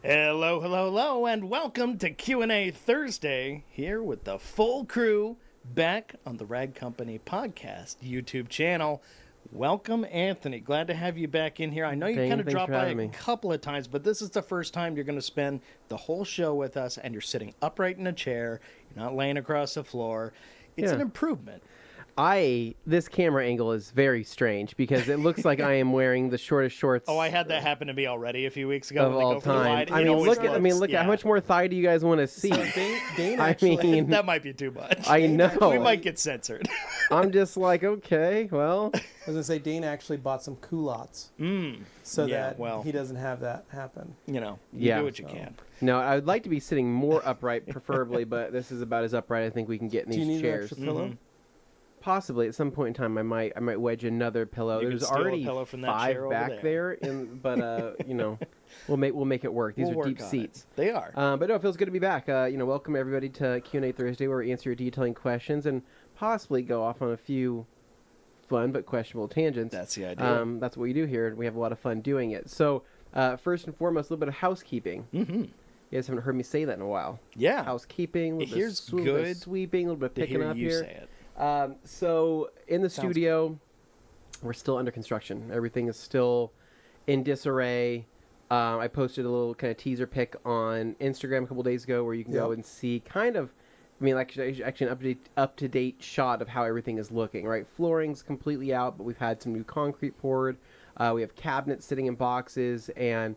Hello, hello, hello, and welcome to Q&A Thursday, here with the full crew, back on the Rag Company Podcast YouTube channel. Welcome, Anthony. Glad to have you back in here. I know you Dane, kind of thanks dropped for by having a me. couple of times, but this is the first time you're going to spend the whole show with us, and you're sitting upright in a chair. You're not laying across the floor. It's an improvement. This camera angle is very strange because it looks like I am wearing the shortest shorts. Oh, I had that happen to me already a few weeks ago. Of when they all go for the time. wide. I mean, look at how much more thigh do you guys want to see? So Dane I actually, mean, That might be too much. I know. We might get censored. I'm just like, okay, well, I was gonna say Dane actually bought some culottes so Yeah, that well. he doesn't have that happen. You know, Yeah. do what you can. no, I would like to be sitting more upright, preferably, but this is about as upright I think we can get in Do you these need chairs. an extra pillow? Possibly at some point in time, I might wedge another pillow. You could There's steal a already pillow from that 5 chair over back there. but you know, we'll make it work. These We'll are work deep on it. seats. They are. But no, it feels good to be back. Welcome everybody to Q&A Thursday, where we answer your detailing questions and possibly go off on a few fun but questionable tangents. That's the idea. That's what we do here, and we have a lot of fun doing it. So, first and foremost, a little bit of housekeeping. Mm-hmm. You guys haven't heard me say that in a while. Yeah. Housekeeping, a little Here's bit of good sweeping, a little bit to picking hear up you here. say it. So in the Sounds studio, we're still under construction. Everything is still in disarray. I posted a little kind of teaser pic on Instagram a couple days ago where you can go and see actually an up-to-date shot of how everything is looking, right? Flooring's completely out, but we've had some new concrete poured. We have cabinets sitting in boxes, and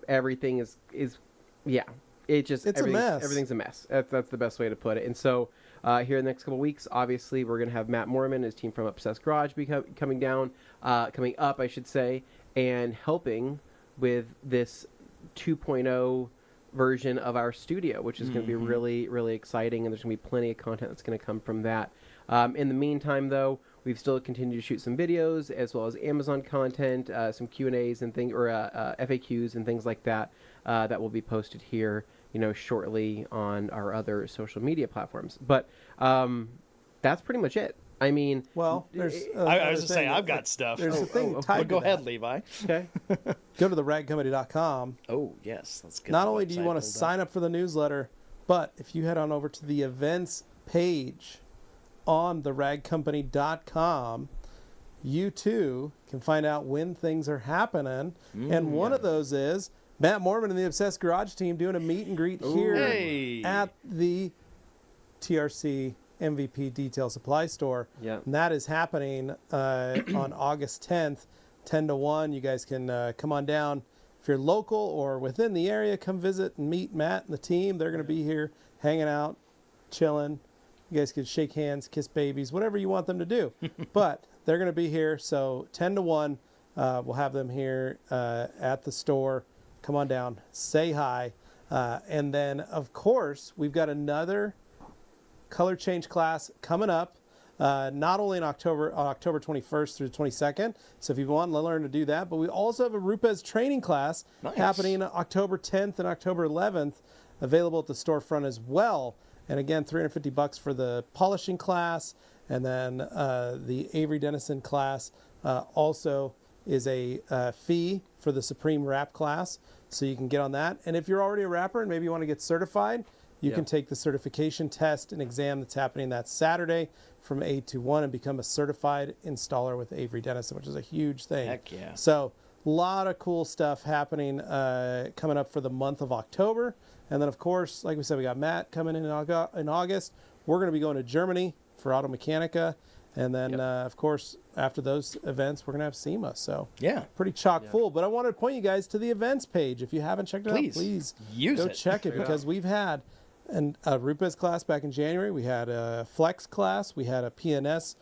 everything is it's a mess. Everything's a mess. That's the best way to put it. And so here in the next couple of weeks, obviously, we're going to have Matt Mormon and his team from Obsessed Garage coming up, I should say, and helping with this 2.0 version of our studio, which is going to be really, really exciting, and there's going to be plenty of content that's going to come from that. In the meantime, though, we've still continued to shoot some videos as well as Amazon content, some Q&As and things, or FAQs and things like that, that will be posted here, shortly on our other social media platforms. But that's pretty much it. I mean, Well, there's. I was going to say, I've got stuff. There's a thing tied But to go that. ahead, Levi. okay. Go to theragcompany.com. Oh, yes. Let's get Not the only do you website want to pulled up. sign up for the newsletter, but if you head on over to the events page on theragcompany.com, you too can find out when things are happening. And one of those is Matt Mormon and the Obsessed Garage team doing a meet and greet here Hey. at the TRC MVP Detail Supply Store. Yeah. And that is happening on August 10th, 10 to 1. You guys can come on down. If you're local or within the area, come visit and meet Matt and the team. They're going to be here hanging out, chilling. You guys can shake hands, kiss babies, whatever you want them to do. But they're going to be here. So 10 to 1, we'll have them here at the store. Come on down, say hi. And then, of course, we've got another color change class coming up, not only in October 21st through the 22nd. So if you want to learn to do that, but we also have a Rupes training class happening October 10th and October 11th, available at the storefront as well. And again, $350 for the polishing class, and then the Avery Dennison class also is a fee for the Supreme Wrap class, so you can get on that. And if you're already a wrapper and maybe you want to get certified, you can take the certification test and exam that's happening that Saturday from 8 to 1 and become a certified installer with Avery Dennison, which is a huge thing. Heck yeah. So a lot of cool stuff happening coming up for the month of October. And then, of course, like we said, we got Matt coming in August. We're going to be going to Germany for Auto Mechanica. And then, of course, after those events, we're going to have SEMA. So Yeah. pretty chock full. But I wanted to point you guys to the events page. If you haven't checked it out, please use go it. check it, because we've had a Rupes class back in January. We had a Flex class. We had a PNS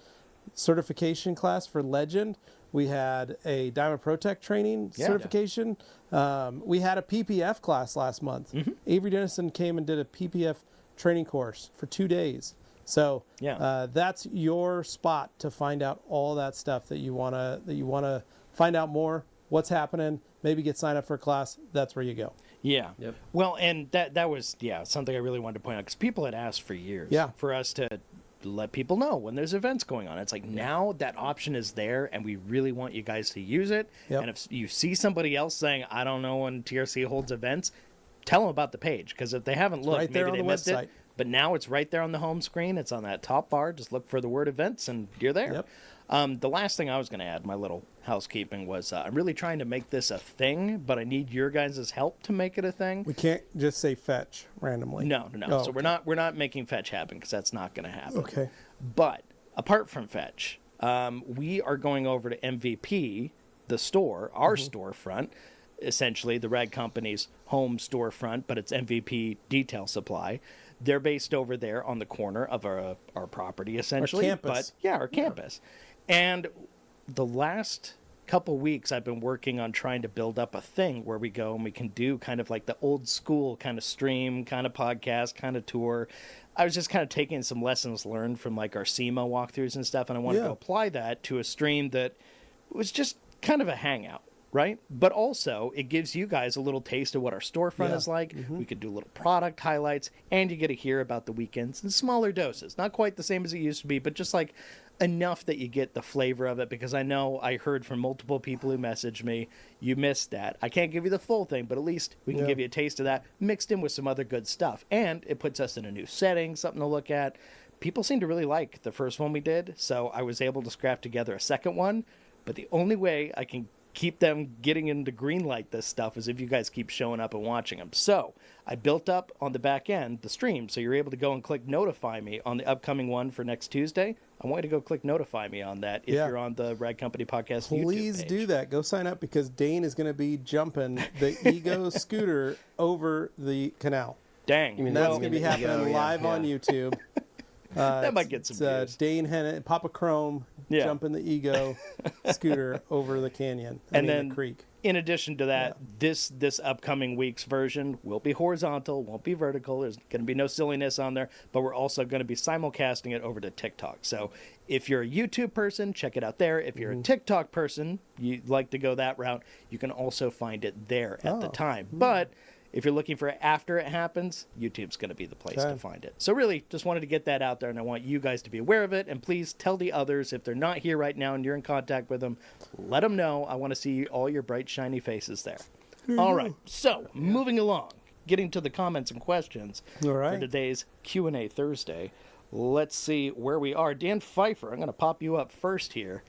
certification class for Legend. We had a Diamond ProTech training certification. We had a PPF class last month. Avery Dennison came and did a PPF training course for 2 days. So that's your spot to find out all that stuff that you wanna find out more. What's happening? Maybe get signed up for a class. That's where you go. Yeah. Yep. Well, and that was something I really wanted to point out, because people had asked for years for us to let people know when there's events going on. It's like now that option is there, and we really want you guys to use it. Yep. And if you see somebody else saying, I don't know when TRC holds events, tell them about the page, because if they haven't looked, right there maybe on they the missed website. it. But now it's right there on the home screen. It's on that top bar. Just look for the word events, and you're there. Yep. The last thing I was going to add, my little housekeeping, was I'm really trying to make this a thing, but I need your guys' help to make it a thing. We can't just say fetch randomly. No. Oh, So we're not making fetch happen, because that's not going to happen. Okay. But apart from fetch, we are going over to MVP, the store, our storefront, essentially the Rag Company's home storefront, but it's MVP Detail Supply. They're based over there on the corner of our property, essentially. Our campus. But, our campus. And the last couple weeks, I've been working on trying to build up a thing where we go and we can do kind of like the old school kind of stream, kind of podcast, kind of tour. I was just kind of taking some lessons learned from like our SEMA walkthroughs and stuff, and I wanted to apply that to a stream that was just kind of a hangout. Right? But also, it gives you guys a little taste of what our storefront is like. We could do little product highlights, and you get to hear about the weekends in smaller doses. Not quite the same as it used to be, but just like enough that you get the flavor of it, because I know I heard from multiple people who messaged me, you missed that. I can't give you the full thing, but at least we can give you a taste of that mixed in with some other good stuff. And it puts us in a new setting, something to look at. People seem to really like the first one we did, so I was able to scrap together a second one, but the only way I can keep them getting into green light this stuff is if you guys keep showing up and watching them. So I built up on the back end the stream, so you're able to go and click notify me on the upcoming one for next Tuesday. I want you to go click notify me on that if you're on the Rag Company Podcast Please YouTube page. do that. Go sign up, because Dane is going to be jumping the Ego scooter over the canal. Dang. And that's going to be happening live on YouTube. That might get some views. Dane Hennett, Papa Chrome, jumping the Ego scooter over the canyon. The creek. In addition to that, this upcoming week's version will be horizontal, won't be vertical. There's going to be no silliness on there, but we're also going to be simulcasting it over to TikTok. So if you're a YouTube person, check it out there. If you're a TikTok person, you'd like to go that route, you can also find it there at the time. But if you're looking for it after it happens, YouTube's going to be the place to find it. So really, just wanted to get that out there, and I want you guys to be aware of it. And please tell the others, if they're not here right now and you're in contact with them, let them know. I want to see all your bright, shiny faces there. All right, so moving along, getting to the comments and questions for today's Q&A Thursday. Let's see where we are. Dan Pfeiffer, I'm going to pop you up first here.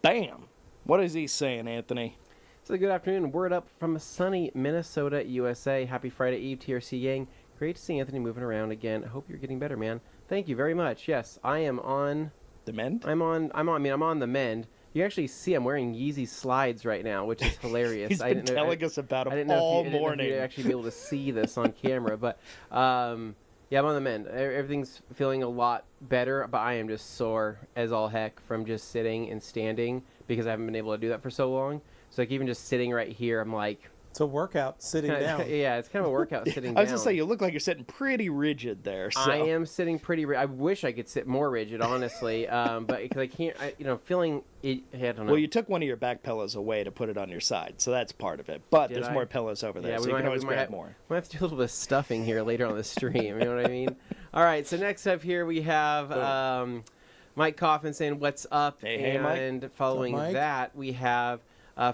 Bam! What is he saying, Anthony? So good afternoon. Word up from sunny Minnesota, USA. Happy Friday Eve, TRC gang. Great to see Anthony moving around again. I hope you're getting better, man. Thank you very much. Yes, I am on the mend. I'm on the mend. You actually see I'm wearing Yeezy slides right now, which is hilarious. He's been telling us about them all morning. I didn't know if you'd actually be able to see this on camera, but I'm on the mend. Everything's feeling a lot better, but I am just sore as all heck from just sitting and standing because I haven't been able to do that for so long. So like even just sitting right here, I'm like... It's a workout sitting down. Yeah, it's kind of a workout sitting down. I was going to say, you look like you're sitting pretty rigid there. So. I am sitting pretty rigid. I wish I could sit more rigid, honestly, but because I can't, feeling... I don't know. Well, you took one of your back pillows away to put it on your side, so that's part of it. But there's more pillows over there, so you can always grab more. We might have to do a little bit of stuffing here later on the stream, you know what I mean? All right, so next up here we have Mike Coffin saying, what's up? Hey, Mike. And following that, we have...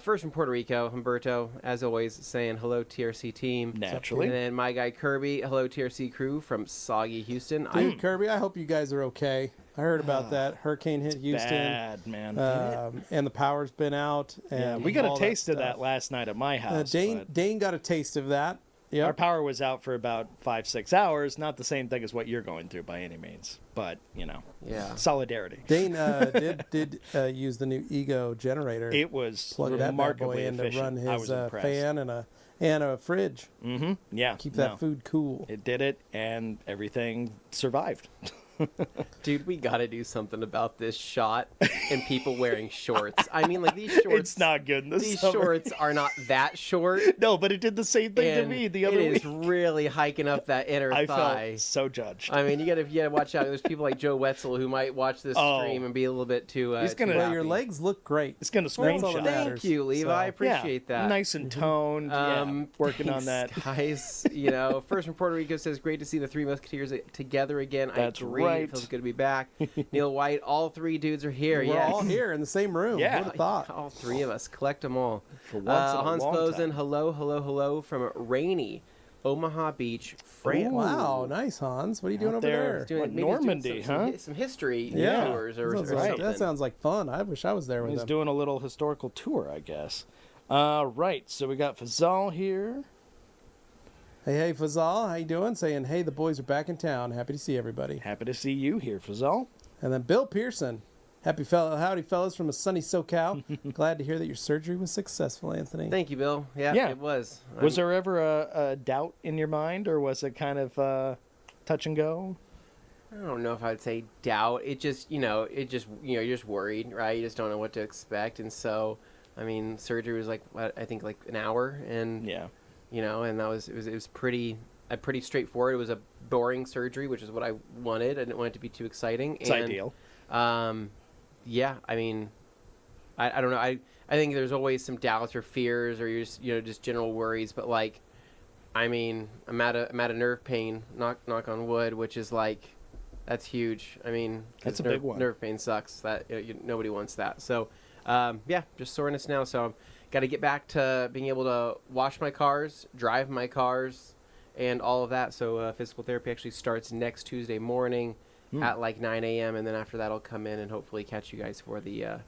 first from Puerto Rico, Humberto, as always, saying hello, TRC team. Naturally. And then my guy Kirby, hello, TRC crew from Soggy, Houston. Dude, Kirby, I hope you guys are okay. I heard about that. Hurricane hit Houston. Bad, man. And the power's been out. And we got a taste of that last night at my house. Dane got a taste of that. Yep. Our power was out for about 5-6 hours. Not the same thing as what you're going through by any means, but solidarity. Dane did use the new Ego generator. It was plug remarkably that bad boy in to run his impressed. fan and a fridge. Mm-hmm. Yeah, keep that food cool. It did it, and everything survived. Dude, we gotta do something about this shot and people wearing shorts. I mean, like, these shorts... It's not good in the These summer. shorts are not that short. No, but it did the same thing to me the other week. It is really hiking up that inner thigh. I felt so judged. I mean, you gotta watch out. There's people like Joe Wetzel who might watch this stream and be a little bit too... He's gonna... Well, your legs look great. It's gonna screenshot. Thank you, Levi. I appreciate that. Nice and toned. Working on that. Guys, first from Puerto Rico says, great to see the Three Musketeers together again. That's I agree. right. It feels good to be back. Neil White, all three dudes are here. We're Yes. all here in the same room. Yeah. Who'd have thought? All three of us. Collect them all. For once in a Hans long Closen, time. hello from rainy Omaha Beach, France. Ooh. Wow, nice, Hans. What are you doing Out over there. there? Doing, What, maybe he's doing Normandy, huh? some history Yeah. tours or Sounds something. that sounds like fun. I wish I was there with He's him. doing a little historical tour, I guess. Right, so we got Fazal here. Hey, Fazal, how you doing? Saying, hey, the boys are back in town. Happy to see everybody. Happy to see you here, Fazal. And then Bill Pearson. Howdy, fellas, from a sunny SoCal. Glad to hear that your surgery was successful, Anthony. Thank you, Bill. Yeah. It was. Was there ever a doubt in your mind, or was it kind of touch and go? I don't know if I'd say doubt. It just, you're just worried, right? You just don't know what to expect. And so, I mean, surgery was I think an hour. And, Yeah. And it was pretty straightforward. It was a boring surgery, which is what I wanted. I didn't want it to be too exciting. It's ideal. Yeah, I mean, I don't know. I think there's always some doubts or fears or just general worries. But I mean, I'm at a nerve pain. Knock on wood, which is that's huge. I mean, That's a big one. Nerve pain sucks. That nobody wants that. So, just soreness now. So, got to get back to being able to wash my cars, drive my cars, and all of that. So, physical therapy actually starts next Tuesday morning at 9 a.m. And then after that, I'll come in and hopefully catch you guys for the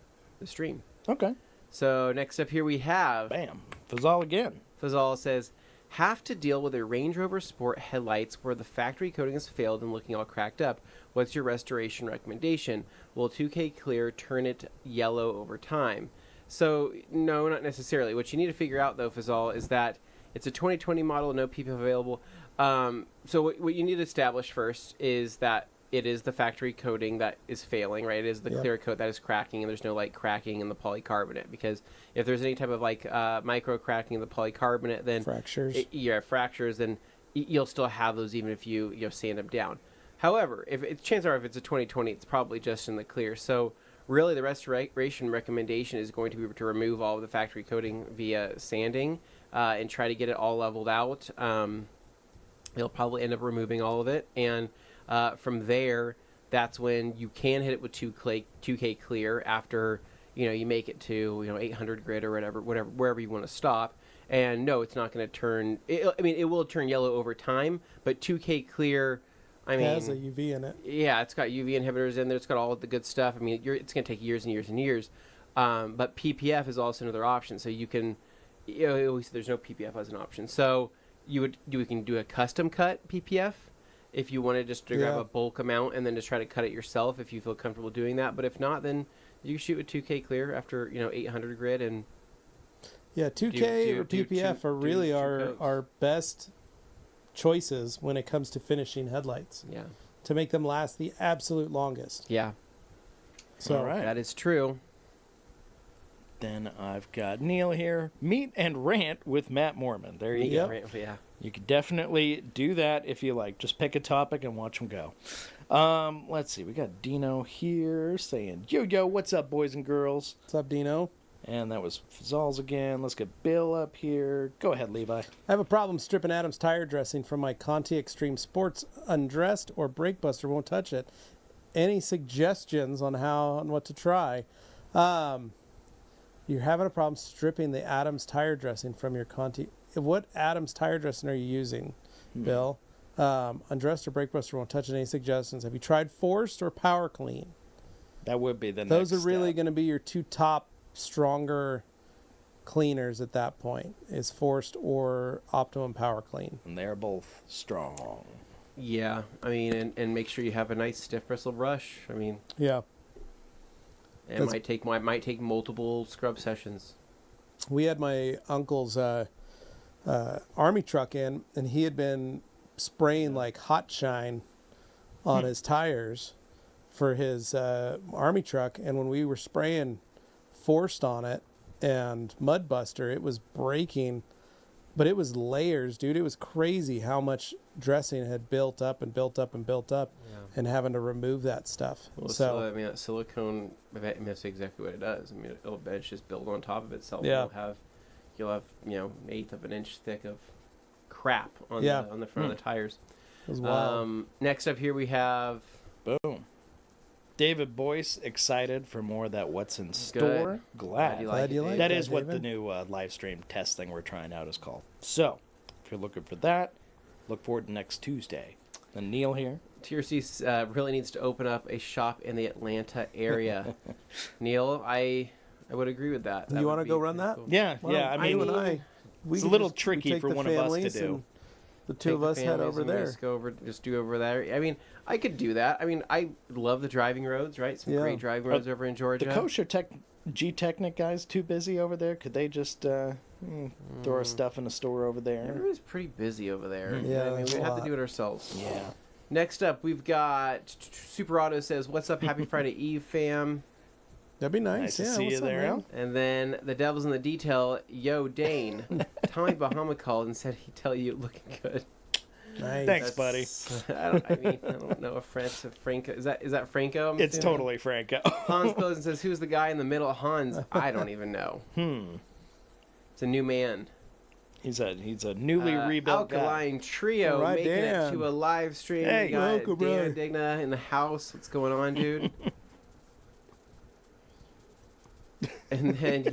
stream. Okay. So next up here we have Bam. Fazal again. Fazal says, have to deal with a Range Rover Sport headlights where the factory coating has failed and looking all cracked up. What's your restoration recommendation? Will 2K Clear turn it yellow over time? So, no, not necessarily. What you need to figure out, though, Fazal, is that it's a 2020 model, no PPF available. So what you need to establish first is that it is the factory coating that is failing, right? It is the clear coat that is cracking, and there's no cracking in the polycarbonate, because if there's any type of micro cracking in the polycarbonate, then Fractures. Fractures, then you'll still have those even if you sand them down. However, chances are if it's a 2020, it's probably just in the clear. So really, the restoration recommendation is going to be to remove all of the factory coating via sanding and try to get it all leveled out. You'll probably end up removing all of it, and from there, that's when you can hit it with 2K Clear after you make it to 800 grit or wherever you want to stop. And no, it's not going to turn. It will turn yellow over time, but 2K Clear, It has a UV in it. Yeah, it's got UV inhibitors in there. It's got all of the good stuff. I mean, it's going to take years and years and years. But PPF is also another option. So you can, there's no PPF as an option. So you can do a custom cut PPF if you wanted just to grab a bulk amount and then just try to cut it yourself if you feel comfortable doing that. But if not, then you shoot with 2K Clear after 800 grit and. Yeah, 2K or PPF are really our best choices when it comes to finishing headlights. Yeah. To make them last the absolute longest. Yeah. So All right. That is true. Then I've got Neil here. Meet and rant with Matt Mormon. There you go. Yeah. You could definitely do that if you like. Just pick a topic and watch them go. Let's see. We got Dino here saying, yo, what's up, boys and girls? what's up, Dino? And that was Fazal's again. Let's get Bill up here. Go ahead, Levi. I have a problem stripping Adam's tire dressing from my Conti Extreme Sports undressed or brake buster won't touch it. Any suggestions on what to try? You're having a problem stripping the Adams tire dressing from your Conti. What Adams tire dressing are you using, Bill? Undressed or brake buster won't touch it. Any suggestions? Have you tried forced or power clean? That would be the next Those are really step. going to be your two top stronger cleaners at that point, is forced or optimum power clean. And they're both strong. Yeah. I mean, and make sure you have a nice stiff bristle brush. I mean, Yeah. it might take multiple scrub sessions. We had my uncle's army truck in, and he had been spraying like hot shine on his tires for his army truck, and when we were spraying forced on it and mud buster, it was breaking, but it was layers, dude. It was crazy how much dressing had built up and built up and built up, and having to remove that stuff. Well, so I mean, that silicone, that's exactly what it does. I mean, it'll just build on top of itself. Yeah. You'll have an eighth of an inch thick of crap on the front of the tires. it was wild. Next up here we have Boom. David Boyce, excited for more of that What's in Store. Glad you Glad you like that that, is what the David. new live stream test thing we're trying out is called. So, if you're looking for that, look forward to next Tuesday. And Neil here. TRC really needs to open up a shop in the Atlanta area. Neil, I would agree with that. You want to go run that? Cool. Yeah, Why yeah. don't I you mean, and I, we it's a can little just- we tricky take for the one of us to families do. and The two of us head over there. Just do over there. I mean, I could do that. I mean, I love the driving roads, right? Some Yeah. great driving roads over in Georgia. The kosher G-Technic guys too busy over there? Could they just throw our stuff in the store over there? Everybody's pretty busy over there. Yeah, I mean, there's we a have to lot. do it ourselves. Yeah. Next up, we've got Super Auto says, "What's up? Happy Friday Eve, fam." That'd be nice. Nice to yeah, see what's you up, there, man? Al. And then the devil's in the detail. Yo, Dane. Tommy Bahama called and said he'd tell you looking good. Nice. Thanks, buddy. I don't know if Franco is that Franco? I'm It's assuming? totally Franco. Hans goes and says, "Who's the guy in the middle?" Hans, I don't even know. It's a new man. He's a newly rebuilt guy. Alkaline Trio All right, making Dan. it to a live stream. Hey, we got welcome, Dan brother. Digna in the house. What's going on, dude? And then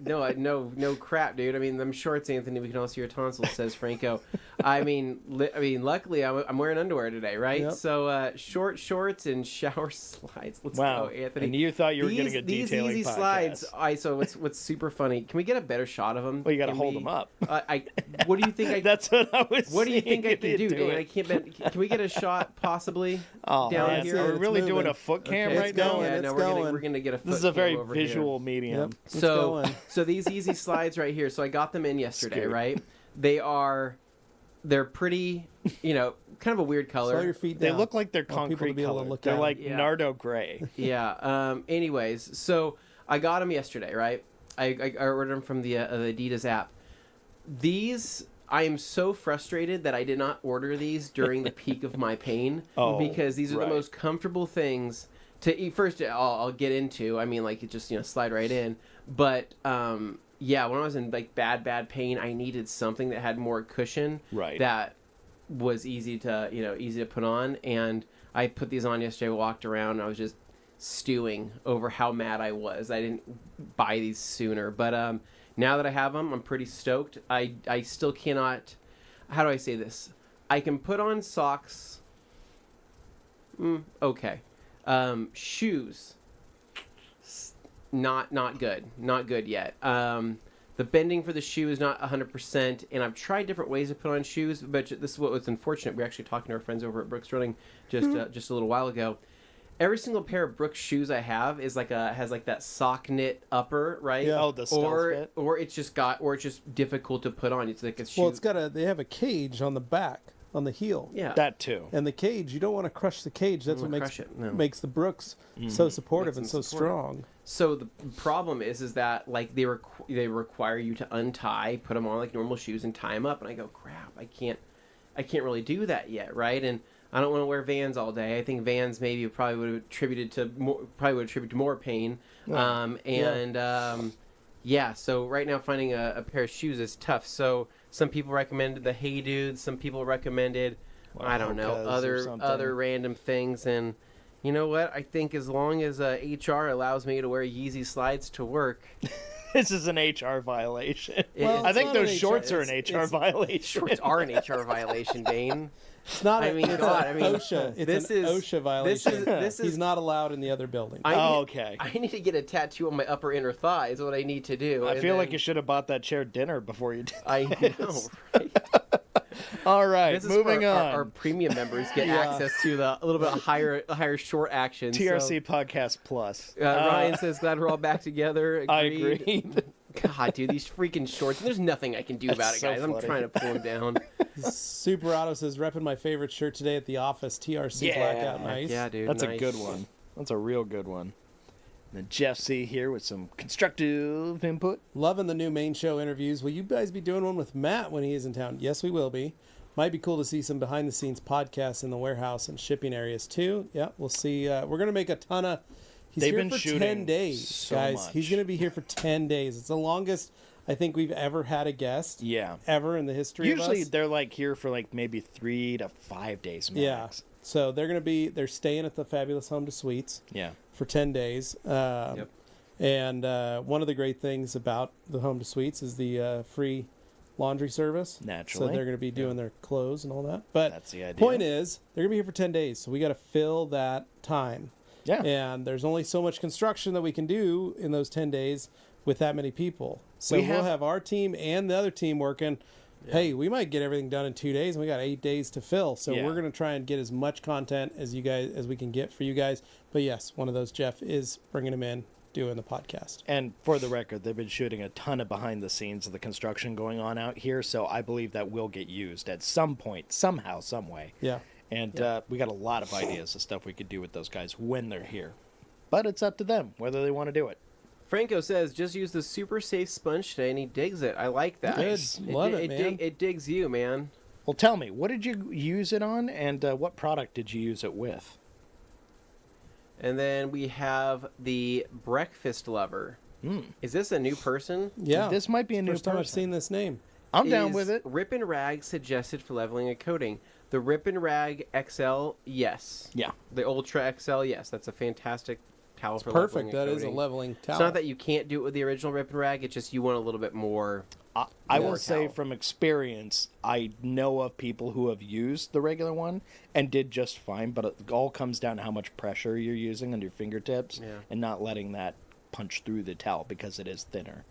no crap, dude. I mean, them shorts, Anthony. We can all see your tonsils, says Franco. I mean, luckily I'm wearing underwear today, right? Yep. So short shorts and shower slides. Let's Wow. go, Anthony. And you thought you were these, getting a these detailing easy podcast. slides. So what's super funny? Can we get a better shot of them? Well, you got to Can hold we- them up. What do you think I? That's what I was. What do you think I seeing can you do, Dane? it. I can't. Can we get a shot possibly? Oh, down man. here? Are we It's really doing moving. a foot cam Okay, right it's now? going, Yeah, it's no, going. we're gonna get a foot This is a cam very over here. visual medium. Yep. It's So going. so these easy slides right here. So I got them in yesterday, Scoot. right? They're pretty, kind of a weird Slow color. your feet They down. look like they're I want people to concrete be able to colored. look They're at 'em. like Yeah. Nardo gray. Yeah. Anyways, so I got them yesterday, right? I ordered them from the Adidas app. These, I am so frustrated that I did not order these during the peak of my pain. Oh, because these are right. the most comfortable things to eat. First, I'll get into. I mean, like, it just slide right in. But yeah, when I was in like bad pain, I needed something that had more cushion. Right. That was easy to put on, and I put these on yesterday. Walked around, and I was just stewing over how mad I was. I didn't buy these sooner, but now that I have them, I'm pretty stoked. I still cannot. How do I say this? I can put on socks. Okay. Shoes. Not good yet. The bending for the shoe is not 100%, and I've tried different ways to put on shoes, but this is what was unfortunate. We were actually talking to our friends over at Brooks Running just a little while ago. Every single pair of Brooks shoes I have has that sock knit upper, right? Yeah. Oh, the stealth fit? Or it's just difficult to put on. It's like a shoe. Well, they have a cage on the back, on the heel. yeah. That too. And the cage, you don't want to crush the cage. That's You what don't makes wanna crush it, no. makes the Brooks so supportive Makes and them so supportive. strong. So the problem is that like they require you to untie, put them on like normal shoes, and tie them up. And I go, crap, I can't really do that yet, right? And I don't want to wear Vans all day. I think Vans maybe probably would have attributed to more pain. Yeah. So right now finding a pair of shoes is tough. So some people recommended the Hey Dudes. Some people recommended I don't know Hokas or something. other random things. And you know what? I think as long as HR allows me to wear Yeezy slides to work, This is an HR violation. Well, I it's think not those an shorts HR are an HR violation. shorts are an HR violation, Dane. It's not. I mean, it's God, an I mean, OSHA. It's this an is- OSHA violation. this is- He's not allowed in the other building. Okay. I need to get a tattoo on my upper inner thigh is what I need to do. I and feel like then- you should have bought that chair dinner before you did. I know, right? All right, This is moving where on. our premium members get Yeah. access to the a little bit higher short action. TRC Podcast Plus. So, Ryan says, glad we're all back together. I Agreed. agreed. God, dude, these freaking shorts. There's nothing I can do about it, so guys. I'm funny. trying to pull them down. Super Auto says, repping my favorite shirt today at the office. TRC Yeah. blackout. Nice. Yeah, dude. That's a nice. good one. That's a real good one. And then Jeff C here with some constructive input. Loving the new main show interviews. Will you guys be doing one with Matt when he is in town? Yes, we will be. Might be cool to see some behind the scenes podcasts in the warehouse and shipping areas too. Yeah, we'll see. We're going to make a ton of. He's They've here been for shooting 10 days, so guys. much. He's going to be here for 10 days. It's the longest I think we've ever had a guest Yeah. ever in the history Usually of us. they're like here for like maybe 3 to 5 days max. Yeah. So they're staying at the Fabulous Home to Suites for 10 days. And one of the great things about the Home to Suites is the free laundry service. Naturally. So they're going to be doing their clothes and all that. But that's the idea. Point is, they're going to be here for 10 days. So we got to fill that time. Yeah. And there's only so much construction that we can do in those 10 days with that many people. So we'll have our team and the other team working. Yeah. Hey, we might get everything done in 2 days, and we got 8 days to fill. So we're going to try and get as much content as we can get for you guys. But yes, one of those, Jeff, is bringing them in, doing the podcast. And for the record, they've been shooting a ton of behind the scenes of the construction going on out here. So I believe that will get used at some point, somehow, some way. Yeah. And we got a lot of ideas of stuff we could do with those guys when they're here. But it's up to them whether they want to do it. Franco says, just use the super safe sponge today, and he digs it. I like that. Nice. Love it, man. It digs you, man. Well, tell me, what did you use it on, and what product did you use it with? And then we have the breakfast lover. Is this a new person? Yeah. This might be a new First person. time I've seen this name. I'm down with it. Rip and Rag suggested for leveling and coating. The Rip and Rag XL, yes. Yeah. The Ultra XL, yes. That's a fantastic towel for Perfect. leveling and That is a coating. leveling towel. It's not that you can't do it with the original Rip and Rag. It's just you want a little bit more. I will more say towel. from experience, I know of people who have used the regular one and did just fine, but it all comes down to how much pressure you're using on your fingertips and not letting that punch through the towel because it is thinner.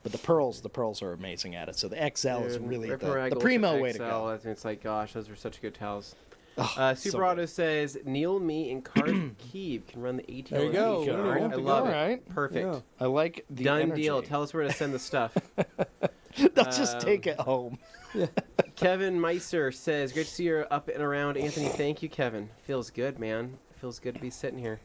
But the pearls are amazing at it. So the XL is really Rip and Rag the Ultra primo way XL, to go. It's like, gosh, those are such good towels. Oh, Super so Auto good. says Neil, me, and Kiev can run the ATL. There you go. and ATL. We're I good to love go. it. All right. Perfect. Yeah. I like the Done energy. deal. Tell us where to send the stuff. They'll just take it home. Kevin Meister says, great to see you up and around. Anthony, thank you, Kevin. Feels good, man. Feels good to be sitting here.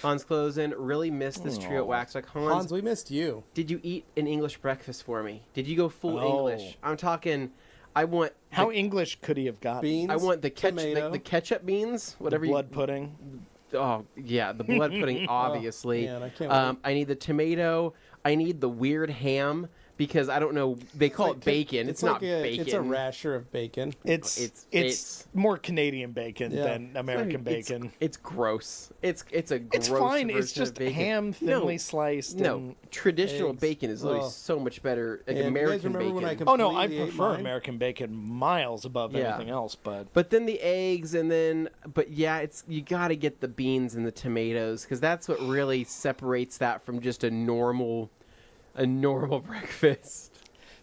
Hans Closen, really missed this trio at Wax. Like, Hans, we missed you. did you eat an English breakfast for me? Did you go full Oh. English? I'm talking, I want... How English could he have gotten? Beans. I want the tomato. the ketchup beans, The whatever blood pudding. Oh, yeah, the blood pudding, obviously. man, I can't wait. I need the tomato. I need the weird ham because I don't know. They call it bacon. It's not bacon. It's a rasher of bacon. It's more Canadian bacon Yeah. than American bacon. It's gross. It's a gross. It's fine. version It's just of bacon. ham thinly sliced. No, and... traditional eggs. bacon is literally Ugh. so much better. Like And you guys American remember when I bacon. Oh no, I completely ate prefer mine? American bacon miles above Yeah. anything else. But But then the eggs, and then, but yeah, it's you got to get the beans and the tomatoes because that's what really separates that from just a normal breakfast.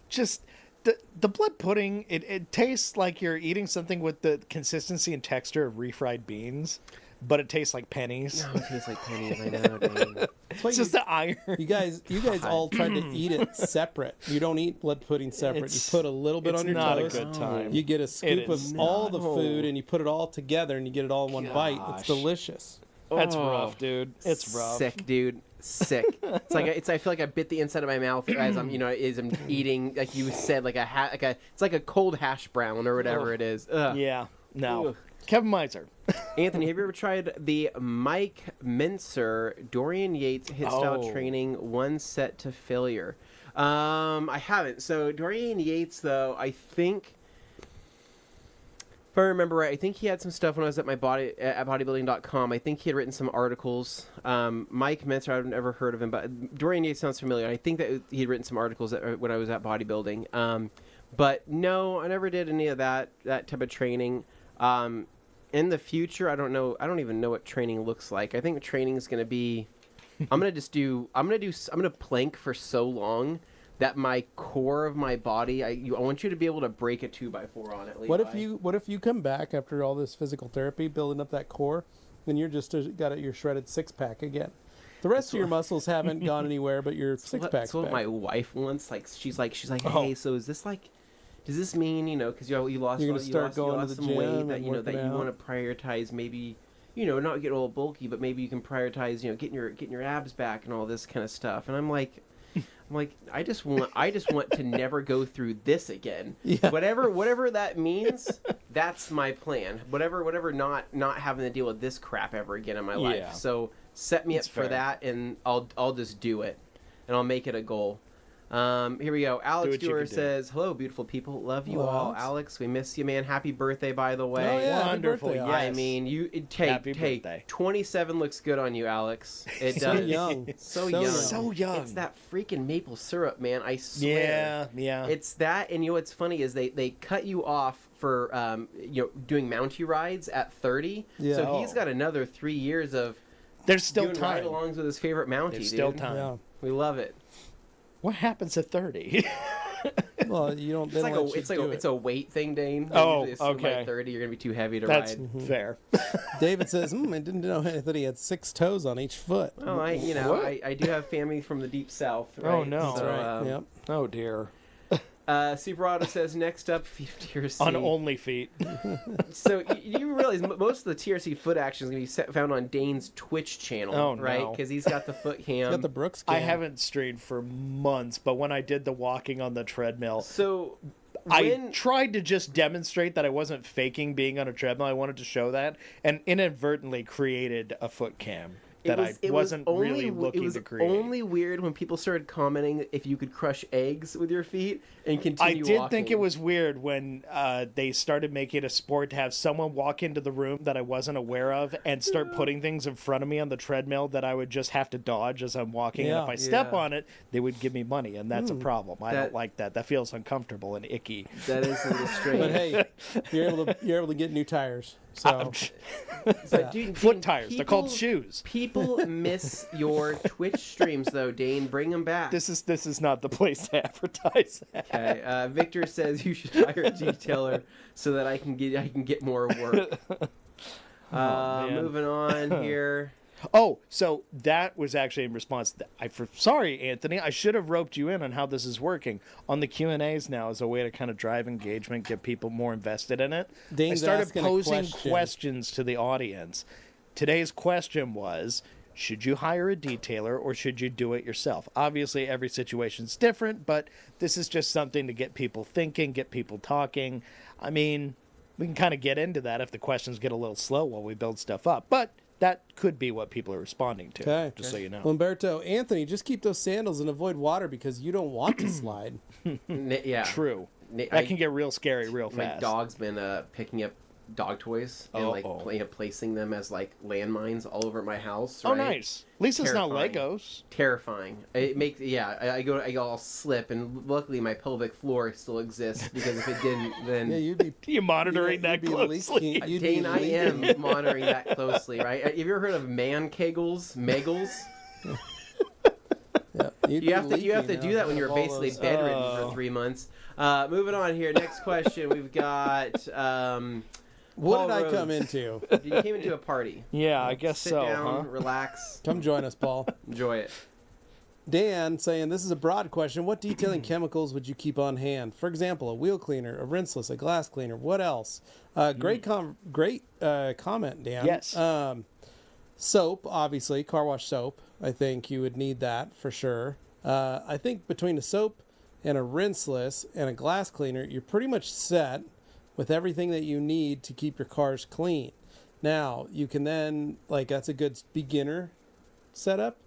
just the blood pudding, it tastes like you're eating something with the consistency and texture of refried beans, but it tastes like pennies. No, it tastes like pennies. I know, Dane. That's why It's just the iron. you guys all tried to eat it separate. You don't eat blood pudding separate. It's- You put a little bit it's on your not a toast. good time. You get a scoop It is of all the not. food and you put it all together and you get it all in one bite. Gosh. It's delicious. That's Oh. rough, dude. It's rough. Sick, dude. Sick. It's like I feel like I bit the inside of my mouth as I'm eating. Like you said, it's like a cold hash brown or whatever it is. Ugh. Yeah. No. Ugh. Kevin Meiser. Anthony, have you ever tried the Mike Menser Dorian Yates hit style Oh. training one set to failure? I haven't. So Dorian Yates, though, I think. If I remember right, I think he had some stuff when I was at bodybuilding.com. I think he had written some articles. Mike Menser, I've never heard of him, but Dorian Yates sounds familiar. I think that he had written some articles when I was at bodybuilding. But no, I never did any of that type of training. In the future, I don't know. I don't even know what training looks like. I think training is going to be. I'm going to plank for so long that my core of my body. I want you to be able to break a 2x4 on it. Levi. What if you come back after all this physical therapy, building up that core, and you're just got your shredded six pack again? The rest of your muscles haven't gone anywhere, but your six pack's That's what back. my wife wants. Like she's like, Oh. hey, so is this like? Does this mean because you lost You're gonna start going to the some gym weight and that that working you out? want to prioritize maybe not get all bulky but maybe you can prioritize getting your abs back and all this kind of stuff and I'm like I just want to never go through this again. Yeah. Whatever that means, that's my plan. Whatever not having to deal with this crap ever again in my life. Yeah. So set me That's up for fair. that and I'll just do it and I'll make it a goal. Here we go. Alex what you Dewar can do. says, "Hello, beautiful people. Love you Hello, all, Alex. Alex. We miss you, man. Happy birthday, by the way." Oh, yeah. happy Wonderful. birthday, Yes. I mean, Happy birthday. 27 looks good on you, Alex. It So does. young. So young. So young. It's that freaking maple syrup, man. I swear. Yeah. It's that, and you know what's funny is they cut you off for doing Mountie rides at 30. Yeah. So he's Oh. got another 3 years of There's still doing time. ride-alongs with his favorite Mountie. There's dude. still time. Yeah. We love it. What happens at 30? Well, you don't. It's like it's a weight thing, Dane. Oh, Usually assume by okay. 30, you're gonna be too heavy to That's ride. fair. David says, I didn't know that he had 6 toes on each foot. Well, I do have family from the deep south. Right? Oh, no. That's So, right. Yep. Oh, dear. Super Auto says next up TRC. On only feet. So you realize most of the TRC foot action is going to be found on Dane's Twitch channel, Oh, right? no. Because he's got the foot cam. Got the Brooks. I Cam. haven't streamed for months, but when I did the walking on the treadmill, So I tried to just demonstrate that I wasn't faking being on a treadmill. I wanted to show that, and inadvertently created a foot cam that I wasn't really looking to create. It was only weird when people started commenting if you could crush eggs with your feet and I continue did walking. think it was weird when they started making it a sport to have someone walk into the room that I wasn't aware of and start putting things in front of me on the treadmill that I would just have to dodge as I'm walking. And if Yeah. I step Yeah. on it, they would give me money, and that's a problem. I That- don't like that. That feels uncomfortable and icky. That is a little strange. But hey, you're able to get new tires. So But dude, Foot Dane, tires. They're called people- shoes. People miss your Twitch streams though, Dane. Bring them back. This is not the place to advertise that. Okay. Victor says you should hire a detailer so that I can get more work. man. Moving on here. Oh, so that was actually in response to that. Sorry, Anthony, I should have roped you in on how this is working on the Q&As now as a way to kind of drive engagement, get people more invested in it. Dane's I started asking a posing question. questions to the audience. Today's question was, should you hire a detailer or should you do it yourself? Obviously, every situation's different, but this is just something to get people thinking, get people talking. I mean, we can kind of get into that if the questions get a little slow while we build stuff up, but that could be what people are responding to, Okay. just so you know. Umberto, Anthony, just keep those sandals and avoid water because you don't want to slide. Yeah. True. That That can get real scary real My fast. dog's been picking up dog toys and placing them as like landmines all over my house. Oh, right? nice. At least it's not Terrifying. Legos. Terrifying. It makes I go all slip, and luckily my pelvic floor still exists because if it didn't, then Yeah, you'd be You monitoring you'd that be closely. leaking- you'd be Dane, I am leaking. monitoring that closely, right? Have you ever heard of man kegels, megals? Yeah, you'd You be have to leaking do that when out you're of all basically those- bedridden Oh. for 3 months. Moving on here. Next question. We've got. What Paul did I Rhodes. come into? You came into a party. Yeah, I guess Sit so, down, huh? relax, Come join us, Paul. enjoy it. Dan saying, this is a broad question. What detailing chemicals would you keep on hand? For example, a wheel cleaner, a rinseless, a glass cleaner. What else? Great comment, Dan. Yes. Soap, obviously, car wash soap. I think you would need that for sure. I think between a soap and a rinseless and a glass cleaner, you're pretty much set with everything that you need to keep your cars clean. Now, you can then, that's a good beginner setup.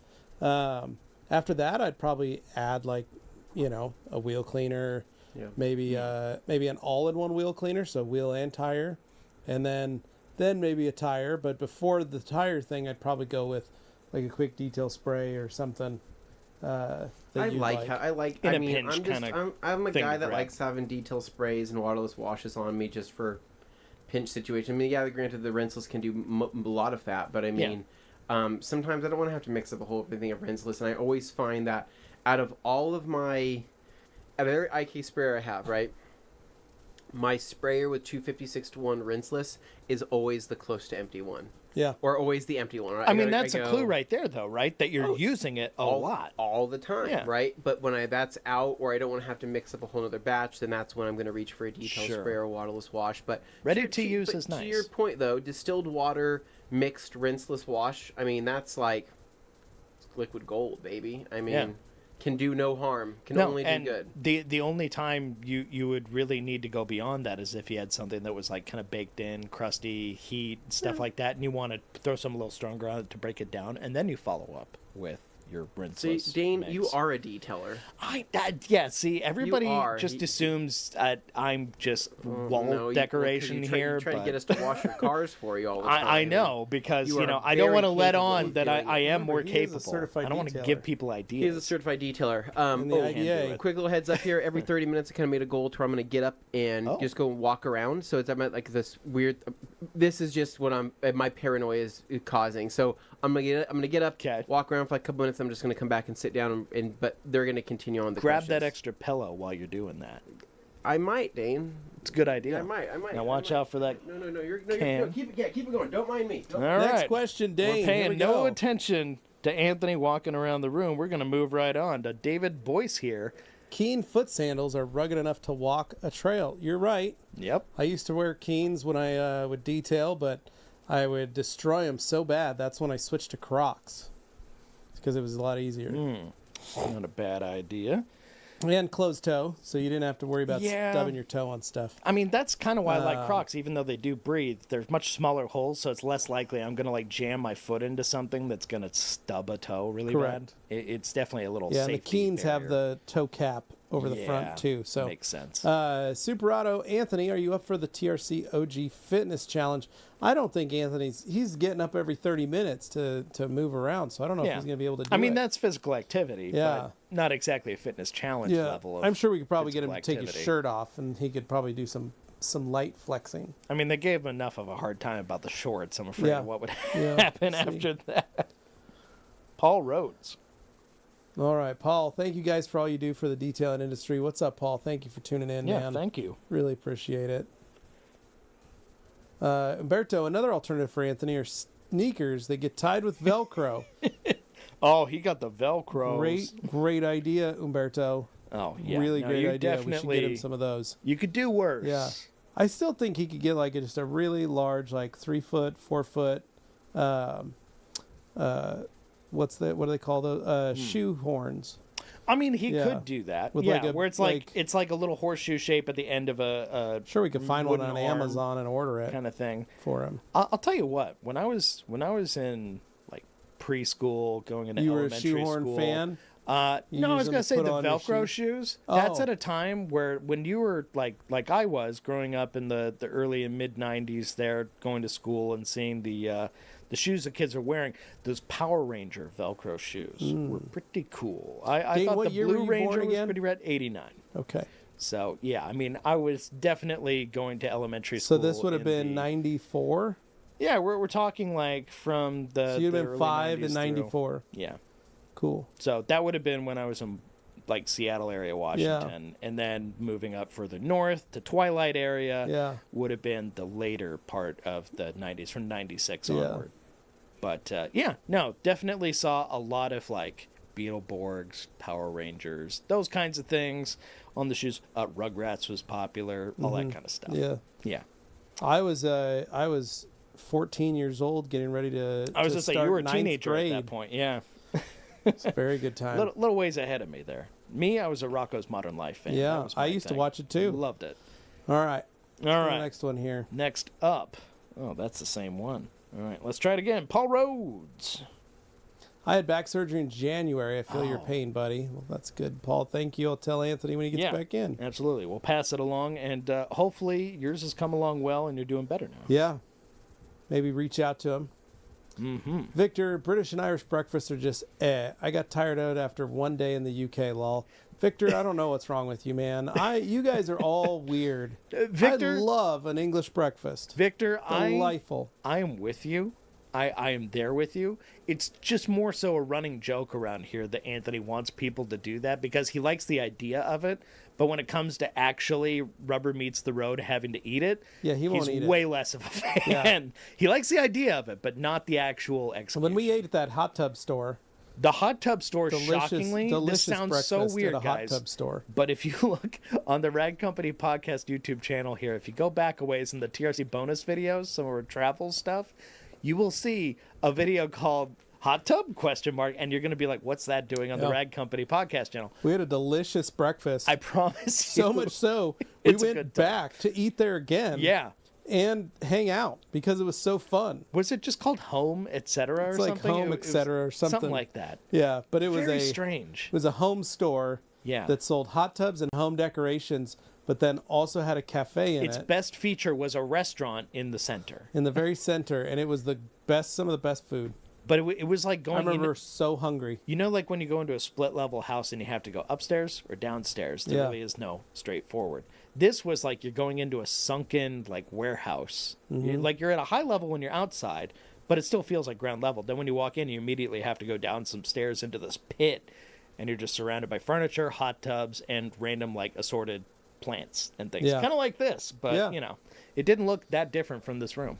After that, I'd probably add a wheel cleaner, Yeah. maybe an all-in-one wheel cleaner, so wheel and tire, and then maybe a tire. But before the tire thing, I'd probably go with like a quick detail spray or something. I mean, pinch I'm a thing guy to that grab. likes having detail sprays and waterless washes on me just for pinch situation. I mean, yeah, granted the rinseless can do a lot of that, but I mean, sometimes I don't want to have to mix up a whole thing of rinseless, and I always find that out of every IK sprayer I have, right, my sprayer with 256-to-1 rinseless is always the close to empty one. Yeah. Or always the empty one. Right? I mean, that's a clue right there, though, right? That you're Oh, using it a lot. all the time, Yeah. right? But when that's out, or I don't want to have to mix up a whole other batch, then that's when I'm going to reach for a detail Sure. spray or waterless wash. But Ready to use but is To nice. your point, though, distilled water mixed rinseless wash. I mean, that's like liquid gold, baby. I mean, Yeah. can do no harm. Can No, only do and good. the only time you would really need to go beyond that is if you had something that was like kind of baked in, crusty, heat, stuff like that, and you want to throw some a little stronger on it to break it down, and then you follow up with your See, rinseless Dane, mix. you are a detailer. Yeah, see, everybody are. just assumes I'm just wall No, decoration here. You try but to get us to wash your cars for you all the time. I know, because, You are I don't very want to let capable on of that doing I it. am more Remember, he is a capable. certified I don't want to detailer. give people He is a ideas. certified detailer. In the IDA. Quick little heads up here. Every 30 minutes, I kind of made a goal to where I'm going to get up and Oh. just go and walk around. So it's like this weird. This is just what my paranoia is causing. So I'm gonna get up, Okay. walk around for like a couple minutes. I'm just gonna come back and sit down, but they're gonna continue on the Grab that questions. extra pillow while you're doing that. I might, Dane. It's a good idea. I might. Now watch out for that. No, keep it going. Don't mind me. All Next right. question, We're Dane. Here paying we no go. attention to Anthony walking around the room. We're going to move right on to David Boyce here. Keen foot sandals are rugged enough to walk a trail. You're right. Yep. I used to wear Keens when I would detail, but I would destroy them so bad. That's when I switched to Crocs because it was a lot easier. Not a bad idea. And closed toe, so you didn't have to worry about Yeah. stubbing your toe on stuff. I mean, that's kind of why I like Crocs, even though they do breathe. There's much smaller holes, so it's less likely I'm going to jam my foot into something that's going to stub a toe really Correct. bad. It's definitely a little Yeah, and the safety Keens have barrier. the toe cap over the Yeah, front too. So makes sense. Superado Anthony, are you up for the TRC OG Fitness Challenge? I don't think he's getting up every 30 minutes to move around, so I don't know if he's going to be able to do it. I mean, that's physical activity, Yeah. but not exactly a fitness challenge level of I'm sure we could probably get him to physical take his activity. shirt off, and he could probably do some light flexing. I mean, they gave him enough of a hard time about the shorts. I'm afraid Yeah. of what would Yeah, happen see. after that. Paul Rhodes. All right, Paul, thank you guys for all you do for the detailing industry. What's up, Paul? Thank you for tuning in, Yeah, man. thank you. Really appreciate it. Umberto, another alternative for Anthony are sneakers. They get tied with Velcro. Oh, he got the Velcros. Great idea, Umberto. Oh, yeah. Really No, great you idea. We should Definitely, get him some of those. You could do worse. Yeah. I still think he could get just a really large, 3 foot, 4 foot, what do they call those? Shoe horns. I mean, he Yeah. could do that. With Yeah, a- where it's it's like a little horseshoe shape at the end of a Sure, we could find one wooden on arm Amazon and order it kind of thing. for him. I'll tell you what. When I was in preschool, going into You were a elementary shoehorn school, fan? You no, I use was them gonna to say put the on your Velcro shoes. That's Oh. at a time when you were like I was growing up in the early and mid '90s. There, going to school and seeing the shoes the kids are wearing. Those Power Ranger Velcro shoes were pretty cool. I Dane, thought what the year were Blue you born Ranger was again? pretty rad. '89. Okay. So yeah, I mean, I was definitely going to elementary So school. this would have in been the- 94? Yeah, we're talking from the. So you'd the have been early 5 90s in through. 94. Yeah. Cool. So that would have been when I was in Seattle area, Washington, and then moving up further north to Twilight area. Yeah. Would have been the later part of the '90s, from '96 Yeah. onward. But no, definitely saw a lot of Beetleborgs, Power Rangers, those kinds of things on the shoes. Rugrats was popular, all that kind of stuff. Yeah. Yeah. I was 14 years old getting ready to I was to just say start you were a ninth teenager grade. at that point. Yeah. It's a very good time. Little ways ahead of me there. Me, I was a Rocco's Modern Life fan. Yeah, That was my I used to thing. watch it too. Loved it. All right. All The right. next one here. Next up. Oh, that's the same one. All right, let's try it again. Paul Rhodes. I had back surgery in January. I feel your Oh. pain, buddy. Well, that's good, Paul. Thank you. I'll tell Anthony when he gets Yeah. back in. Absolutely. We'll pass it along, and hopefully yours has come along well and you're doing better now. Yeah. Maybe reach out to him. Mm-hmm. Victor, British and Irish breakfasts are just I got tired out after one day in the UK, lol. Victor, I don't know what's wrong with you, man. You guys are all weird. Victor, I love an English breakfast. Victor, Delightful. I am with you. I am there with you. It's just more so a running joke around here that Anthony wants people to do that because he likes the idea of it. But when it comes to actually rubber meets the road having to eat it, Yeah, he won't he's eat it. way less of a fan. Yeah. He likes the idea of it, but not the actual execution. When we ate at that hot tub store, The hot tub store, delicious shockingly, this sounds so breakfast weird, at a hot guys. tub store. But if you look on the Rag Company Podcast YouTube channel here, if you go back a ways in the TRC bonus videos, some of our travel stuff, you will see a video called Hot Tub ? And you're going to be like, what's that doing on the Yeah. Rag Company Podcast channel? We had a delicious breakfast. I promise you. So much so, we It's a went good time. back to eat there again. Yeah. and hang out because it was so fun. Was it just called Home, etc. or It's like something? Home, It was etc. or something. Something like that. Yeah, but it was Very strange. It was a home store Yeah. that sold hot tubs and home decorations, but then also had a cafe in Its it. best feature was a restaurant in the center. In the very center, and it was some of the best food. But it was like I going remember so hungry. You know, like when you go into a split level house and you have to go upstairs or downstairs, there really is no straightforward. This was like you're going into a sunken like warehouse. Like you're at a high level when you're outside, but it still feels like ground level. Then when you walk in, you immediately have to go down some stairs into this pit, and you're just surrounded by furniture, hot tubs, and random like assorted plants and things. Yeah. Kind of like this, but you know, it didn't look that different from this room.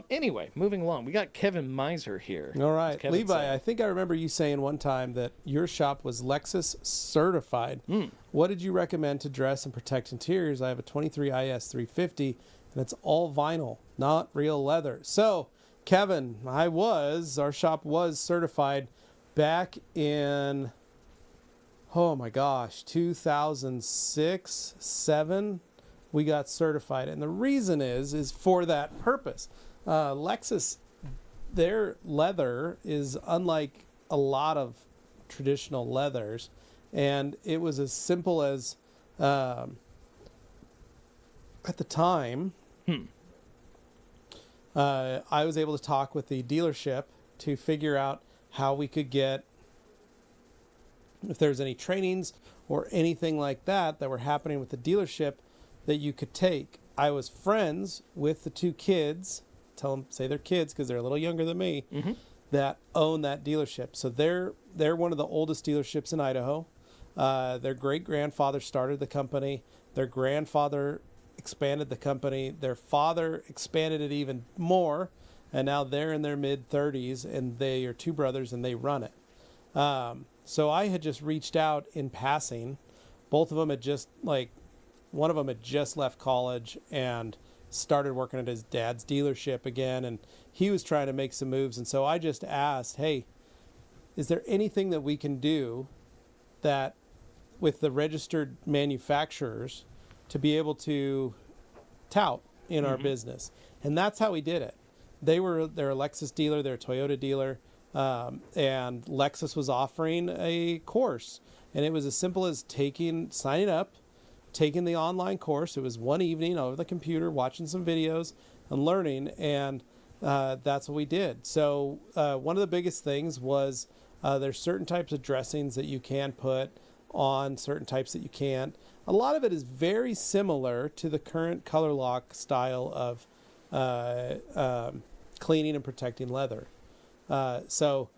Anyway, moving along, we got Kevin Miser here. All right, Kevin Levi, said. I think I remember you saying one time that your shop was Lexus certified. What did you recommend to dress and protect interiors? I have a 23 IS 350, and it's all vinyl, not real leather. So, Kevin, our shop was certified back in, oh my gosh, 2006, 7. We got certified, and the reason is for that purpose. Lexus, their leather is unlike a lot of traditional leathers, and it was as simple as at the time I was able to talk with the dealership to figure out how we could get, if there's any trainings or anything like that were happening with the dealership that you could take. I was friends with the two kids, say they're kids because they're a little younger than me, that own that dealership. So they're one of the oldest dealerships in Idaho. Their great-grandfather started the company. Their grandfather expanded the company. Their father expanded it even more, and now they're in their mid-30s, and they are two brothers, and they run it. So I had just reached out in passing. Both of them had one of them had just left college and started working at his dad's dealership again, and he was trying to make some moves. And so I just asked, hey, is there anything that we can do that with the registered manufacturers to be able to tout in our business? And that's how we did it. They're a Lexus dealer, they're a Toyota dealer, and Lexus was offering a course, and it was as simple as signing up, taking the online course. It was one evening over the computer, watching some videos and learning, and that's what we did. So one of the biggest things was there's certain types of dressings that you can put on, certain types that you can't. A lot of it is very similar to the current color lock style of cleaning and protecting leather. So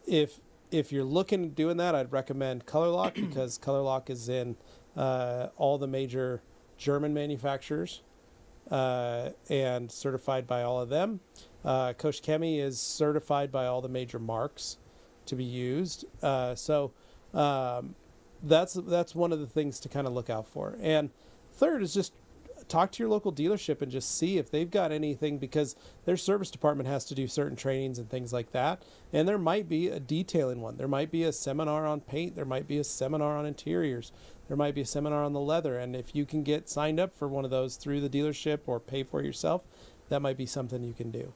if you're looking at doing that, I'd recommend Color Lock because Color Lock is in all the major German manufacturers and certified by all of them. Kosh Chemi is certified by all the major marks to be used. So that's one of the things to kind of look out for. And third is just talk to your local dealership and just see if they've got anything, because their service department has to do certain trainings and things like that. And there might be a detailing one. There might be a seminar on paint. There might be a seminar on interiors. There might be a seminar on the leather. And if you can get signed up for one of those through the dealership or pay for it yourself, that might be something you can do.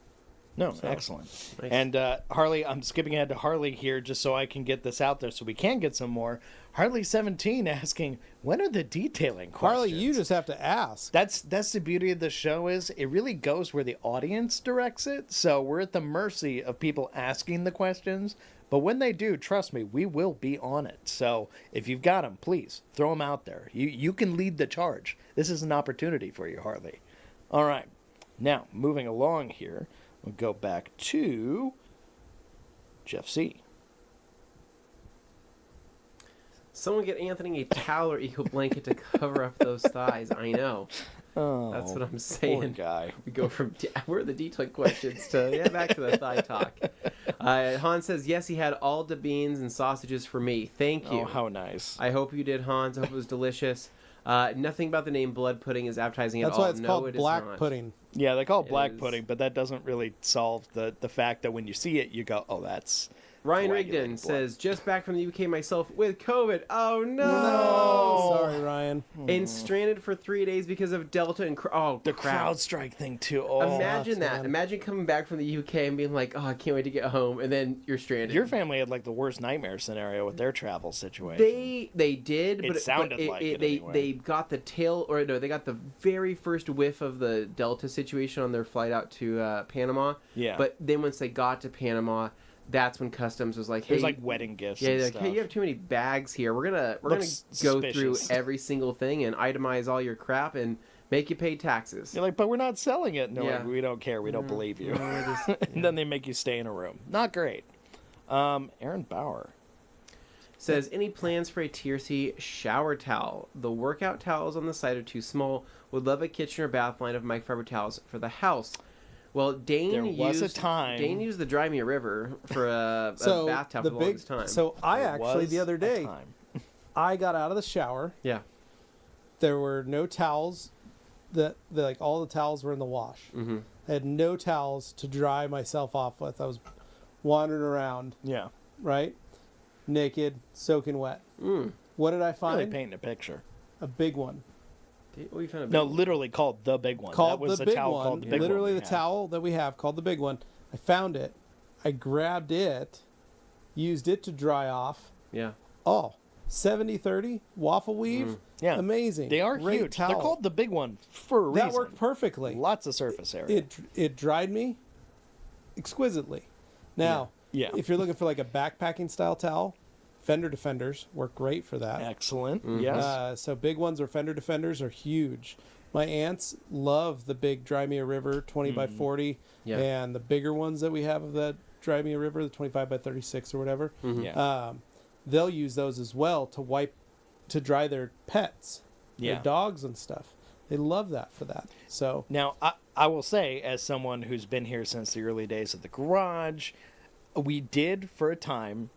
No, excellent. Nice. And Harley, I'm skipping ahead to Harley here just so I can get this out there so we can get some more. Harley17 asking, when are the detailing questions? Harley, you just have to ask. That's the beauty of the show is it really goes where the audience directs it. So we're at the mercy of people asking the questions. But when they do, trust me, we will be on it. So if you've got them, please throw them out there. You can lead the charge. This is an opportunity for you, Harley. All right. Now, moving along here. We'll go back to Jeff C. Someone get Anthony a towel or eco blanket to cover up those thighs. I know. Oh, that's what I'm saying. Poor guy. We go from where are the detailed questions to back to the thigh talk. Hans says yes, he had all the beans and sausages for me. Thank you. Oh, how nice. I hope you did, Hans. I hope it was delicious. Nothing about the name blood pudding is advertising at all. That's why it's no, called it black is not. pudding. Yeah, they call it black pudding, but that doesn't really solve the fact that when you see it, you go, oh, that's... Ryan Rigdon says, just back from the UK myself with COVID. Oh, no! No! Sorry, Ryan. and stranded for 3 days because of Delta and The crap. CrowdStrike thing too. Oh, Imagine that. man. Imagine coming back from the UK and being like, "Oh, I can't wait to get home," and then you're stranded. your family had like the worst nightmare scenario with their travel situation. They did, It but sounded but like it they anyway. they got the tail, or no, they got the very first whiff of the Delta situation on their flight out to Panama. Yeah. But then once they got to Panama, that's when customs was like, "Hey, There's like wedding gifts. yeah, and like, stuff. hey, you have too many bags here. We're gonna Looks go through suspicious." every single thing and itemize all your crap and make you pay taxes." You're like, but we're not selling it. And they're Yeah. like, we don't care. We don't believe you. No, we're just- And then they make you stay in a room. Not great. Aaron Bauer. Says, any plans for a Tier C shower towel? The workout towels on the side are too small. Would love a kitchen or bath line of microfiber towels for the house. Well, Dane There was a used time- Dane used the Dry Me a River for a So bath towel the for the big. longest time. So I There actually was the other a day time. I got out of the shower. yeah. There were no towels. Like all the towels were in the wash. Mm-hmm. I had no towels to dry myself off with. I was wandering around, Yeah. right, naked, soaking wet. Mm. What did I find? Really painting a picture. A big one. Oh, you found a big No, one. literally called the big one. Called that was the the big towel one. called the big Literally one. the towel that we have called the big one. I found it. I grabbed it, used it to dry off. Yeah. Oh, 70-30 waffle weave. Yeah. Amazing. They are Great huge. Towel. They're called the big one for a reason. That worked perfectly. Lots of surface area. It dried me exquisitely. Now, Yeah. if you're looking for like a backpacking style towel, Fender Defenders work great for that. Excellent. Mm-hmm. Yes. So big ones or Fender Defenders are huge. My aunts love the big Dry Me a River 20 by 40 Yeah. and the bigger ones that we have of that Dry Me a River, the 25 by 36 or whatever. Yeah. They'll use those as well to dry their pets, Yeah. their dogs and stuff. They love that for that. So Now, I will say, as someone who's been here since the early days of the garage, we did for a time,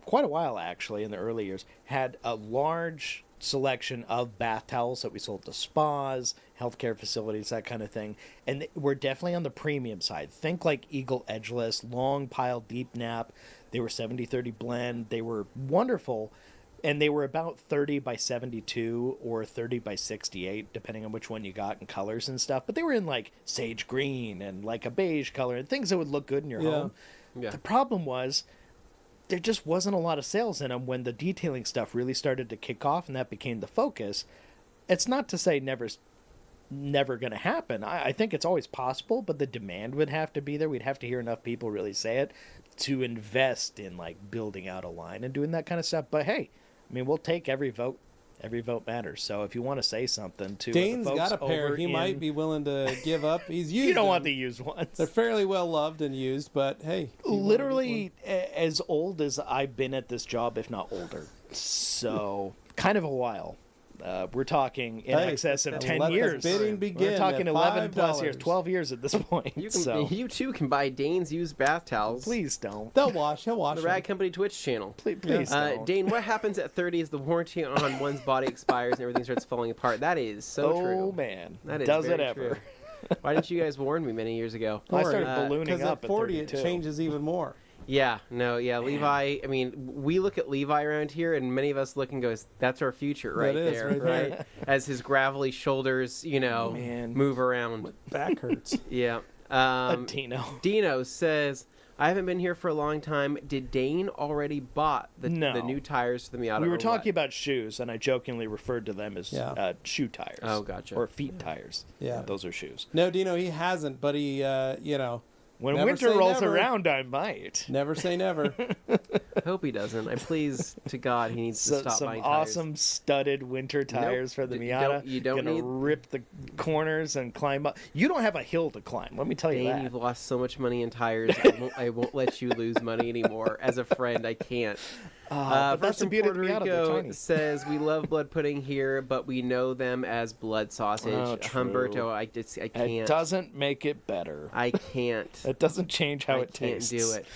quite a while actually, in the early years, had a large selection of bath towels that we sold to spas, healthcare facilities, that kind of thing. And we're definitely on the premium side. Think like Eagle Edgeless, long pile, deep nap. They were 70-30 blend. They were wonderful. And they were about 30 by 72 or 30 by 68, depending on which one you got and colors and stuff. But they were in like sage green and like a beige color and things that would look good in your Yeah. home. Yeah. The problem was there just wasn't a lot of sales in them when the detailing stuff really started to kick off and that became the focus. It's not to say never going to happen. I think it's always possible, but the demand would have to be there. We'd have to hear enough people really say it to invest in like building out a line and doing that kind of stuff. But hey, I mean, we'll take every vote. Every vote matters. So if you want to say something to Dane's the folks got a pair. over He in- might be willing to give up. He's used You don't want them. the used ones. They're fairly well loved and used, but hey. if you wanna get Literally as old as I've been at this job, if not older. So kind of a while. We're talking in Hey, excess of 10 let the years. bidding begin We're talking at 11 plus years, $5. 12 years at this point. You too can buy Dane's used bath towels. Please don't. They'll wash. He'll wash The them. Rag Company Twitch channel. Please don't. Dane, what happens at 30 is the warranty on one's body expires and everything starts falling apart. That is so oh true. man, That is does it very ever? true. Why didn't you guys warn me many years ago? I started Because ballooning up at 40, at it 32. changes even more. Yeah, Levi. I mean, we look at Levi around here, and many of us look and goes, "That's our future, right That is, there, right right?" there. As his gravelly shoulders, Man. move around. Back hurts. Yeah. Dino. Dino says, "I haven't been here for a long time. Did Dane already bought the No. new tires for the Miata?" We were or talking what? about shoes, and I jokingly referred to them as Yeah. shoe tires. Oh, gotcha. Or feet tires. Yeah. Those are shoes. No, Dino, he hasn't, but he, When Never winter say rolls never. around, I might. never say never. I hope he doesn't. I please to God he needs to stop Some buying tires. awesome studded winter tires for the Miata. You don't Gonna need- rip the corners and climb up. You don't have a hill to climb. Let me tell you Dane, that. you've lost so much money in tires. I won't let you lose money anymore. As a friend, I can't. But that's the from beauty of Puerto the Miata. They're Rico tiny. says we love blood pudding here, but we know them as blood sausage. Oh, true. Humberto, I It can't. doesn't make it better. I can't. It doesn't change how I it can't tastes. do it.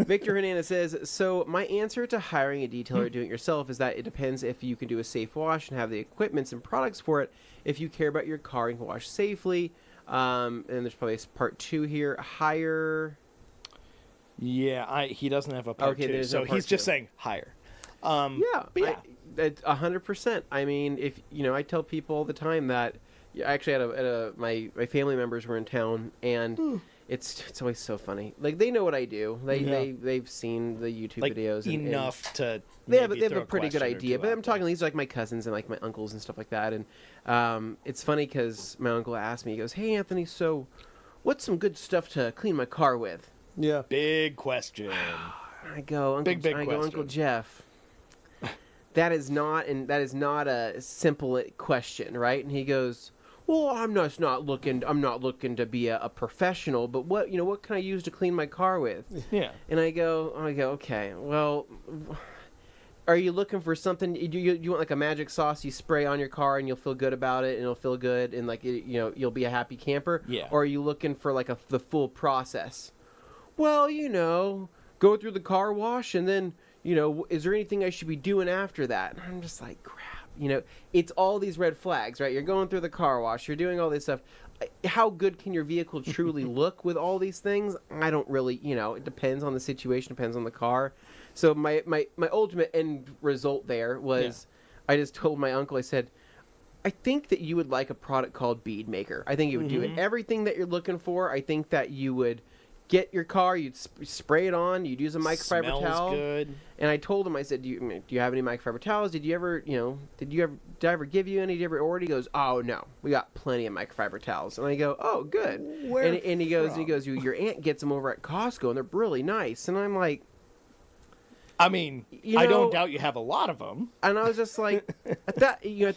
Victor Hernandez says, so my answer to hiring a detailer or doing it yourself is that it depends if you can do a safe wash and have the equipments and products for it. If you care about your car and can wash safely. And there's probably a part 2 here. Hire. Yeah, he doesn't have a part Okay, two, there's so no part he's just two. saying higher. Yeah. But yeah. 100%. I mean, if I tell people all the time that. I actually had my family members were in town, and it's always so funny. Like, they know what I do. They've seen the YouTube videos enough to. They have a a pretty good idea. But I'm talking there. these are like my cousins and like my uncles and stuff like that. And it's funny because my uncle asked me, he goes, "Hey Anthony, so what's some good stuff to clean my car with?" Yeah. Big question. I go, big question. Uncle Jeff. That is not a simple question, right? And he goes, "Well, I'm not looking to be a professional, but what can I use to clean my car with?" Yeah. And I go, okay, well, are you looking for something? Do you want like a magic sauce you spray on your car and you'll feel good about it and it'll feel good and like you'll be a happy camper? Yeah. Or are you looking for like the full process? Well, go through the car wash and then is there anything I should be doing after that? And I'm just like, crap. It's all these red flags, right? You're going through the car wash, you're doing all this stuff. How good can your vehicle truly look with all these things? I don't really, it depends on the situation, depends on the car. So my ultimate end result there was, I just told my uncle, I said, I think that you would like a product called Bead Maker. I think it would do it. Everything that you're looking for, I think that you would get your car, you'd spray it on, you'd use a microfiber towel. Good. And I told him, I said, do you have any microfiber towels? Did I ever give you any? Did you ever order? He goes, "Oh no, we got plenty of microfiber towels." And I go, "Oh, good." And he goes, your aunt gets them over at Costco and they're really nice. And I'm like, I mean, I don't doubt you have a lot of them. And I was just like, at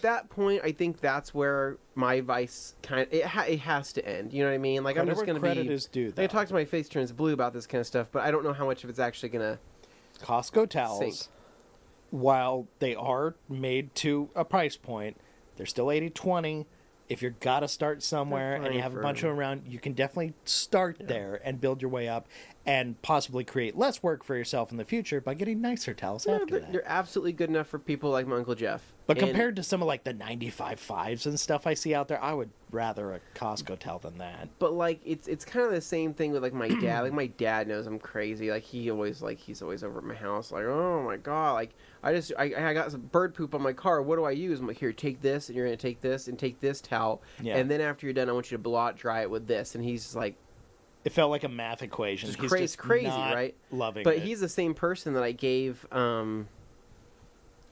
that point, I think that's where my advice it has to end. You know what I mean? Like, I'm just going to be. Credit is due. I talk to my face turns blue about this kind of stuff, but I don't know how much of it's actually going to. Costco towels, sink. While they are made to a price point, they're still 80-20. If you're got to start somewhere and you have a bunch of them around, you can definitely start there and build your way up and possibly create less work for yourself in the future by getting nicer towels after that. They're absolutely good enough for people like my Uncle Jeff. But compared to some of like the 95.5s and stuff I see out there, I would rather a Costco towel than that. But like it's kind of the same thing with like my dad. Like my dad knows I'm crazy. Like he's always over at my house. Like, oh my god. Like I got some bird poop on my car. What do I use? I'm like, here, take this, and you're gonna take this and take this towel, and then after you're done, I want you to blot dry it with this. And he's just like. It felt like a math equation. He's just crazy, right? Loving but it. He's the same person that I gave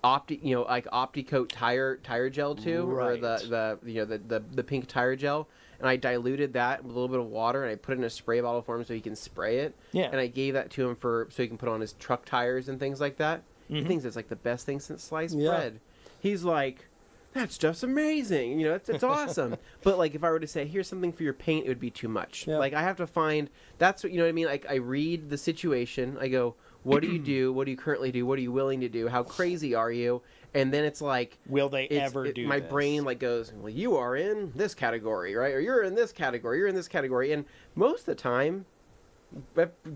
OptiCoat tire gel to, right. or the pink tire gel, and I diluted that with a little bit of water and I put it in a spray bottle for him so he can spray it. Yeah. And I gave that to him so he can put on his truck tires and things like that. He thinks it's like the best thing since sliced bread. He's like, that stuff's amazing. It's awesome. But like if I were to say, here's something for your paint, it would be too much. Yeah. Like I have to find, that's what, you know what I mean? Like I read the situation. I go, what do you do? What do you currently do? What are you willing to do? How crazy are you? And then it's like, will they ever do my this? brain like goes, well, you are in this category, right? Or you're in this category. You're in this category. And most of the time,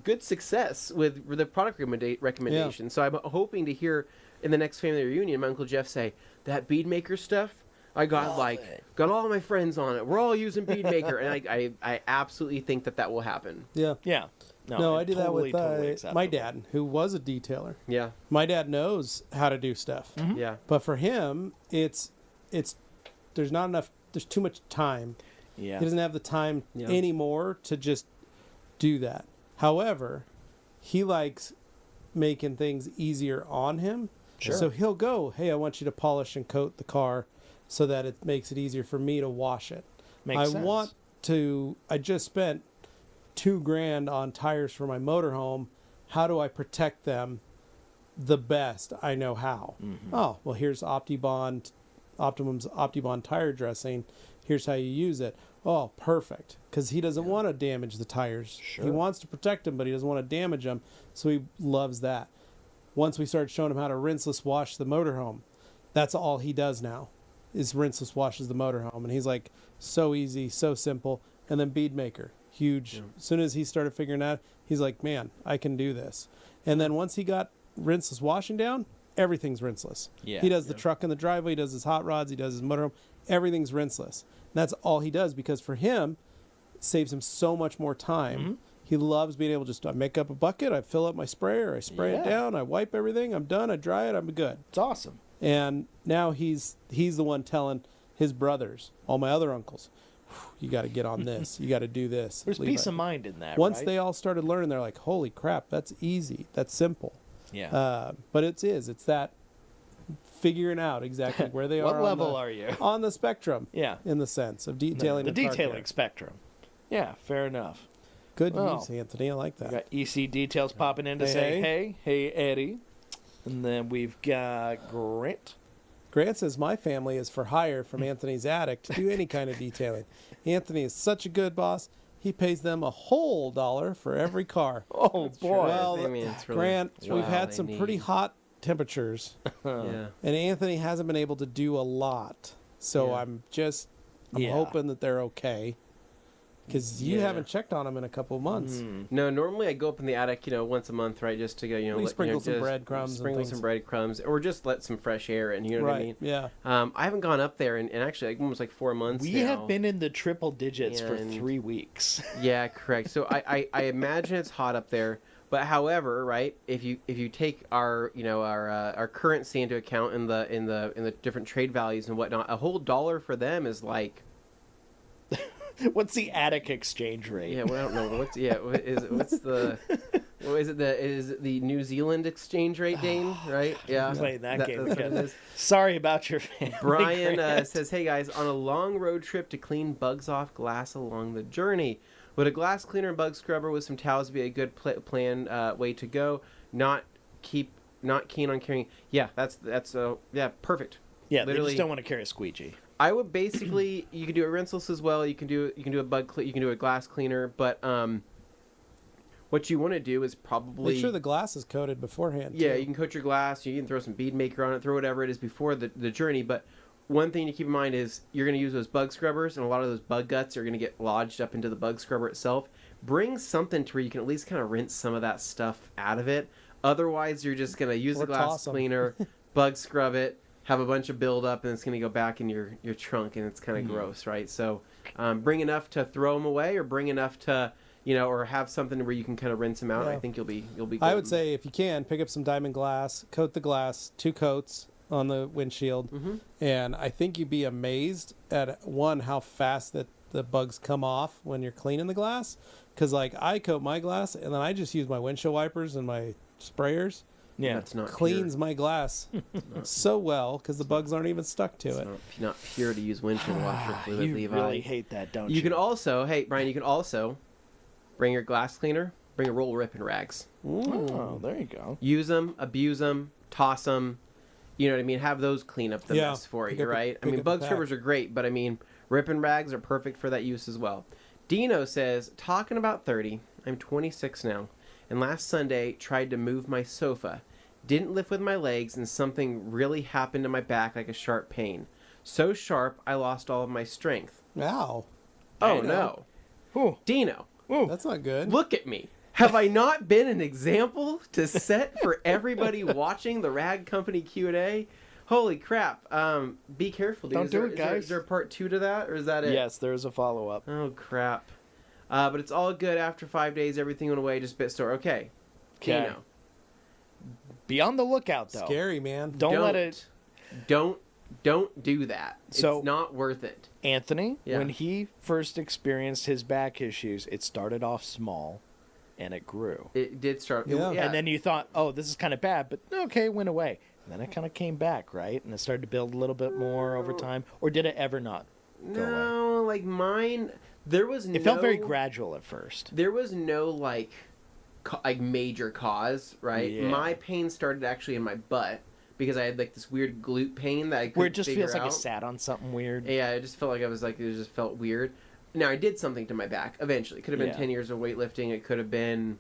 good success with the product recommendation. Yeah. So I'm hoping to hear in the next family reunion, my Uncle Jeff say, that Bead Maker stuff, I got got all my friends on it. We're all using Bead Maker. And I absolutely think that will happen. Yeah. Yeah. No, I did totally, that with my dad, who was a detailer. Yeah. My dad knows how to do stuff. Mm-hmm. Yeah. But for him, it's there's not enough, there's too much time. Yeah. He doesn't have the time anymore to just do that. However, he likes making things easier on him. Sure. So he'll go, hey, I want you to polish and coat the car so that it makes it easier for me to wash it. Makes sense. I just spent $2,000 on tires for my motorhome. How do I protect them the best I know how? Mm-hmm. Oh, well, here's Optimum's Optibond tire dressing. Here's how you use it. Oh, perfect. Because he doesn't want to damage the tires. Sure. He wants to protect them, but he doesn't want to damage them. So he loves that. Once we started showing him how to rinseless wash the motorhome, that's all he does now is rinseless washes the motorhome. And he's like, so easy, so simple. And then Bead Maker, huge. Yeah. As soon as he started figuring out, he's like, man, I can do this. And then once he got rinseless washing down, everything's rinseless. Yeah. He does the truck in the driveway, he does his hot rods, he does his motorhome. Everything's rinseless. And that's all he does because for him, it saves him so much more time. Mm-hmm. He loves being able to just, I make up a bucket, I fill up my sprayer, I spray it down, I wipe everything, I'm done, I dry it, I'm good. It's awesome. And now he's the one telling his brothers, all my other uncles, you got to get on this. You got to do this. There's Levi. peace of mind in that, Once right? they all started learning, they're like, holy crap, that's easy. That's simple. Yeah. But it's that figuring out exactly where they What are. level are you? On the spectrum. Yeah. In the sense of detailing. The and car detailing care. spectrum. Yeah, fair enough. Good Well, news, Anthony. I like We that. got EC Details popping in to say, hey, Eddie. And then we've got Grant. Grant says, my family is for hire from Anthony's attic to do any kind of detailing. Anthony is such a good boss. He pays them a whole $1 for every car. Oh, boy. Well, I mean, it's really, Grant, wow, we've had they some pretty need- hot temperatures, Yeah. and Anthony hasn't been able to do a lot. So Yeah. I'm Yeah. hoping that they're okay. Because you Yeah. haven't checked on them in a couple of months. No, normally I go up in the attic, once a month, right, just to go, At least sprinkle some just breadcrumbs and sprinkle things. some breadcrumbs, or just let some fresh air in. You know what I mean? Yeah. I haven't gone up there in actually almost like 4 months. We now. have been in the triple digits for And- 3 weeks. Yeah, correct. So I imagine it's hot up there. But however, right, if you take our our currency into account in the different trade values and whatnot, a whole $1 for them is like, What's the attic exchange rate? yeah, well, I don't know what's is it the New Zealand exchange rate, Dane? Right? Yeah, Playing that game that's what again. it is. Sorry about your family. Brian Grant. says, "Hey guys, on a long road trip to clean bugs off glass along the journey, would a glass cleaner and bug scrubber with some towels be a good plan way to go? Not keen on carrying. Yeah, that's perfect. Yeah, they literally- just don't want to carry a squeegee. I would basically you can do a rinseless as well. You can do a glass cleaner, but what you want to do is probably Make sure the glass is coated beforehand. yeah, too. you can coat your glass. You can throw some bead maker on it, throw whatever it is before the journey. But one thing to keep in mind is you're going to use those bug scrubbers, and a lot of those bug guts are going to get lodged up into the bug scrubber itself. Bring something to where you can at least kind of rinse some of that stuff out of it. Otherwise, you're just going to use Or the glass toss 'em. cleaner, bug scrub it, have a bunch of buildup, and it's going to go back in your trunk, and it's kind of gross, right? So bring enough to throw them away, or bring enough to or have something where you can kind of rinse them out. Yeah. I think you'll be good. I would say if you can, pick up some diamond glass, coat the glass, 2 coats on the windshield, and I think you'd be amazed at one how fast that the bugs come off when you're cleaning the glass. Because like I coat my glass and then I just use my windshield wipers and my sprayers. Yeah. That's not Cleans my glass so well because the bugs aren't even stuck to pure. it. It's not pure to use windshield washer fluid, You Levi. really hate that, don't you? You can also, hey Brian, you can also bring your glass cleaner, bring a roll of ripping rags. Oh, there you go. Use them, abuse them, toss them. You know what I mean? Have those clean up the Yeah, mess for pick you, up a- right? I pick mean, up a bug pack. scrubbers are great, but I mean, ripping rags are perfect for that use as well. Dino says, talking about 30, I'm 26 now, and last Sunday tried to move my sofa. Didn't lift with my legs, and something really happened to my back like a sharp pain. So sharp, I lost all of my strength. Wow, Oh, Dino. no. Ooh, Dino, ooh. that's not good. look at me. Have I not been an example to set for everybody watching the Rag Company Q&A? Holy crap. Be careful, dude. Don't do it, Is guys. there a part 2 to that, or is that it? Yes, there's a follow-up. Oh, crap. But it's all good. After 5 days, everything went away. Just bit sore. Okay. Okay. Dino. Be on the lookout, though. Scary, man. Don't let it... Don't do that. So- it's not worth it. Anthony, Yeah. when he first experienced his back issues, it started off small, and it grew. It did start. Yeah. And then you thought, oh, this is kind of bad, but okay, it went away. And then it kind of came back, right? And it started to build a little bit more over time. Or did it ever not go away? No, like mine, there was no... It felt very gradual at first. There was no like major cause, right? Yeah. My pain started actually in my butt because I had like this weird glute pain that I couldn't Where it just figure feels like out. it sat on something weird. Yeah, I just felt like it just felt weird. Now I did something to my back eventually. It could have been Yeah. 10 years of weightlifting. It could have been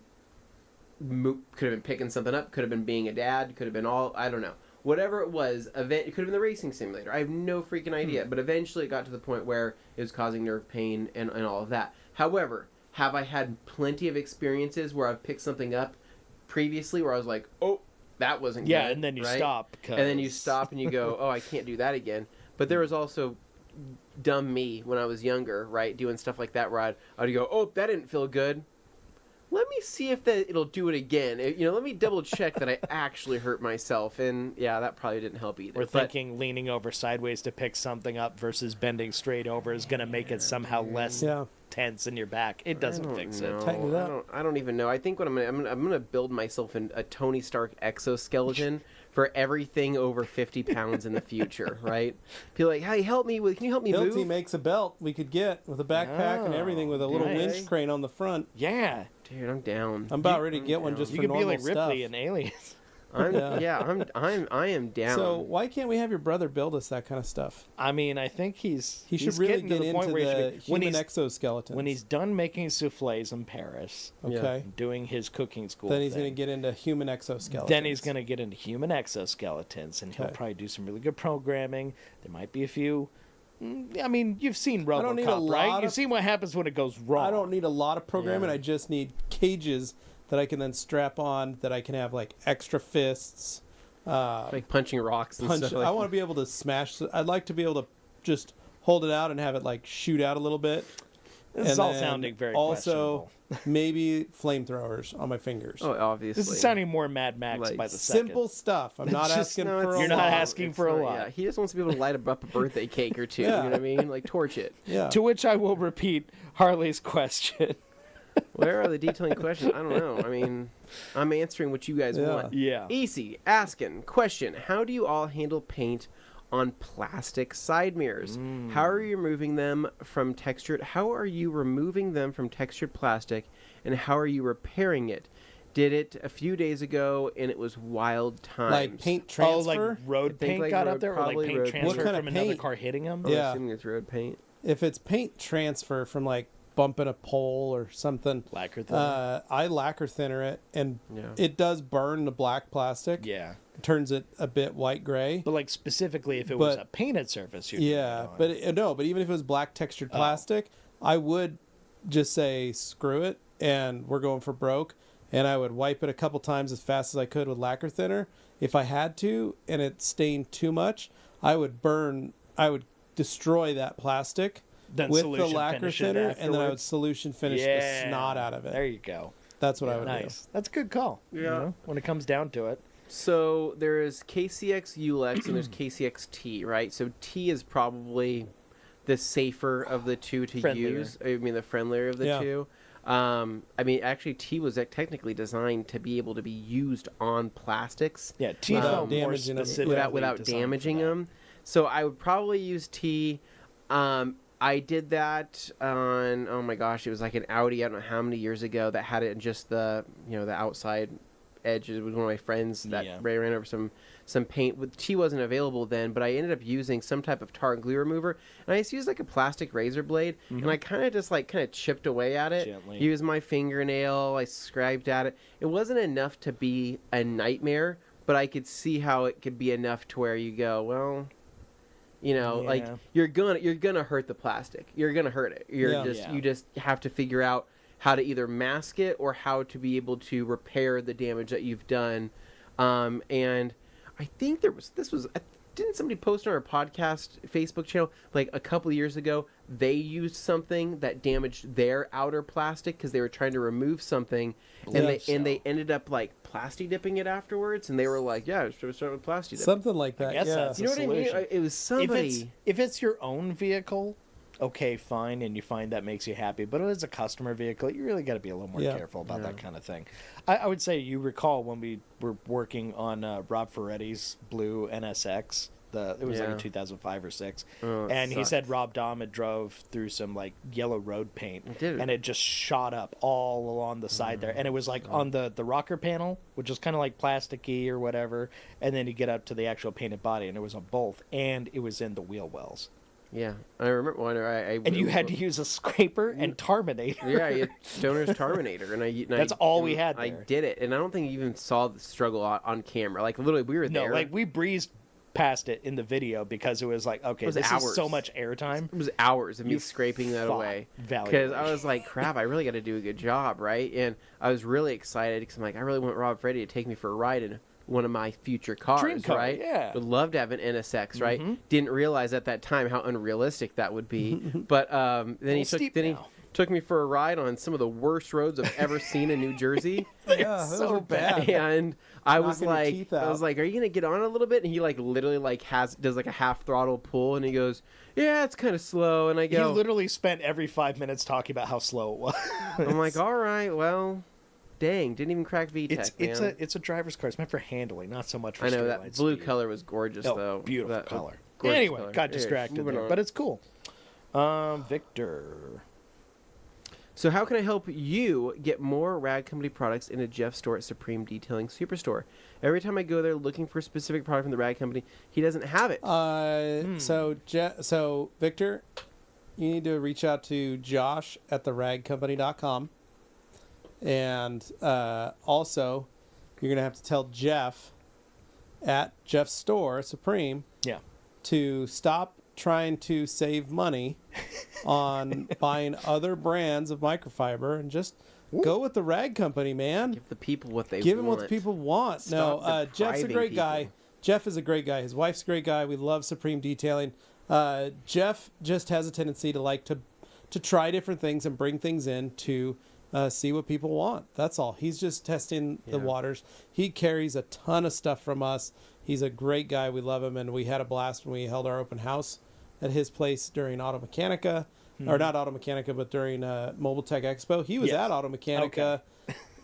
picking something up. Could have been being a dad. Could have been I don't know. Whatever it was, it could have been the racing simulator. I have no freaking idea. But eventually it got to the point where it was causing nerve pain and all of that. However, have I had plenty of experiences where I've picked something up previously where I was like, oh, that wasn't Yeah, good, and then you right? stop. And then you stop and you go, oh, I can't do that again. But there was also dumb me when I was younger, right, doing stuff like that where I'd go, oh, that didn't feel good. let me see if it'll do it again. Let me double check that I actually hurt myself. And yeah, that probably didn't help either. We're thinking leaning over sideways to pick something up versus bending straight over is going to make it somehow less tense in your back. It doesn't fix it. Tighten it up. I don't even know. I think what I'm gonna build myself a Tony Stark exoskeleton for everything over 50 pounds in the future, right? Be like, hey, can you help me move? Hilti makes a belt we could get with a backpack and everything with a little winch crane on the front. Yeah. Dude, I'm down. I'm about ready to get one just You for could be normal like Ripley stuff. in Aliens. I am down. So why can't we have your brother build us that kind of stuff? I mean, I think He should really getting get to the point into where the he should be, human exoskeletons. when he's done making souffles in Paris, okay. doing his cooking school, Then he's thing, going to get into human exoskeletons. Then he's going to get into human exoskeletons, and he'll Okay. probably do some really good programming. There might be a few. I mean, you've seen RoboCop, don't need a lot right? of- You've seen what happens when it goes wrong. I don't need a lot of programming. Yeah. I just need cages that I can then strap on that I can have like extra fists. Like punching rocks and Punch. stuff. Like I want to be able to smash. I'd like to be able to just hold it out and have it like shoot out a little bit. This is And all then sounding very also questionable. maybe flamethrowers on my fingers. Oh, obviously. This is sounding more Mad Max Like, by the second. Simple stuff. I'm not Just- asking No, for a it's You're not lot. asking It's for a not- lot. Yeah, he just wants to be able to light up a birthday cake or two. Yeah. You know what I mean? Like torch it. Yeah. To which I will repeat Harley's question. Where are the detailing questions? I don't know. I mean, I'm answering what you guys Yeah. want. Yeah. Easy asking question: how do you all handle paint on plastic side mirrors? How are you removing them from textured? How are you removing them from textured plastic, and how are you repairing it? Did it a few days ago, and it was wild times. Like paint Oh, transfer. like road I think paint like got road- up there, or like probably paint road transfer paint. What kind from of another paint? car hitting him? I'm Yeah. assuming it's road paint. If it's paint transfer from like bumping a pole or something, Lacquer thinner. I lacquer thinner it, and Yeah. it does burn the black plastic. Yeah. Turns it a bit white gray. But like specifically if it was But- a painted surface, you're doing Yeah, it on. but no, but even if it was black textured plastic, I would just say screw it, and we're going for broke, and I would wipe it a couple times as fast as I could with lacquer thinner. If I had to, and it stained too much, I would destroy that plastic Then with the solution lacquer finish it thinner, and then I would afterwards. solution finish Yeah. the snot out of it. There you go. That's what I would Nice. That's a good call. Yeah. You know, when it comes down to it. So there is KCX ULEX and there's KCX T, right? So T is probably the safer of the two to Friendlier. use. I mean, the friendlier of the Yeah. two. I mean, actually, T was technically designed to be able to be used on plastics Yeah, T Without felt more damaging them. specifically without designed for damaging that. them. So I would probably use T. I did that on, oh my gosh, it was like an Audi, I don't know how many years ago, that had it in just the, the outside edge. It was one of my friends that Yeah. ran over some paint. With T wasn't available then, but I ended up using some type of tar and glue remover, and I just used like a plastic razor blade, and I kind of just chipped away at it. Gently. Used my fingernail, I scribed at it. It wasn't enough to be a nightmare, but I could see how it could be enough to where you go, well, like Yeah. you're gonna hurt the plastic. You're gonna hurt it. Yeah. You just have to figure out how to either mask it or how to be able to repair the damage that you've done. And I think didn't somebody post on our podcast Facebook channel like a couple of years ago? They used something that damaged their outer plastic because they were trying to remove something, and they ended up like plasti dipping it afterwards, and they were like, "Yeah, should we start with plasti dipping?" Something like that. guess Yeah. that's You know what I mean? solution. It was somebody. If it's your own vehicle, okay, fine, and you find that makes you happy. But if it's a customer vehicle, you really got to be a little more Yeah. careful about that kind of thing. I would say you recall when we were working on Rob Ferretti's blue NSX. It was like Yeah. in 2005 or 6, Oh, it and he sucked. said Rob Dahm had drove through some like yellow road paint, It did. and it just shot up all along the side there, and it was like on the rocker panel, which is kind of like plasticky or whatever, and then you get up to the actual painted body, and it was on both, and it was in the wheel wells. Yeah, I remember one. And you had to use a scraper and Terminator. Yeah, you had Stoner's Terminator, and That's all we had I there. did it, and I don't think you even saw the struggle on camera. Like literally, we were No, there. like we breezed past it in the video because it was like, okay, was this hours. is so much airtime. It was hours of me You scraping that fought away valiantly. because I was like, "Crap, I really got to do a good job, right?" And I was really excited because I'm like, I really want Rob Freddy to take me for a ride in one of my future cars, Dream car, right? yeah. Would love to have an NSX, right? Mhm. Didn't realize at that time how unrealistic that would be, but then he took steep then he now. took me for a ride on some of the worst roads I've ever seen in New Jersey. Yeah, those so are bad. And I was Knocking your like, teeth out. are you gonna get on a little bit? And he like literally like does like a half throttle pull, and he goes, yeah, it's kind of slow. And I He go, literally spent every 5 minutes talking about how slow it was. I'm like, all right, well, dang, didn't even crack VTEC, man. It's a driver's car. It's meant for handling, not so much for I know straight that line blue speed. color was gorgeous, Oh, though. beautiful That- color. gorgeous Anyway, color. got Anyway, distracted moving there, on. but it's cool. Victor. So how can I help you get more Rag Company products into Jeff's store at Supreme Detailing Superstore? Every time I go there looking for a specific product from the Rag Company, he doesn't have it. So Victor, you need to reach out to Josh at theragcompany.com. And also, you're going to have to tell Jeff at Jeff's store, Supreme, Yeah. to stop trying to save money on buying other brands of microfiber and just go with the Rag Company, man. Give the people what they Give want. him what the people want. Stop Jeff's a depriving great people. guy. Jeff is a great guy. His wife's a great guy. We love Supreme Detailing. Jeff just has a tendency to like to try different things and bring things in to see what people want. That's all. He's just testing the Yeah. waters. He carries a ton of stuff from us. He's a great guy. We love him, and we had a blast when we held our open house at his place during Auto Mechanica, or not Auto Mechanica, but during Mobile Tech Expo. He was Yes. at Auto Mechanica.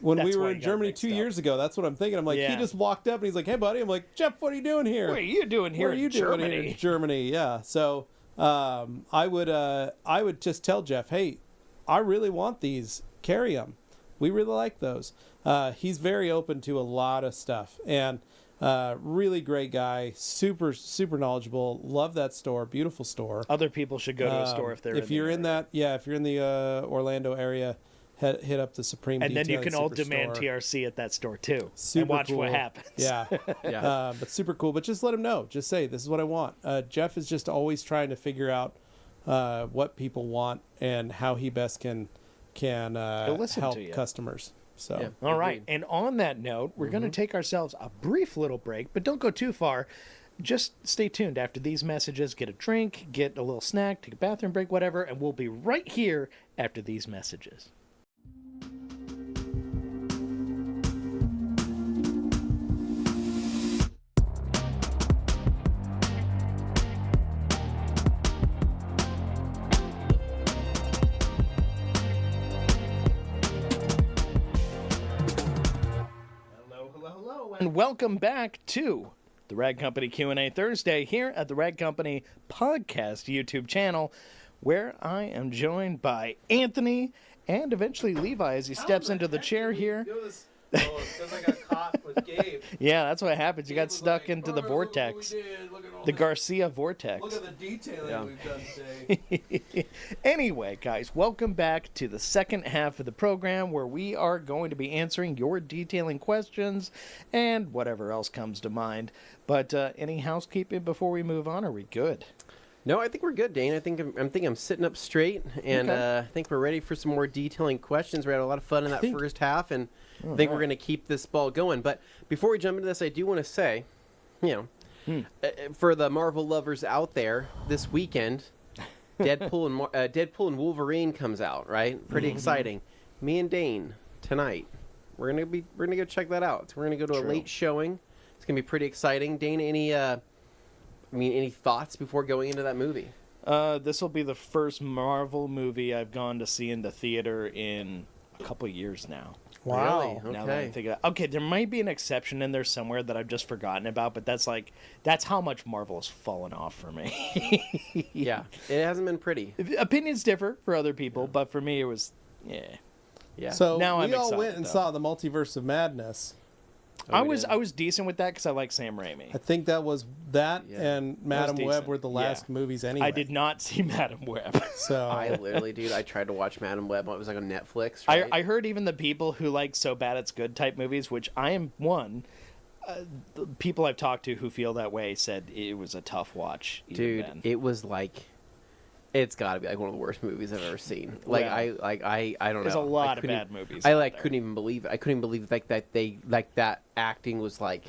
When That's we were why in you got Germany mixed 2 up. years ago. That's what I'm thinking. I'm like, Yeah. he just walked up and he's like, hey, buddy. I'm like, Jeff, what are you doing here? What are you doing here What are you in doing Germany? here in Germany? Yeah. So I would just tell Jeff, hey, I really want these. Carry them. We really like those. He's very open to a lot of stuff, and really great guy. Super knowledgeable. Love that store. Beautiful store. Other people should go to a store if they're If you're in that, if you're in the Orlando area, hit up the Supreme. and then you Detailing can all demand Superstore. TRC at that store too, Super and watch cool. what happens. Yeah. Yeah. But super cool. But just let him know. Just say, this is what I want. Jeff is just always trying to figure out what people want and how he best can listen help to you. customers. So Yeah. All right. Agreed. And on that note, we're going to take ourselves a brief little break, but don't go too far. Just stay tuned. After these messages, get a drink, get a little snack, take a bathroom break, whatever, and we'll be right here after these messages. Hello, and welcome back to the Rag Company Q&A Thursday here at the Rag Company Podcast YouTube channel, where I am joined by Anthony and eventually Levi as he steps into the chair here. Oh, because I got caught with Gabe. Yeah, that's what happens. You got stuck into the vortex, the Garcia vortex. Look at the detailing Yeah. we've done today. Anyway, guys, welcome back to the second half of the program where we are going to be answering your detailing questions and whatever else comes to mind. But any housekeeping before we move on? Are we good? No, I think we're good, Dane. I think I'm sitting up straight, and Okay. I think we're ready for some more detailing questions. We had a lot of fun in that first half, and I think we're going to keep this ball going. But before we jump into this, I do want to say, for the Marvel lovers out there, this weekend, Deadpool and Wolverine comes out. Right, pretty exciting. Me and Dane tonight, we're gonna go check that out. So we're gonna go to a True. late showing. It's gonna be pretty exciting. Dane, any thoughts before going into that movie? This will be the first Marvel movie I've gone to see in the theater in a couple years now. Wow. Really? Now that I Okay. think of it. Okay, there might be an exception in there somewhere that I've just forgotten about, but that's how much Marvel has fallen off for me. Yeah, it hasn't been pretty. Opinions differ for other people, but for me it was Yeah. So Now I'm we all excited, went and though. saw the Multiverse of Madness. I we was did. I was decent with that because I like Sam Raimi. I think that was that Yeah. and Madam Web decent. were the Yeah. last movies anyway. I did not see Madam Web. So I literally, dude, I tried to watch Madam Web. It was like on Netflix. Right? I heard even the people who like So Bad It's Good type movies, which I am one. The people I've talked to who feel that way said it was a tough watch. even dude, then. it was like, it's got to be like one of the worst movies I've ever seen. Like Well, I don't know. There's a I lot of couldn't bad movies. I out like there. couldn't even believe it. I couldn't even believe like that they like that acting was like.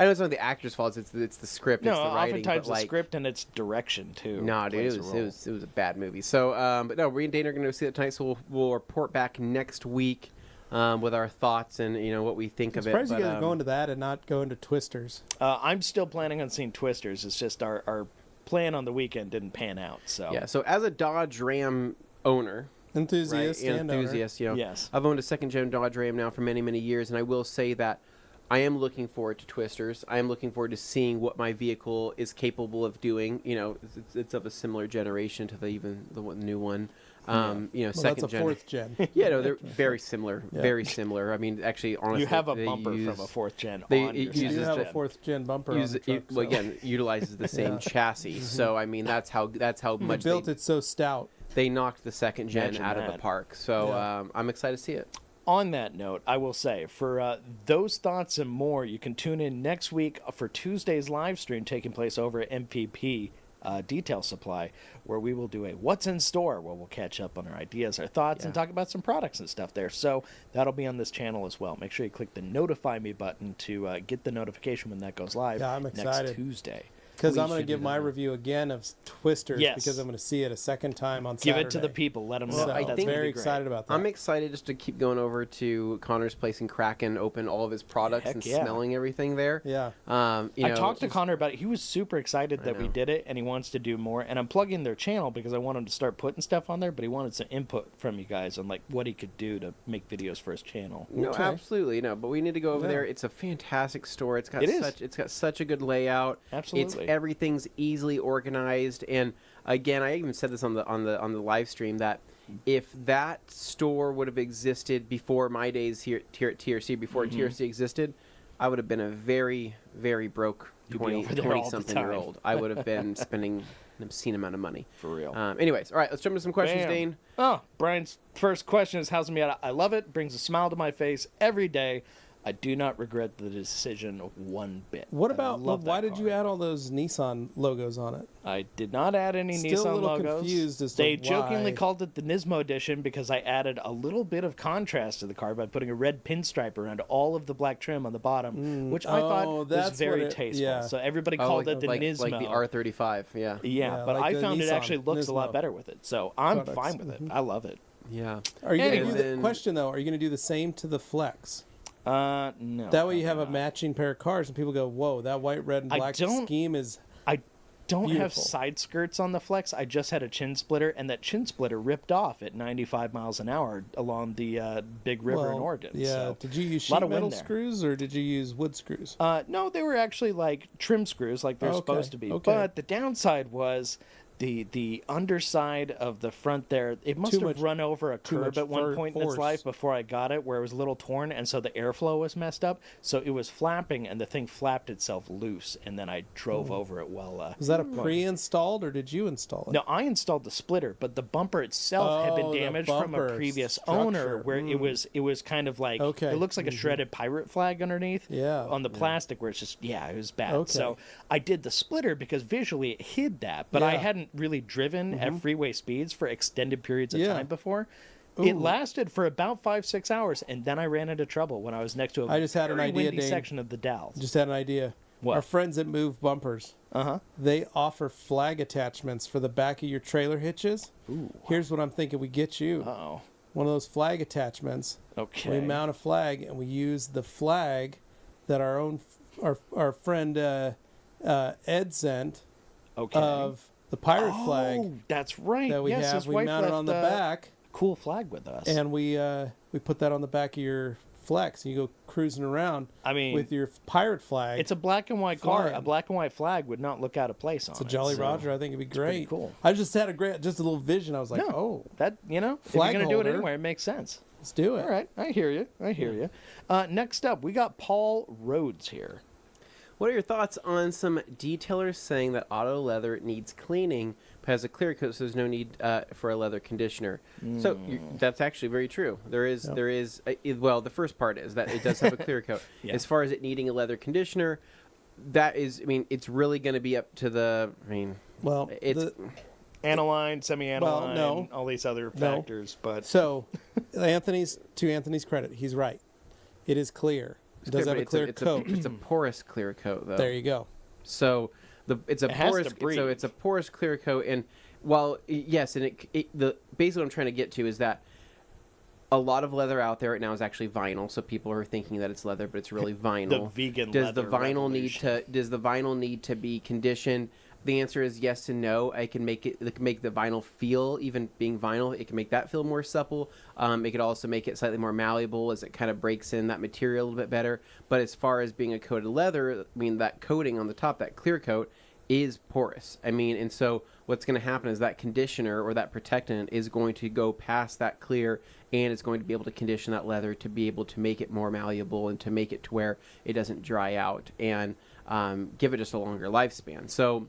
I know it's not the actor's fault. It's the script. No, it's the writing. oftentimes but, the script and its direction too. No, dude, plays it a was, role. it was a bad movie. So, but no, we and Dane are going to see that tonight. So we'll report back next week with our thoughts and what we think I'm of it. surprised But, you guys are going to that and not going to Twisters. I'm still planning on seeing Twisters. It's just our plan on the weekend didn't pan out. So yeah. So as a Dodge Ram owner. Enthusiast Right, and enthusiast, Yes. I've owned a second-gen Dodge Ram now for many, many years, and I will say that I am looking forward to Twisters. I am looking forward to seeing what my vehicle is capable of doing. It's of a similar generation to the new one. Well, second that's a gen. 4th gen. Yeah, no, they're very similar. Yeah. Very similar. I mean, actually, honestly, You have a they bumper use, from a 4th gen they- on it your You uses do second have a gen. 4th gen bumper on the truck. well, again, utilizes the same Yeah. chassis. So I mean, that's how They much built it so stout. they knocked the second gen Imagine out of the that. park. So Yeah. I'm excited to see it. On that note, I will say, for those thoughts and more, you can tune in next week for Tuesday's live stream taking place over at MPP Detail Supply, where we will do a What's in Store, where we'll catch up on our ideas, our thoughts, and Yeah. talk about some products and stuff there. So that'll be on this channel as well. Make sure you click the Notify Me button to get the notification when that goes live Yeah, I'm next excited. Tuesday. Because I'm Please going to should give do my that. review again of Twisters Yes. because I'm going to see it a second time on Give Saturday. it to the people. Let them know. So I I'm That's think- gonna very be great. excited about that. I'm excited just to keep going over to Connor's place in Kraken, open all of his products Heck and yeah. smelling everything there. Yeah. I talked to Connor about it. He was super excited I that we know. did it, and he wants to do more. And I'm plugging their channel because I want him to start putting stuff on there, but he wanted some input from you guys on like what he could do to make videos for his channel. No, Okay. absolutely no. But we need to go over Yeah. there. It's a fantastic store. It's got It is. it's got such a good layout. Absolutely. Everything's easily organized. And again, I even said this on the live stream that if that store would have existed before my days here at TRC, before Mm-hmm. TRC existed, I would have been a very, very broke You'd be over there all the 20-something year time. old. I would have been spending an obscene amount of money. For real. Anyways, all right, let's jump into some questions, Bam. Dane. Oh, Brian's first question is, how's it me? I love it. Brings a smile to my face every day. I do not regret the decision one bit. What I about, love why that did car. you add all those Nissan logos on it? I did not add any Still a Nissan little logos. confused as to They jokingly why. called it the Nismo edition because I added a little bit of contrast to the car by putting a red pinstripe around all of the black trim on the bottom, which I Oh, thought was that's very what it- tasteful. yeah. So everybody Oh, called like, it the like, Nismo. like the R35, yeah. Yeah, Yeah, but like I the found it Nissan actually looks a lot Nismo better with it. So I'm products. fine with it. I love it. Yeah. Are you going to Anyway. do the Then- question, though? Are you going to do the same to the Flex? No. That way you have a probably not. matching pair of cars and people go, whoa, that white, red, and I black don't- scheme is... I don't have Beautiful. side skirts on the Flex. I just had a chin splitter, and that chin splitter ripped off at 95 miles an hour along the big river in Well, Oregon. Yeah. So. Did you use lot sheet of wind metal there. screws or did you use wood screws? No, they were actually like trim screws, like they're Okay, supposed to be. okay. But the downside was the underside of the front there. It must Too have much- run over a too curb much at one point in its force. life before I got it, where it was a little torn, and so the airflow was messed up. So it was flapping, and the thing flapped itself loose, and then I drove over it while. Was that a pre-installed or did you install it? No, I installed the splitter, but the bumper itself had been Oh, the damaged from a bumper previous structure. owner, where it was kind of like Okay. it looks like a shredded pirate flag underneath. Yeah. On the plastic, where it's just it was bad. Okay. So I did the splitter because visually it hid that, but I Yeah. hadn't really driven at freeway speeds for extended periods of Yeah. time before. Ooh. It lasted for about 5-6 hours, and then I ran into trouble when I was next to a I just had an very idea, windy Dane. section of the Dalles. Just had an idea. What? Our friends at Move Bumpers, they offer flag attachments for the back of your trailer hitches. Ooh. Here's what I'm thinking we get you. Oh, One of those flag attachments. okay. We mount a flag and we use the flag that our friend Ed sent Okay. of the pirate oh, flag that's right. that we yes, have. his We wife mount it left on the back cool flag with us. and we put that on the back of your Flex and you go cruising around I mean, with your pirate flag. it's a black and white car. flying. A black and white flag would not look out of place on It's a it. Jolly so Roger. I think it'd be pretty great. cool. I just had just a little vision. I was like, No. oh, That if you're Flag gonna do it holder. anyway, it makes sense. let's do it. All right, I hear you. Next up, we got Paul Rhodes here. What are your thoughts on some detailers saying that auto leather needs cleaning but has a clear coat, so there's no need for a leather conditioner? So that's actually very true. There is, well, the first part is that it does have a clear coat. Yeah. As far as it needing a leather conditioner, that is, I mean, it's really going to be up to Well, it's Aniline, semi-aniline, Well, no. all these other No. factors, but so to Anthony's credit, he's right. It is clear. It does have a clear coat. It's a porous clear coat, though. There you go. So it's a porous clear coat, and while yes, and basically what I'm trying to get to is that a lot of leather out there right now is actually vinyl. So people are thinking that it's leather, but it's really vinyl. The vegan does leather the vinyl revolution. does the vinyl need to be conditioned? The answer is yes and no. It can make the vinyl feel, even being vinyl, it can make that feel more supple. It could also make it slightly more malleable as it kind of breaks in that material a little bit better. But as far as being a coated leather, I mean, that coating on the top, that clear coat, is porous. I mean, and so what's going to happen is that conditioner or that protectant is going to go past that clear, and it's going to be able to condition that leather to be able to make it more malleable and to make it to where it doesn't dry out and give it just a longer lifespan. So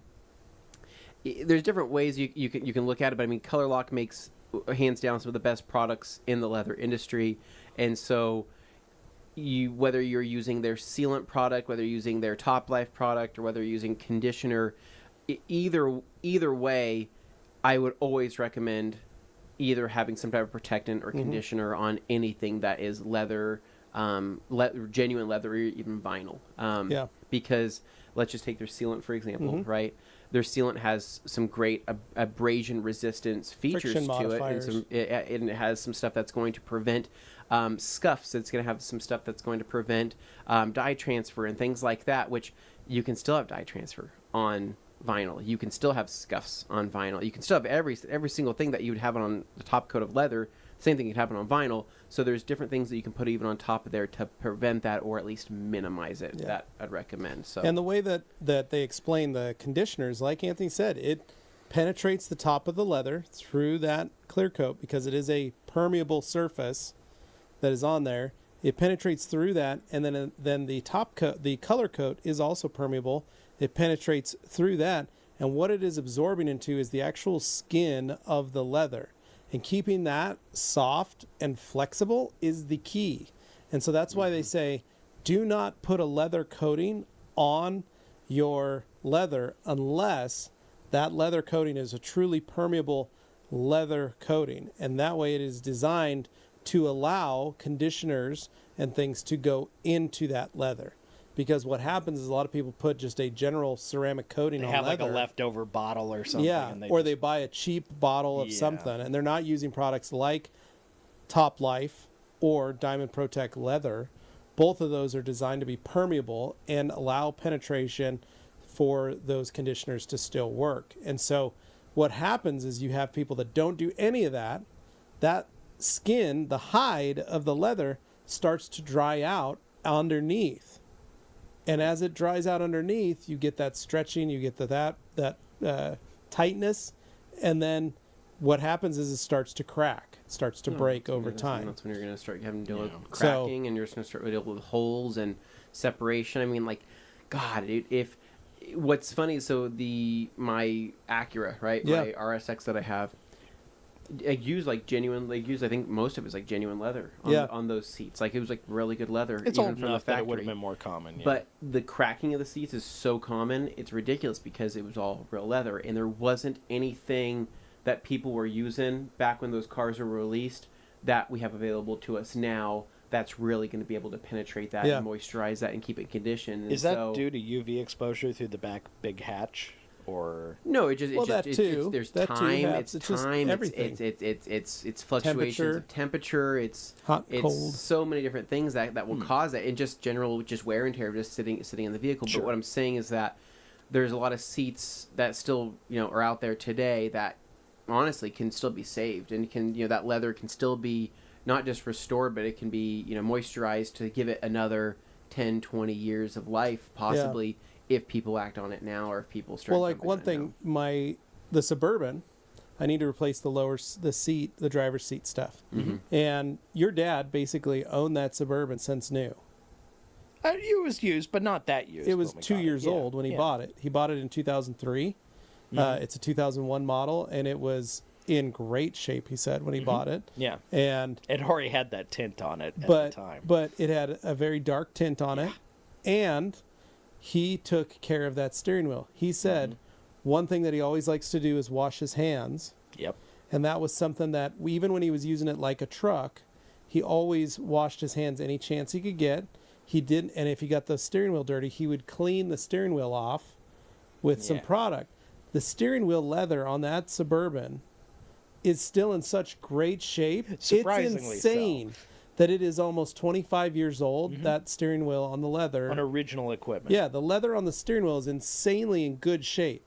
there's different ways you can look at it, but I mean, Color Lock makes hands down some of the best products in the leather industry, and so whether you're using their sealant product, whether you're using their Top Life product, or whether you're using conditioner, either way, I would always recommend either having some type of protectant or conditioner on anything that is leather, genuine leather, or even vinyl. Because let's just take their sealant for example, right? Their sealant has some great abrasion resistance features Friction to modifiers. it, and it has some stuff that's going to prevent scuffs. It's going to have some stuff that's going to prevent dye transfer and things like that, which you can still have dye transfer on vinyl. You can still have scuffs on vinyl. You can still have every single thing that you would have on the top coat of leather. Same thing could happen on vinyl. So there's different things that you can put even on top of there to prevent that, or at least minimize it. That I'd recommend. So, and the way that they explain the conditioners, like Anthony said, it penetrates the top of the leather through that clear coat because it is a permeable surface that is on there. It penetrates through that, and then the top coat, the color coat, is also permeable. It penetrates through that, and what it is absorbing into is the actual skin of the leather. And keeping that soft and flexible is the key. And so that's why they say, do not put a leather coating on your leather unless that leather coating is a truly permeable leather coating. And that way it is designed to allow conditioners and things to go into that leather. Because what happens is a lot of people put just a general ceramic coating on leather. They have like a leftover bottle or something. Yeah, and they buy a cheap bottle of something, and they're not using products like Top Life or Diamond Protect leather. Both of those are designed to be permeable and allow penetration for those conditioners to still work. And so what happens is you have people that don't do any of that. That skin, the hide of the leather, starts to dry out underneath. And as it dries out underneath, you get that stretching, you get that tightness, and then what happens is it starts to crack, it starts to break over time. That's when you're going to start having to deal with cracking, and you're just going to start dealing with holes and separation. I mean, like, God, if what's funny, so my Acura, right, my RSX that I have, I use I think most of it's like genuine leather on those seats. Like, it was like really good leather. It's even old from enough the that factory. it would have been more common. Yeah. But the cracking of the seats is so common, it's ridiculous because it was all real leather, and there wasn't anything that people were using back when those cars were released that we have available to us now that's really going to be able to penetrate that and moisturize that and keep it conditioned. Is that due to UV exposure through the back big hatch? Or no, there's that time. It's time. everything. It's fluctuations of temperature. It's hot, cold. So many different things that will cause that, and just general wear and tear of just sitting in the vehicle. Sure. But what I'm saying is that there's a lot of seats that still are out there today that honestly can still be saved, and that leather can still be not just restored, but it can be moisturized to give it another 10, 20 years of life possibly. Yeah. If people act on it now, or if people start. Well, like one thing, the Suburban, I need to replace the driver's seat stuff. Mm-hmm. And your dad basically owned that Suburban since new. It was used, but not that used. It was 2 years old when he bought it. He bought it in 2003. Mm-hmm. It's a 2001 model, and it was in great shape, he said, when he bought it. Yeah. And it already had that tint on it at the time. But it had a very dark tint on it. And he took care of that steering wheel. He said one thing that he always likes to do is wash his hands. Yep. And that was something that even when he was using it like a truck, he always washed his hands any chance he could get. he didn't, and if he got the steering wheel dirty, he would clean the steering wheel off with some Yeah. product. The steering wheel leather on that Suburban is still in such great shape. Surprisingly it's so. insane that it is almost 25 years old, that steering wheel on the leather. On original equipment. Yeah, the leather on the steering wheel is insanely in good shape.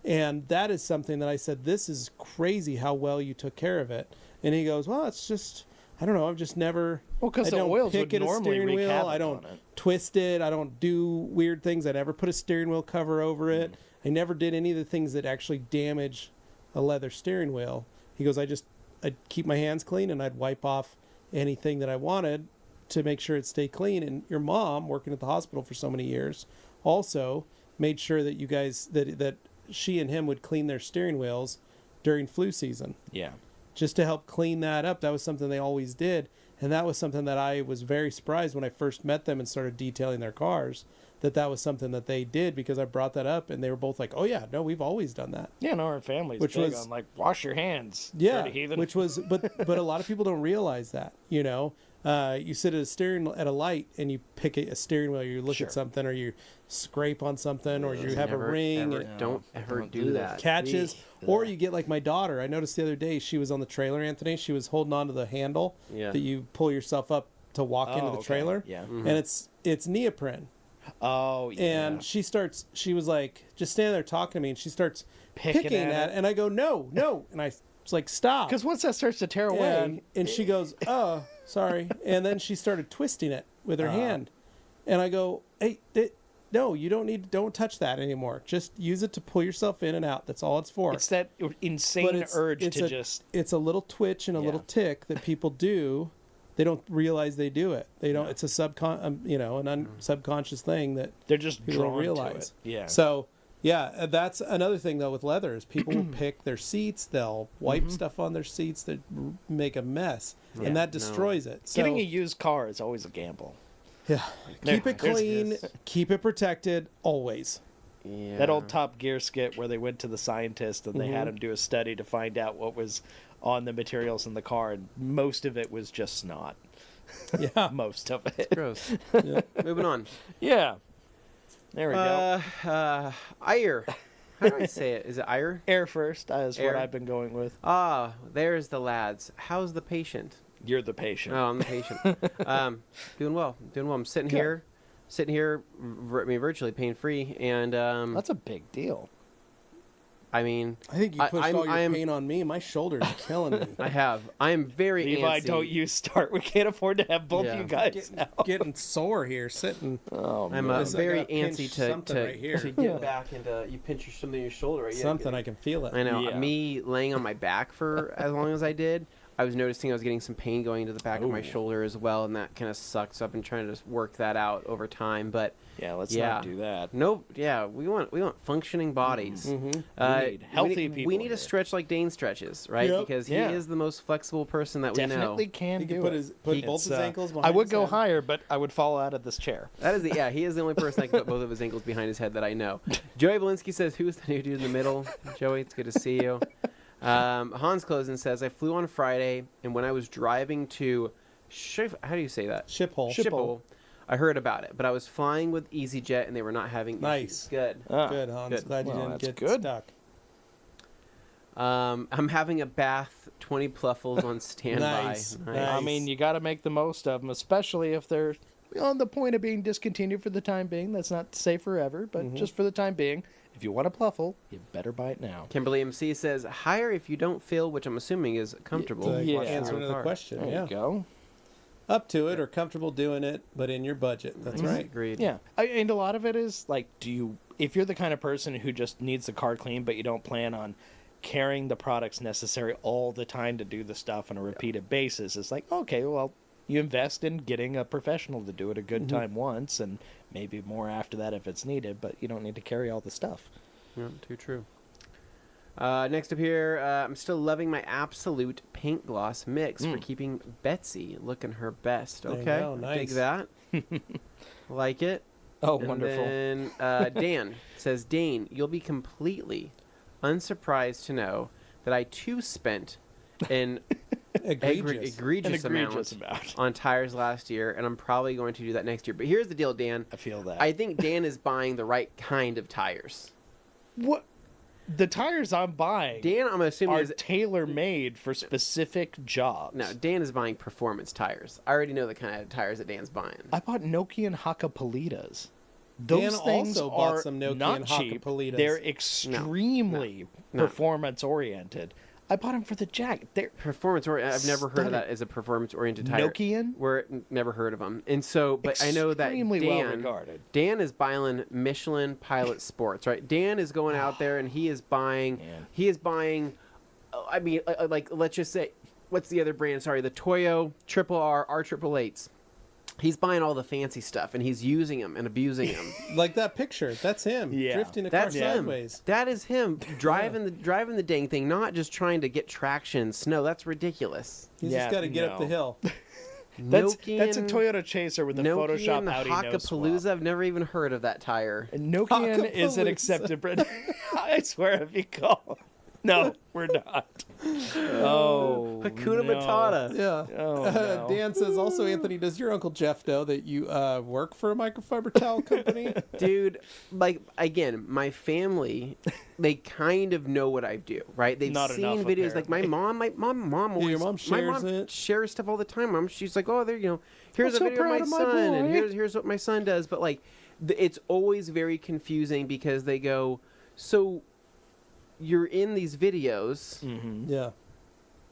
And that is something that I said, this is crazy how well you took care of it. And he goes, well, it's just, I don't know, I've just never... Well, because I the don't oils pick would at a normally steering wreak wheel. havoc I don't on it. twist it. I don't do weird things. I never put a steering wheel cover over it. I never did any of the things that actually damage a leather steering wheel. He goes, I'd keep my hands clean and I'd wipe off anything that I wanted to make sure it stayed clean. And your mom, working at the hospital for so many years, also made sure that you guys, that she and him would clean their steering wheels during flu season. Yeah. Just to help clean that up. That was something they always did. And that was something that I was very surprised when I first met them and started detailing their cars, that was something that they did, because I brought that up and they were both like, oh yeah, no, we've always done that. Yeah, no, our family's Which big was- on, like, wash your hands. Yeah, dirty heathen. which was, but a lot of people don't realize that, you know. You sit at a light and you pick a steering wheel, or you look Sure. at something, or you scrape on something, or you have Never, a ring ever, and don't ever don't do do that. catches, Eek. or you get like my daughter. I noticed the other day she was on the trailer, Anthony. She was holding on to the handle Yeah. that you pull yourself up to walk into the okay. trailer. Yeah. And it's neoprene. Oh, yeah. And she was like, just standing there talking to me, and she starts Picking picking at at it. it. And I go, no. And I was like, stop. Because once that starts to tear away, And she goes, oh, sorry. And then she started twisting it with her hand. And I go, hey, no, you don't touch that anymore. Just use it to pull yourself in and out. That's all it's for. it's that insane urge to just... It's a little twitch and a little tick that people do. They don't realize they do it. They don't. It's a subconscious thing that They're just people drawn don't realize. to it. Yeah. So, yeah, that's another thing though with leather is people will pick their seats. They'll wipe stuff on their seats. They make a mess, Yeah, and that no. destroys it. So, Getting a used car is always a gamble. yeah, keep it There's- clean, keep it protected always. Yeah. That old Top Gear skit where they went to the scientist and they had him do a study to find out what was on the materials in the car, and most of it was just snot. Yeah, Most of it. Gross. Moving on. Yeah. There we go. Ire. How do I say it? Is it ire? Air first is Air. what I've been going with. Ah, there's the lads. How's the patient? You're the patient. Oh, I'm the patient. Doing well. I'm sitting Good. here, virtually pain free, and That's a big deal. I mean, I think you pushed I'm- all your I am- pain on me. My shoulders are killing me. I am very Levi, antsy. don't you start. We can't afford to have both Yeah. you guys out. Getting sore here, sitting. Oh, I'm man. This- I very gotta pinch antsy something right here. to get back into. You pinch something in your shoulder, right? Yeah, Something I can feel it. I know. Yeah. Me laying on my back for as long as I did, I was noticing I was getting some pain going into the back of my Ooh. shoulder as well, and that kind of sucks. So I've been trying to just work that out over time, but Yeah, let's Yeah. not do that. nope. Yeah, we want functioning bodies. We need healthy people We need here. to stretch like Dane stretches, right? Yep. Because he Yeah. is the most flexible person that Definitely we know. can He do can put it. his put It's, both his ankles behind I would his go head. higher, but I would fall out of this chair. That is he is the only person that can put both of his ankles behind his head that I know. Joey Belinsky says, "Who's the new dude in the middle?" Joey, it's good to see you. Hans Closen says, "I flew on Friday, and when I was driving to how do you say that? Schiphol. Schiphol. I heard about it, but I was flying with EasyJet, and they were not having Nice. issues. Good. Ah, Good, Hans. Good. Glad you Well, didn't that's get good. stuck. I'm having a bath, 20 pluffles on standby. Nice. I Nice. mean, you got to make the most of them, especially if they're on the point of being discontinued for the time being. That's not to say forever, but just for the time being. If you want a pluffle, you better buy it now. Kimberly MC says, higher if you don't feel, which I'm assuming is comfortable. The Yeah. answer to the Car. question. There Yeah. you go. Up to it or comfortable doing it, but in your budget. That's right. Agreed. Yeah, and a lot of it is like, if you're the kind of person who just needs the car clean, but you don't plan on carrying the products necessary all the time to do the stuff on a repeated basis, it's like, okay, well, you invest in getting a professional to do it a good time once, and maybe more after that if it's needed, but you don't need to carry all the stuff. Yeah, too true. Next up here, I'm still loving my Absolute Paint Gloss mix for keeping Betsy looking her best. There you Okay, go, dig nice. that. Like it. Oh, And wonderful. then Dan says, Dane, you'll be completely unsurprised to know that I too spent an egregious amount on tires last year, and I'm probably going to do that next year. But here's the deal, Dan. I feel that. I think Dan is buying the right kind of tires. What? The tires I'm buying Dan, I'm assuming, are is tailor-made for specific jobs. No, Dan is buying performance tires. I already know the kind of tires that Dan's buying. I bought Nokian Hakkapeliittas. Dan Those things also bought are some Nokian not cheap. Hakkapeliittas. They're extremely performance-oriented. I bought them for the jack. They're I've never heard of that as a performance-oriented tire. Nokian? Never heard of them. And so, but I know that Extremely well-regarded. Dan is buying Michelin Pilot Sports, right? Dan is going out there and he is buying, I mean, like, let's just say, what's the other brand? Sorry, the Toyo Triple R R888s. He's buying all the fancy stuff, and he's using them and abusing them. Like that picture. That's him. Yeah. Drifting a car That's him. sideways. That is him driving the dang thing, not just trying to get traction in snow. That's ridiculous. He's just got to get up the hill. That's a Toyota Chaser with a Photoshop Nokian Audi no Hakkapalooza. swap. I've never even heard of that tire. And Nokian is an Hakkapalooza. accepted brand. I swear if you call. No, we're not. Oh, Hakuna no. Matata. Yeah. Oh, no. Dan says, also, Anthony, does your Uncle Jeff know that you work for a microfiber towel company? Dude, like, again, my family, they kind of know what I do, right? They've Not seen enough, videos. Like, my mom always, your mom shares it? shares stuff all the time. She's like, oh, there, here's I'm a so video of proud my of my son, and boy. here's what my son does. But, like, it's always very confusing because they go, so you're in these videos. Yeah.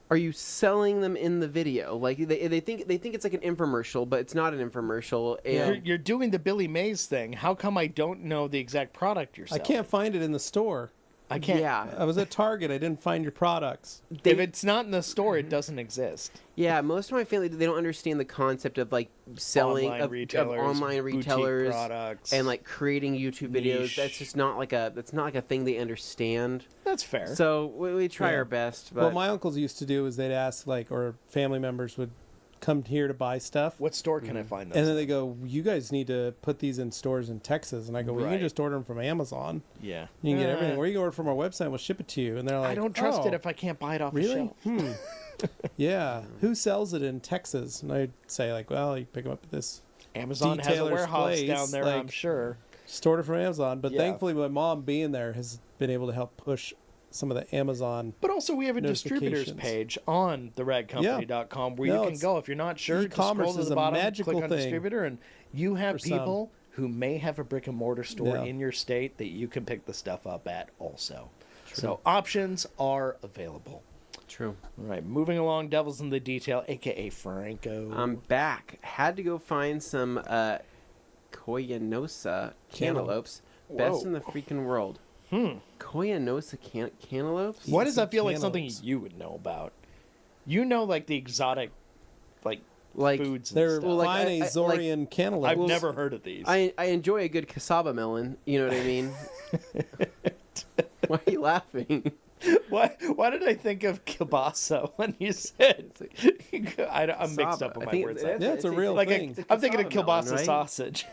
Are you selling them in the video? Like they think it's like an infomercial, but it's not an infomercial. And You're doing the Billy Mays thing. How come I don't know the exact product you're I selling? can't find it in the store. I can't. Yeah, I was at Target. I didn't find your products. If it's not in the store, it doesn't exist. yeah. Most of my family, they don't understand the concept of like selling Online of online boutique retailers products. and like creating YouTube videos. Niche. That's just not like a thing they understand. That's fair. So we try Yeah. our best. But What my uncles used to do is they'd ask, like, or family members would come here to buy stuff. What store can I find those? And then they go, you guys need to put these in stores in Texas. And I go, well, you Right. can just order them from Amazon. Yeah. You can get everything. Or you can order from our website. We'll ship it to you. And they're like, I don't trust oh, it if I can't buy it off the really? shelf. Yeah. Who sells it in Texas? And I'd say, like, well, you pick them up at this Amazon has a detailer's warehouse place, down there, like- I'm sure. just order from Amazon. But Yeah. thankfully, my mom being there has been able to help push some of the Amazon. But also, we have a distributors Notifications. page on theragcompany.com where No, you can it's- go. If you're not sure, just e-commerce scroll to is the a bottom, magical click on thing distributor, and you have for some. people who may have a brick and mortar store Yeah. in your state that you can pick the stuff up at also. So options are available. true. All right, moving along, Devil's in the Detail, a.k.a. Franco. I'm back. Had to go find some Koyanosa cantaloupes. Best Whoa. in the freaking world. Koyanosa cantaloupes? Why does that feel like cantaloupes. something you would know about? You know, like the exotic, like foods and They're stuff. Well, like, fine I- Azorian cantaloupe. I've never heard of these. I enjoy a good cassava melon. You know what I mean? Why are you laughing? Why did I think of kielbasa when you said? I'm mixed up on I my think words. Yeah, it's a real Like thing. I'm thinking of cassava melon, kielbasa right? sausage,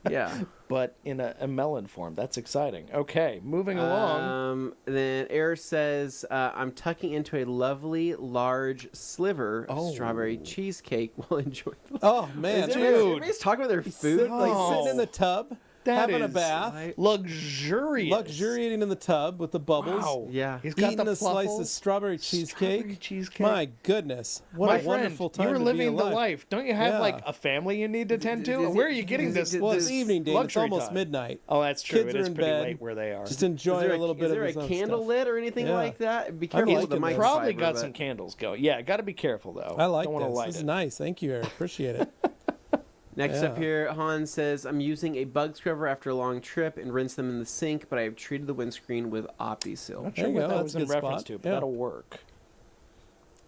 Yeah. but in a melon form. That's exciting. Okay, moving along. Then Air says, I'm tucking into a lovely large sliver of Oh. strawberry cheesecake while enjoying. Oh, man. Dude. Everybody's talking about their food. Like Oh. sitting in the tub, That having a is bath, Luxurious. luxuriating in the tub with the bubbles. Wow. Yeah. He's got Eating the a slice of fluffles. strawberry cheesecake. Strawberry cheesecake. My goodness. What My a friend, wonderful time you were to living be the alive. life. Don't you have Yeah. like a family you need to tend to? Does Where it- are you getting does this? it- Well, does- it's evening, Dane. It's luxury almost time? midnight. Oh, that's true. Kids It are is in pretty bed. late where they are. Just enjoy a little bit is of there a his own candle stuff. lit or anything Yeah. like that? Be careful like with the it there. microfiber. Probably got but- some candles going. Yeah, got to be careful though. I like Don't want to this. light This is it. nice. Thank you, Eric. Appreciate it. Next up Yeah. here, Han says, I'm using a bug scrubber after a long trip and rinse them in the sink, but I have treated the windscreen with OptiSeal. Not There sure you what go. that That's was a in good reference spot. to, but Yeah. that'll work.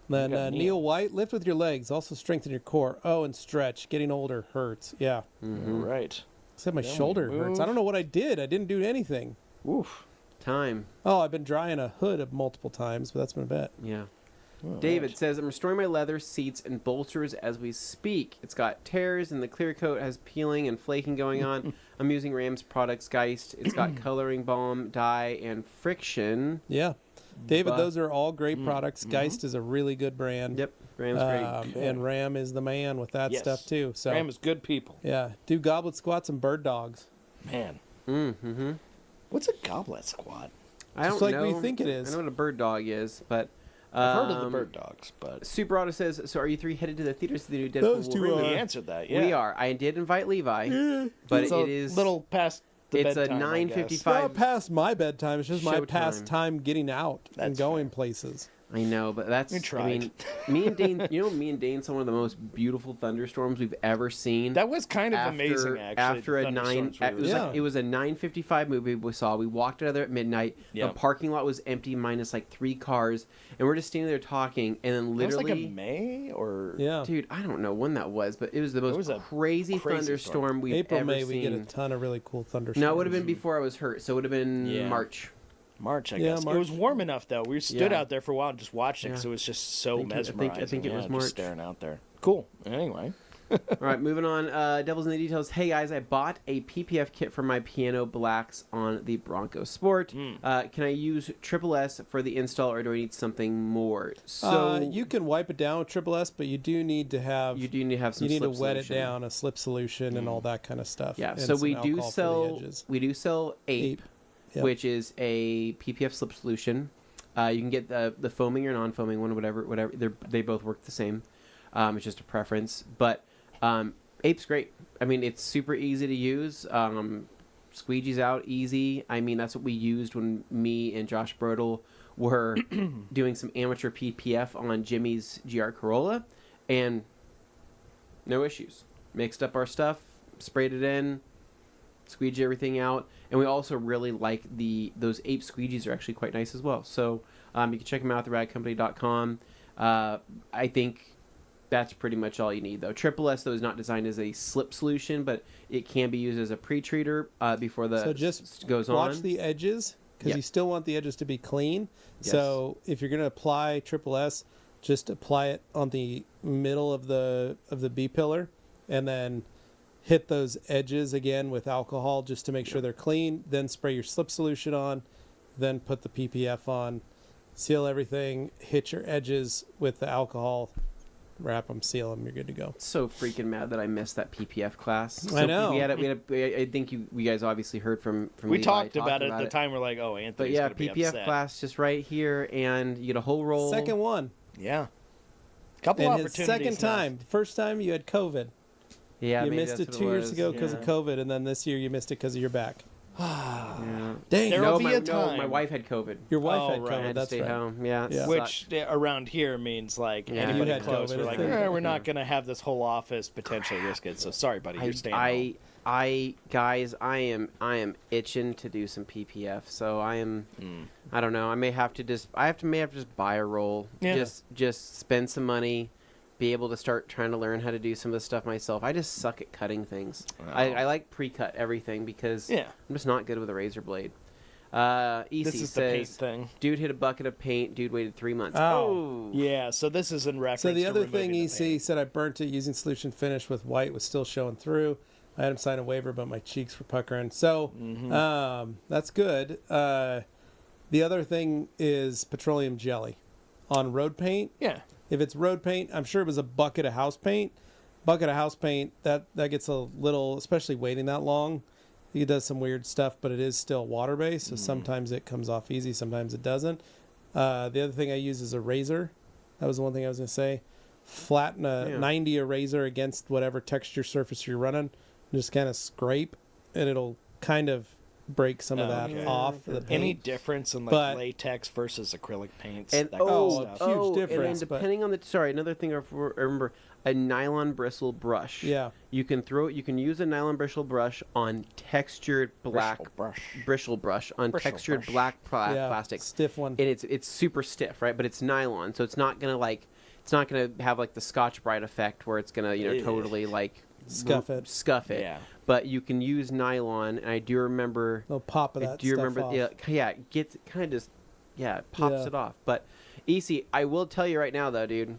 Then got Neil. Neil White, lift with your legs. Also strengthen your core. Oh, and stretch. Getting older hurts. Yeah. Mm-hmm. All right. Except my Then we shoulder hurts. move. I don't know what I did. I didn't do anything. Oof. Time. Oh, I've been drying a hood multiple times, but that's been a bit. Yeah. David says, I'm restoring my leather seats and bolsters as we speak. It's got tears and the clear coat has peeling and flaking going on. I'm using Ram's products, Geist. It's got coloring balm, dye, and friction. Yeah. David, those are all great products. Geist is a really good brand. Yep, Ram's great. And Ram is the man with that stuff too. So Ram is good people. Yeah. Do goblet squats and bird dogs. Man. Mm-hmm. What's a goblet squat? I don't Just like know. we think it is. I know what a bird dog is, but... I've heard of the bird dogs, but... Super Auto says, so are you three headed to the theaters to the new Deadpool? Those two Wolverine are. movie? We answered that, yeah. We are. I did invite Levi, but It's it a is... little past the it's bedtime, a I guess. 9:55. It's not past my bedtime. It's just my Showtime. past time getting out and That's going fair. places. I know, but that's... We tried. I mean, me and Dane... You know, me and Dane saw one of the most beautiful thunderstorms we've ever seen. That was kind of amazing, actually. After the a 9... thunderstorms we were seeing. It was a 9:55 movie we saw. We walked out of there at midnight. Yeah. The parking lot was empty minus like 3 cars. And we're just standing there talking. And then literally... That was like a May or... Yeah. Dude, I don't know when that was, but it was the most a crazy crazy thunderstorm we've April, ever May, seen. we get a ton of really cool thunderstorms. No, it would have been before I was hurt, so it would have been March. March, I Yeah, guess. March. It was warm enough, though. We stood Yeah. out there for a while and just watched it because Yeah. it was just so I think mesmerizing. it was just March. staring out there. Cool. Anyway. All right, moving on. Devils in the details. Hey guys, I bought a PPF kit for my piano blacks on the Bronco Sport. Can I use Triple S for the install, or do I need something more? So you can wipe it down with Triple S, but you do need to have you do need to have some. you need to slip wet solution. it down, a slip solution, and all that kind of stuff. Yeah. and So some we do alcohol for the sell edges. Ape, Yep. which is a PPF slip solution. You can get the foaming or non-foaming one, whatever. They both work the same. It's just a preference, but Ape's great. I mean, it's super easy to use. Squeegee's out easy. I mean, that's what we used when me and Josh Brodel were doing some amateur PPF on Jimmy's GR Corolla, and no issues. Mixed up our stuff, sprayed it in, squeegee everything out, and we also really like those Ape squeegees are actually quite nice as well. So you can check them out at theradcompany.com. I think that's pretty much all you need, though. Triple S, though, is not designed as a slip solution, but it can be used as a pre-treater before the So just goes on. watch the edges because Yep. you still want the edges to be clean. Yes. So if you're going to apply Triple S, just apply it on the middle of the B pillar, and then hit those edges again with alcohol just to make sure they're clean. Then spray your slip solution on, then put the PPF on, seal everything, hit your edges with the alcohol, wrap them, seal them, you're good to go. So freaking mad that I missed that PPF class. I know. I think you guys obviously heard from We Levi talked about it at the time. We're like, oh, Anthony's But yeah, going to be PPF upset. class just right here, and you get a whole roll. Second one. Yeah. Couple And his opportunities second left. time. First time you had COVID. Yeah, You maybe missed that's it what 2 years was. ago because of Yeah. COVID, and then this year you missed it because of your back. Yeah. Dang. There will be a No, time. my wife had COVID. Your wife Oh, had right. I COVID. had to That's stay right. home. Yeah, it Yeah. Which around here means like Yeah. anybody You had close. COVID, We're like, I think. we're not going to have this whole office potentially risk it. So sorry, buddy, you're staying home. Guys, I am itching to do some PPF. So I am. I don't know. I may have to just buy a roll. Yeah. Just spend some money. Be able to start trying to learn how to do some of the stuff myself. I just suck at cutting things. Wow. I like pre-cut everything because Yeah. I'm just not good with a razor blade. EC This is the paint says, thing. dude hit a bucket of paint. Dude waited 3 months. Oh. Yeah, so this is in reference So the to other thing removing the EC paint. said I burnt it using solution finish with white was still showing through. I had him sign a waiver, but my cheeks were puckering. So that's good. The other thing is petroleum jelly on road paint. Yeah. If it's road paint, I'm sure it was a bucket of house paint. Bucket of house paint, that gets a little, especially waiting that long, it does some weird stuff, but it is still water-based, so sometimes it comes off easy, sometimes it doesn't. The other thing I use is a razor. That was the one thing I was going to say. Flatten a 90 eraser against whatever texture surface you're running, and just kind of scrape, and it'll kind of break some of that Okay. off the paint. Any difference in like But- latex versus acrylic paints? And that kind of stuff? huge and difference, then but- depending on the another thing I remember, a nylon bristle brush. Yeah. You can use a nylon bristle brush on textured black Bristle brush. bristle brush on Bristle textured brush. black Yeah, plastic. stiff one. And it's super stiff, right? But it's nylon, so it's not gonna have like the Scotch Brite effect where it's gonna Yeah. totally like Scuff it. Scuff it. Yeah. But you can use nylon, and I do remember. Little pop of I that do stuff remember, off. it gets kind of just, it pops Yeah. it off. But EC, I will tell you right now, though, dude.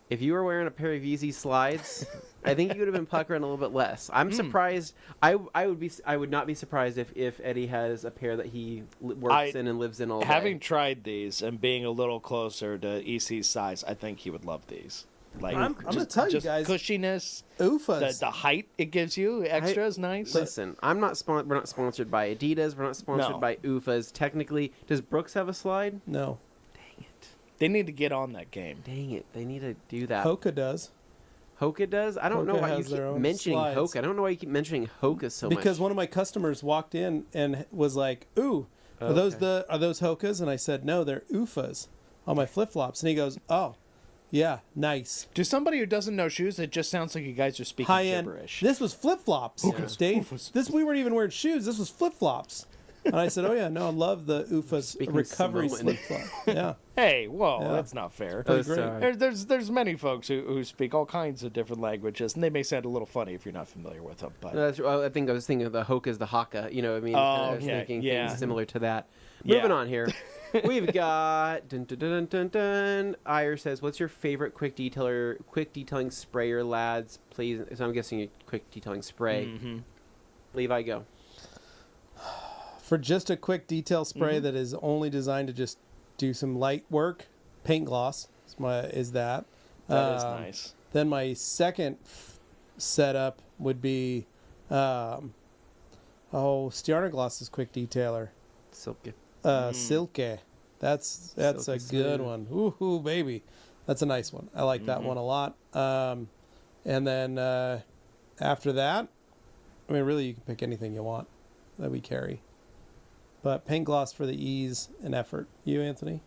If you were wearing a pair of Yeezy slides, I think you would have been puckering a little bit less. I'm surprised. I would not be surprised if Eddie has a pair that he works in and lives in all day. Having tried these and being a little closer to EC's size, I think he would love these. Like, I'm going to tell you guys, cushiness, OOFAs. the height it gives you, extra is nice. Listen, we're not sponsored by Adidas. We're not sponsored by OOFAs. Technically, does Brooks have a slide? No. Dang it. They need to get on that game. Dang it. They need to do that. Hoka does. Hoka does? I don't know Hoka why you has their keep own mentioning slides. Hoka. I don't know why you keep mentioning Hoka so much. Because one of my customers walked in and was like, "Ooh, are those Hokas?" And I said, "No, they're OOFAs on my flip flops." And he goes, "Oh, yeah, nice, To somebody who doesn't know shoes, it just sounds like you guys are speaking high end." gibberish. This was flip flops, Dave. OOFAs. We weren't even wearing shoes. This was flip flops. And I said, "Oh yeah, no, I love the OOFAs Speaking recovery Samoan. flip flop." Yeah, Hey, whoa, Yeah. that's not fair. Oh, great. sorry. There's many folks who speak all kinds of different languages, and they may sound a little funny if you're not familiar with them. But No, I think I was thinking of the Hoka's the Haka. You know what I mean? Oh, I was okay, thinking yeah. things similar to that. Yeah. Moving on here. We've got dun, dun, dun, dun, dun, dun. Ire says, "What's your favorite quick detailing sprayer, lads? Please." So I'm guessing a quick detailing spray. Mhm. Levi, go. for just a quick detail spray that is only designed to just do some light work, paint gloss is that. That is nice. Then my second setup would be, Stiarna Gloss's quick detailer, Silky. Silke. That's a Silky good smooth. one. Ooh, baby, that's a nice one. I like that one a lot. And then after that, I mean, really, you can pick anything you want that we carry. But paint gloss for the ease and effort. You, Anthony?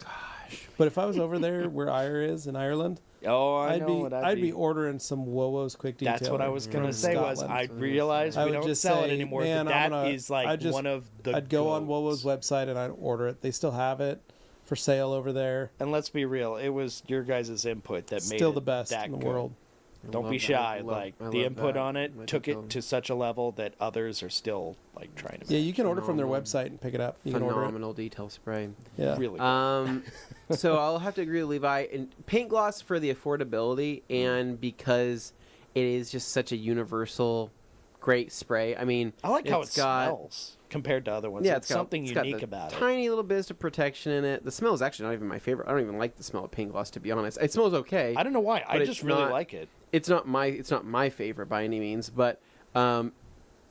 Gosh. But if I was over there where Ire is in Ireland, Oh, I'd be ordering some Wowo's quick detailer. That's what I was gonna from say. Was Scotland. I realized I we would don't just sell it say, anymore. man, but I'm that gonna- is like I'd just- one of the. I'd go on goats. Wowo's website and I'd order it. They still have it for sale over there. And let's be real, it was your guys' input that made Still it the best that in the good. world. Don't be shy. The love input that. on it What took you it call to such a level that others are still like trying to. Yeah, you can order from their Phenomenal. website and pick it up. You can order it. Phenomenal detail spray. Yeah. Really. So I'll have to agree with Levi. And paint gloss for the affordability and because it is just such a universal, great spray. I mean, I like how it it's got- smells compared to other ones. Yeah, it's something it's got unique the about it. tiny little bits of protection in it. The smell is actually not even my favorite. I don't even like the smell of paint gloss, to be honest. It smells okay. I don't know why. I but just it's really not- like it. It's not my favorite by any means, but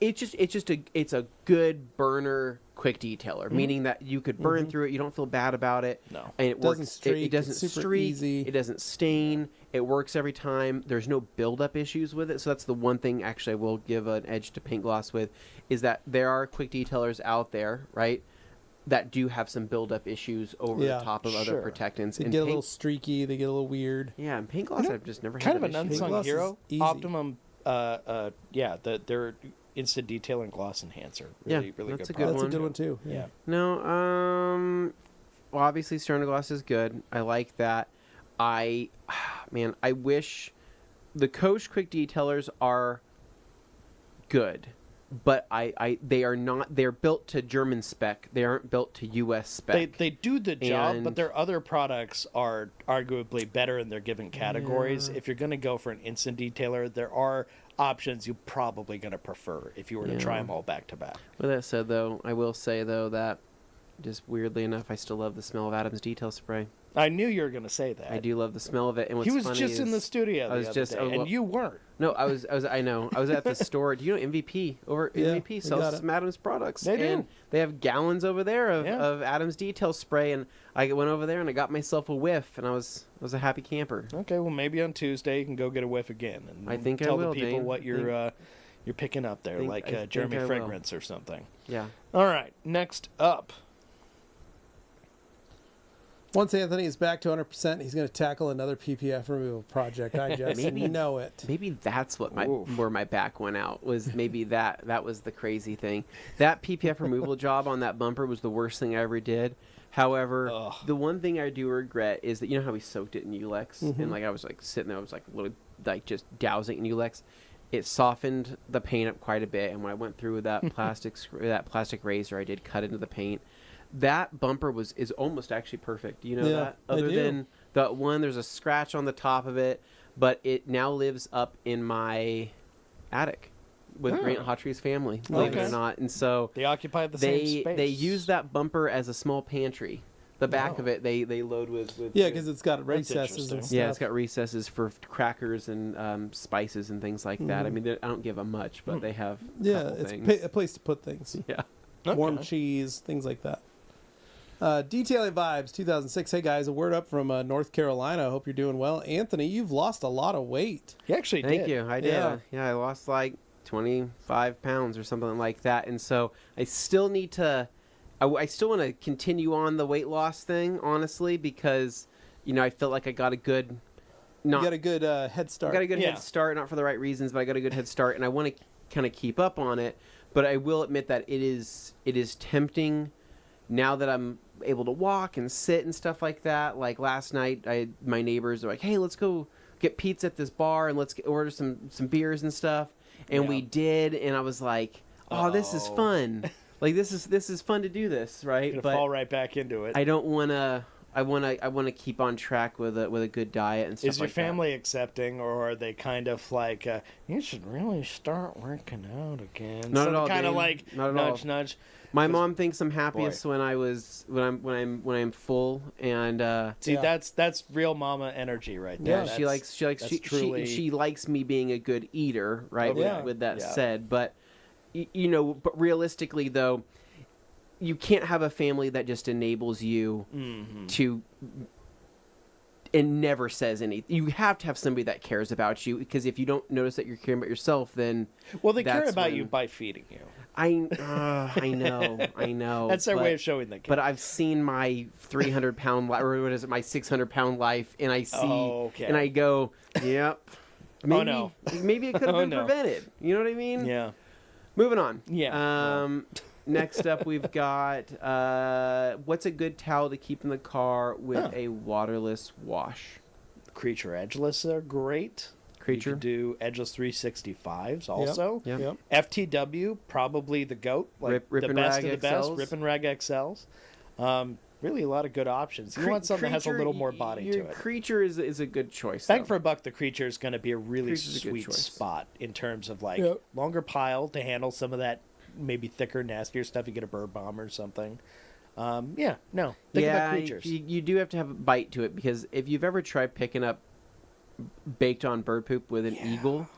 it's a good burner quick detailer, meaning that you could burn through it. You don't feel bad about it. No. And it Doesn't works. streak, It doesn't it's super streak. easy. It doesn't stain. It works every time. There's no buildup issues with it. So that's the one thing actually I will give an edge to paint gloss with, is that there are quick detailers out there, right, that do have some buildup issues over Yeah, the top of sure. other protectants. They And get a paint- little streaky. They get a little weird. yeah, and paint gloss You know, I've just never Kind had of an issue with. unsung gloss is hero. easy. Optimum. Their instant detailing and gloss enhancer. Yeah, Really that's good. a good That's one. a good one too. Yeah. No, well, obviously Stern Gloss is good. I like that. I wish the Coach quick detailers are good, but they are not. They're built to German spec. They aren't built to U.S. spec. They do the job, And- but their other products are arguably better in their given categories. If you're going to go for an instant detailer, there are options you're probably going to prefer if you were to try Yeah. them all back to back. With that said, though, I will say though that just weirdly enough, I still love the smell of Adam's detail spray. I knew you were going to say that. I do love the smell of it. And what's He was funny just in is- the studio I the was other just- day, oh, well- and you weren't. No, I was at the store. Do you know MVP Yeah, MVP we sells got it. some Adams products? They do. And they have gallons over there Yeah. of Adams detail spray, and I went over there and I got myself a whiff, and I was a happy camper. Okay, well maybe on Tuesday you can go get a whiff again and I think I tell will, the people Dane. what you're picking up there, I like think Jeremy I will. Fragrance or something. Yeah. All right, next up. Once Anthony is back to 100%, he's going to tackle another PPF removal project. I just know it. Maybe that's what Oof. where my back went out was maybe that was the crazy thing. That PPF removal job on that bumper was the worst thing I ever did. However, Ugh. the one thing I do regret is that you know how we soaked it in Ulex and like I was like sitting there, I was like literally like just dousing it in Ulex. It softened the paint up quite a bit, and when I went through with that plastic razor, I did cut into the paint. that bumper is almost actually perfect. You know Yeah, that? I Other do. than the one, there's a scratch on the top of it, but it now lives up in my attic with Oh. Grant Hawtree's family, believe it Okay. or not. And so They occupy the same space. they use that bumper as a small pantry. The back Oh. of it they load with Yeah, because it's got recesses interesting. and stuff. yeah, it's got recesses for crackers and spices and things like that. I mean, I don't give them much, but they have a Yeah, couple it's things. a place to put things. Yeah. Warm Okay. cheese, things like that. Detailing Vibes 2006. Hey guys, a word up from North Carolina. I hope you're doing well. Anthony, you've lost a lot of weight. He actually Thank did. you. I did. Yeah. I lost like 25 pounds or something like that. And so I still need to, I still want to continue on the weight loss thing, honestly, because, I feel like I got a good, You got a good head start. I got a good Yeah. head start, not for the right reasons, but I got a good head start, and I want to kind of keep up on it. But I will admit that it is tempting now that I'm able to walk and sit and stuff like that. Like last night, my neighbors are like, "Hey, let's go get pizza at this bar and let's order some beers and stuff." And Yeah. we did, and I was like, "Oh, this is Uh-oh. fun! Like this is fun to do this, right?" Gonna But fall right back into it. I don't want to. I want to keep on track with a good diet and stuff Is your like that. family accepting, or are they kind of like, you should really start working out again? Not at all, Kind of Dane. like Not at nudge, all. nudge. My 'Cause- mom thinks I'm happiest when I'm full, and See, Yeah. that's real mama energy right there. Yeah, she That's- likes that's truly- she likes me being a good eater, right? Okay. Yeah. With that Yeah. said, but but realistically though, you can't have a family that just enables you Mhm. to and never says anything. You have to have somebody that cares about you, because if you don't notice that you're caring about yourself, then Well, they care that's about when- you by feeding you. I know. That's their but- way of showing they care. But I've seen my 300-pound life, or what is it, my 600-pound life, and I see, Oh, okay. and I go, yep. Maybe, no. maybe it could have Oh, been no. prevented. You know what I mean? Yeah. Moving on. Yeah, Next up, we've got what's a good towel to keep in the car with Huh. a waterless wash? Creature Edgeless are great. Creature. You could do Edgeless 365s also. Yep. Yep. FTW, probably the GOAT. Like Rip the and best Rag of the best. XLs. Rip and Rag XLs. Really a lot of good options. You want something that has a little more body to it. Creature is a good choice. Bang though. for a buck, the Creature is going to be a really Creature's a good sweet choice. spot in terms of like Yep. longer pile to handle some of that maybe thicker, nastier stuff. You get a bird bomb or something. Think about Creatures. You do have to have a bite to it, because if you've ever tried picking up baked on bird poop with an eagle,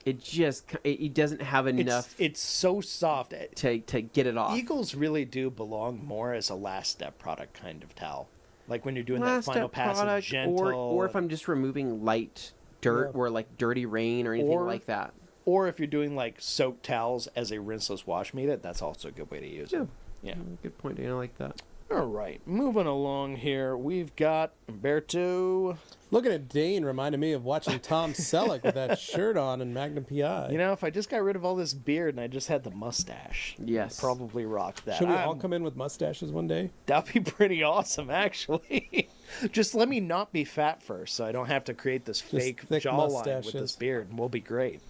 it doesn't have enough It's so soft. to get it off. Eagles really do belong more as a last step product kind of towel. Like when you're doing Last that final step pass product, of gentle. or if I'm just removing light dirt Yeah. or like dirty rain or anything Or- like that. Or if you're doing like soaked towels as a rinseless wash media, that's also a good way to use it. Yeah. Good point, Dan. I like that. All right. Moving along here, we've got Umberto. Looking at Dane reminded me of watching Tom Selleck with that shirt on in Magnum PI. You know, if I just got rid of all this beard and I just had the mustache, Yes. I'd probably rock that. Should we all come in with mustaches one day? That'd be pretty awesome, actually. Just let me not be fat first, so I don't have to create this fake thick jawline with mustaches. this beard, and we'll be great.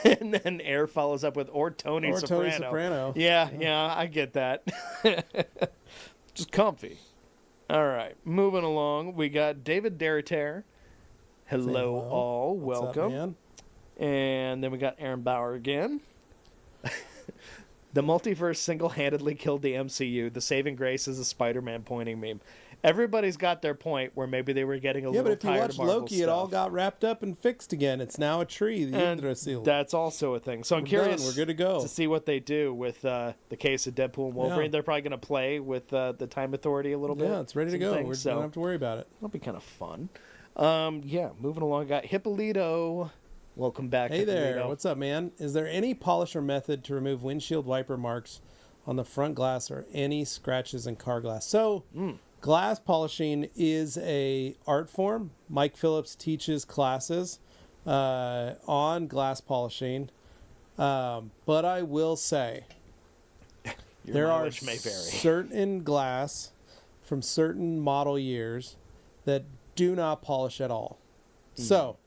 And then Air follows up with or Tony Or Soprano. Tony Soprano. Yeah, I get that. Just comfy. All right, moving along, we got David Derriter. Hello, hello. all. What's up, Welcome. man? And then we got Aaron Bauer again. The multiverse single-handedly killed the MCU. The saving grace is a Spider-Man pointing meme. Everybody's got their point where maybe they were getting a Yeah, little but if you tired watch of Marvel Loki, stuff. it all got wrapped up and fixed again. It's now a tree. The and Yggdrasil. that's also a thing. So I'm We're curious done. We're good to go. to see what they do with the case of Deadpool and Wolverine. Yeah. They're probably going to play with the Time Authority a little bit. Yeah, it's ready to some go. things, We so don't have to worry about it. that'll be kind of fun. Moving along, got Hippolito. Welcome back, Hey there, Hippolito. what's up, man? Is there any polish or method to remove windshield wiper marks on the front glass or any scratches in car glass? So, glass polishing is a art form. Mike Phillips teaches classes on glass polishing, but I will say Your there are mileage may vary. certain glass from certain model years that do not polish at all. So,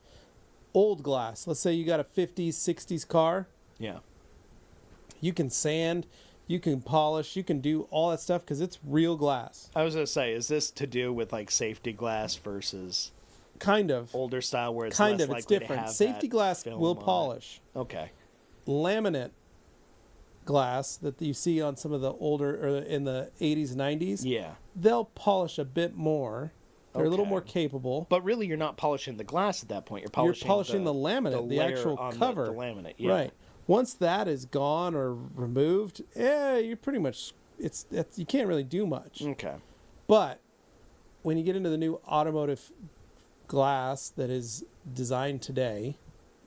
old glass. Let's say you got a 50s, 60s car. Yeah. You can sand, You can polish. You can do all that stuff because it's real glass. I was gonna say, is this to do with like safety glass versus Kind of. older style where it's Kind less of. It's likely to different. have Safety that glass film will on it? polish. Okay. Laminate glass that you see on some of the older, or in the 80s, 90s, Yeah. they'll polish a bit more. They're a little Okay. more capable. But really, you're not polishing the glass at that point. You're polishing, the laminate, the layer actual on cover. The laminate, yeah. Right. Once that is gone or removed, you're pretty much, you can't really do much. Okay. But when you get into the new automotive glass that is designed today,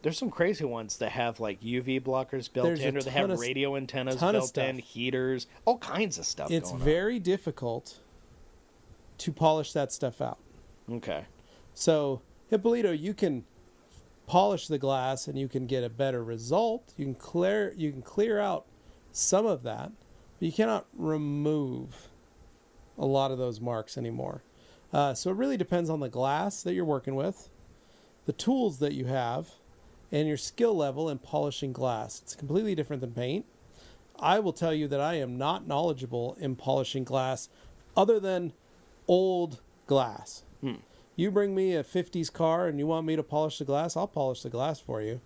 There's some crazy ones that have like UV blockers built There's in, a or they have ton of- radio antennas ton of built in, stuff. heaters, all kinds of stuff. it's going very difficult to polish that stuff out. on. Okay. So, Hippolito, you can polish the glass and you can get a better result. You can clear out some of that, but you cannot remove a lot of those marks anymore. So it really depends on the glass that you're working with, the tools that you have, and your skill level in polishing glass. It's completely different than paint. I will tell you that I am not knowledgeable in polishing glass other than old glass. You bring me a 50s car and you want me to polish the glass, I'll polish the glass for you.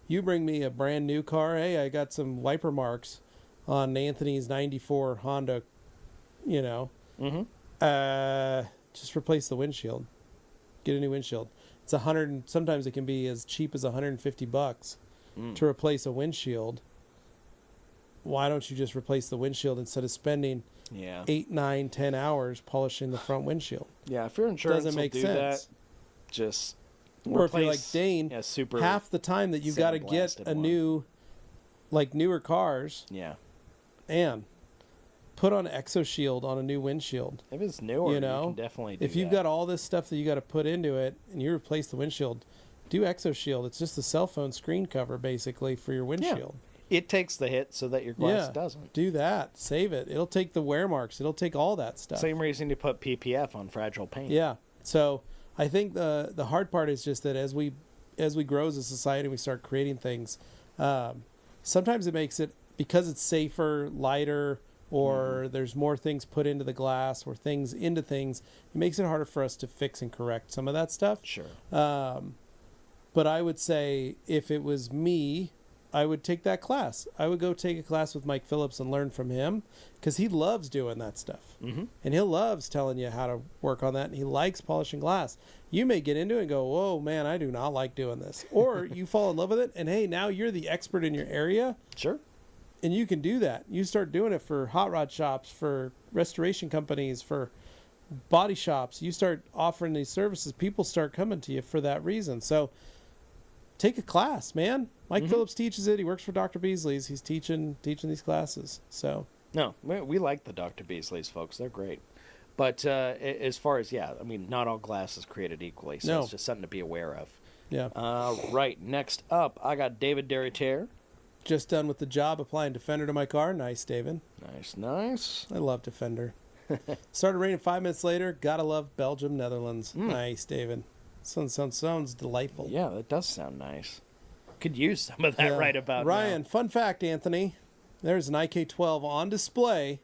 You bring me a brand new car, hey, I got some wiper marks on Anthony's 94 Honda, just replace the windshield. Get a new windshield. It's sometimes it can be as cheap as $150 to replace a windshield. Why don't you just replace the windshield instead of spending 8, 9, 10 hours polishing the front windshield? Yeah, if your insurance Doesn't make will do sense. that, just Or if you're like replace- Dane, super half the time that you got to get sandblasted a one. new, like newer cars, Yeah. and put on ExoShield on a new windshield. If it's newer, You know, can definitely do If you've that. got all this stuff that you got to put into it and you replace the windshield, do ExoShield. It's just the cell phone screen cover basically for your windshield. It takes the hit so that your glass Yeah. doesn't. Do that. Save it. It'll take the wear marks. It'll take all that stuff. Same reason you put PPF on fragile paint. Yeah. So I think the hard part is just that as we grow as a society, we start creating things. Sometimes it makes it, because it's safer, lighter, or there's more things put into the glass or things into things. It makes it harder for us to fix and correct some of that stuff. Sure. But I would say if it was me, I would take that class. I would go take a class with Mike Phillips and learn from him, because he loves doing that stuff. Mm-hmm. And he loves telling you how to work on that, and he likes polishing glass. You may get into it and go, whoa, man, I do not like doing this. Or you fall in love with it, and hey, now you're the expert in your area, Sure. and you can do that. You start doing it for hot rod shops, for restoration companies, for body shops. You start offering these services. People start coming to you for that reason. So take a class, man. Mike Phillips teaches it. He works for Dr. Beasley's. He's teaching these classes. So No, we like the Dr. Beasley's folks. They're great. But as far as, not all glass is created equally. So No. it's just something to be aware of. yeah, Right. Next up, I got David Derritiere. just done with the job applying Defender to my car. Nice, David. Nice. I love Defender. Started raining 5 minutes later. Gotta love Belgium, Netherlands. Nice, David. Sounds delightful. Yeah, that does sound nice. Could use some of that Yeah. right about Ryan, now. fun fact, Anthony. There's an IK-12 on display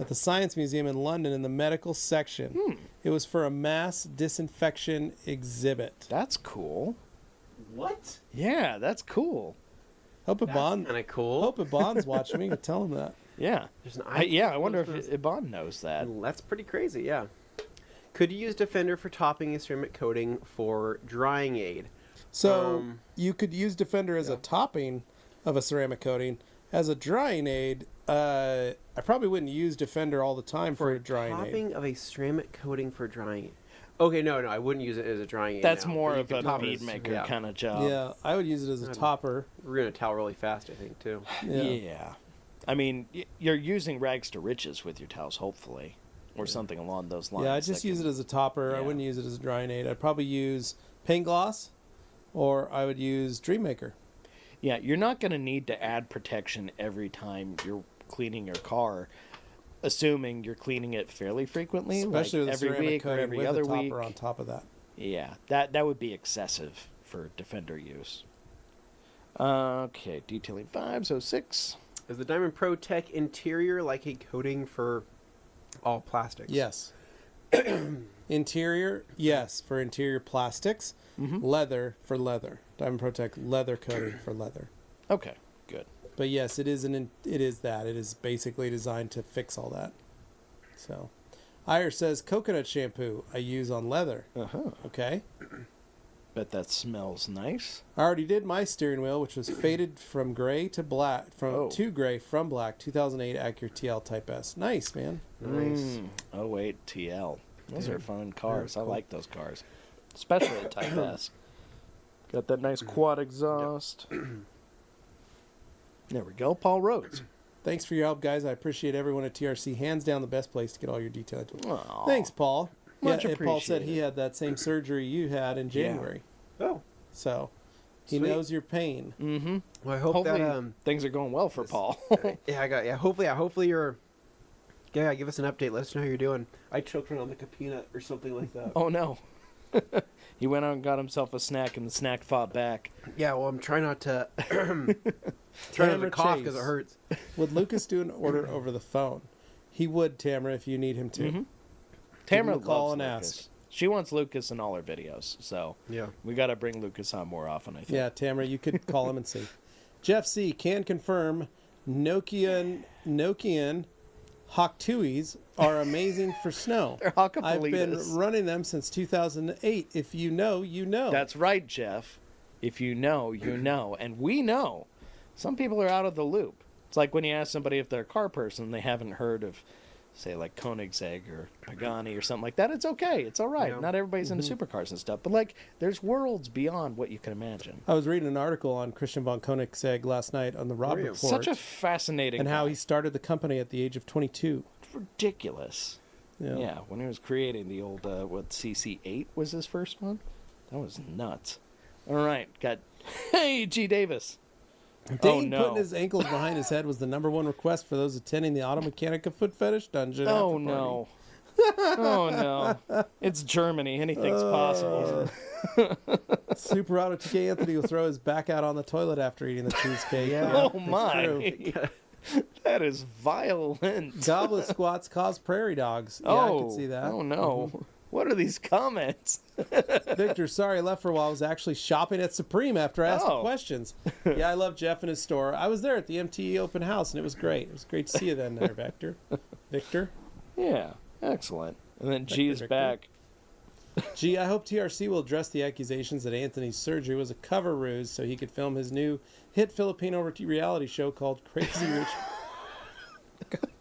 at the Science Museum in London in the medical section. It was for a mass disinfection exhibit. That's cool. What? Yeah, that's cool. Hope That's Iban, kind of cool. hope Iban's watching me. Tell him that. Yeah. There's an I wonder for if Iban knows that. That's pretty crazy, yeah. Could you use Defender for topping a ceramic coating for drying aid? So Um, you could use Defender as a topping of a ceramic coating. As a drying aid, I probably wouldn't use Defender all the time for a drying aid. Topping of a ceramic coating for drying aid. Okay, no, I wouldn't use it as a drying aid. That's now. more You of could a top it bead as- maker yeah. kind of job. Yeah, I would use it as a topper. We're gonna towel really fast, I think, too. Yeah. I mean, you're using rags to riches with your towels, hopefully, or something along those lines. Yeah, I just use it as a topper. I Yeah. wouldn't use it as a drying aid. I'd probably use paint gloss, or I would use Dream Maker. Yeah, you're not going to need to add protection every time you're cleaning your car, assuming you're cleaning it fairly frequently, Especially like with a every ceramic week or coating every with other a topper week. on top of that. Yeah, that would be excessive for Defender use. Okay, detailing 506. Is the Diamond Pro Tech interior like a coating for all plastics? Yes. Interior, yes, for interior plastics. Leather for leather. Diamond Pro Tech leather coating for leather. Okay, good. But yes, it is that. It is basically designed to fix all that. So, Iyer says coconut shampoo I use on leather. Okay. Bet that smells nice. I already did my steering wheel, which was faded from gray to black, to gray from black. 2008 Acura TL Type S. Nice, man. Nice. Oh wait, TL. Those are fun cars. I like those cars, especially the Type S. Got that nice quad exhaust. There we go, Paul Rhodes. Thanks for your help, guys. I appreciate everyone at TRC. Hands down, the best place to get all your detail. Aw. Thanks, Paul. Much and Paul said appreciated. he had that same surgery you had in January. Oh. So he Sweet. knows your pain. Mm-hmm. Well, I hope Hopefully that things are going well for Paul. hopefully you're. Yeah, give us an update. Let us know how you're doing. I choked on like a peanut or something like that. Oh no. He went out and got himself a snack, and the snack fought back. Yeah, well, I'm trying not to try not to cough because it hurts. Would Lucas do an order over the phone? He would, Tamara, if you need him to. Mhm. Give him Tamara a call loves and Lucas. ask. She wants Lucas in all her videos, so Yeah. we got to bring Lucas on more often, I think. Yeah, Tamara, you could call him and see. Jeff C. can confirm Nokian Hawk Tuies are amazing for snow. They're I've been Hawkapolitas. running them since 2008. If you know, you know. That's right, Jeff. If you know, you know. And we know. Some people are out of the loop. It's like when you ask somebody if they're a car person, they haven't heard of, say, like Koenigsegg or Pagani or something like that. It's okay. It's all right. Yeah. Not everybody's into supercars and stuff. But, like, there's worlds beyond what you can imagine. I was reading an article on Christian von Koenigsegg last night on the Rob you? Report. Such a fascinating and how guy. he started the company at the age of 22. Ridiculous. Yeah. Yeah, when he was creating the old, CC8 was his first one? That was nuts. All right, got, hey, G. Davis. Dane no. putting his ankles behind his head was the number one request for those attending the Auto Mechanica Foot Fetish Dungeon. Oh, after no. Oh, no. It's Germany. Anything's possible. Super Auto TK Anthony will throw his back out on the toilet after eating the cheesecake. Yeah. Oh, it's my. true. That is violent. Goblet squats cause prairie dogs. Yeah, I Oh, can see that. oh, no. What are these comments? Victor, sorry I left for a while. I was actually shopping at Supreme after I asked the Oh. questions. Yeah, I love Jeff and his store. I was there at the MTE open house, and it was great. It was great to see you then there, Victor. Yeah, excellent. And then Victor, G's Victor. back. Gee, I hope TRC will address the accusations that Anthony's surgery was a cover ruse so he could film his new hit Filipino reality show called Crazy Rich.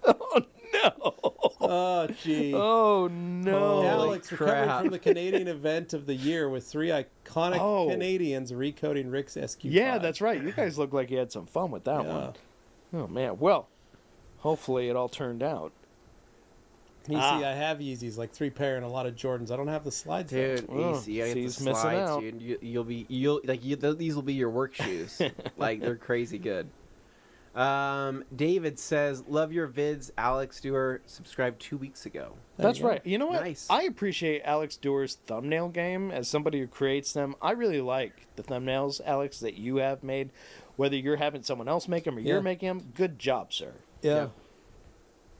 Oh, no. Oh, gee. Oh, no. Alex recovering crap. from the Canadian event of the year with three iconic Oh. Canadians recoding Rick's SQ5. Yeah, that's right. You guys look like you had some fun with that Yeah. one. Oh, man. Well, hopefully it all turned out. You see, I have Yeezys, like 3 pair and a lot of Jordans. I don't have the slides. though. Dude, Oh, easy. I get the he's missing slides, out. dude. These will be your work shoes. Like they're crazy good. David says, "Love your vids, Alex Dewar. Subscribed 2 weeks ago." That's you go. right. You know what? Nice. I appreciate Alex Dewar's thumbnail game as somebody who creates them. I really like the thumbnails, Alex, that you have made. Whether you're having someone else make them or Yeah. you're making them, good job, sir. Yeah.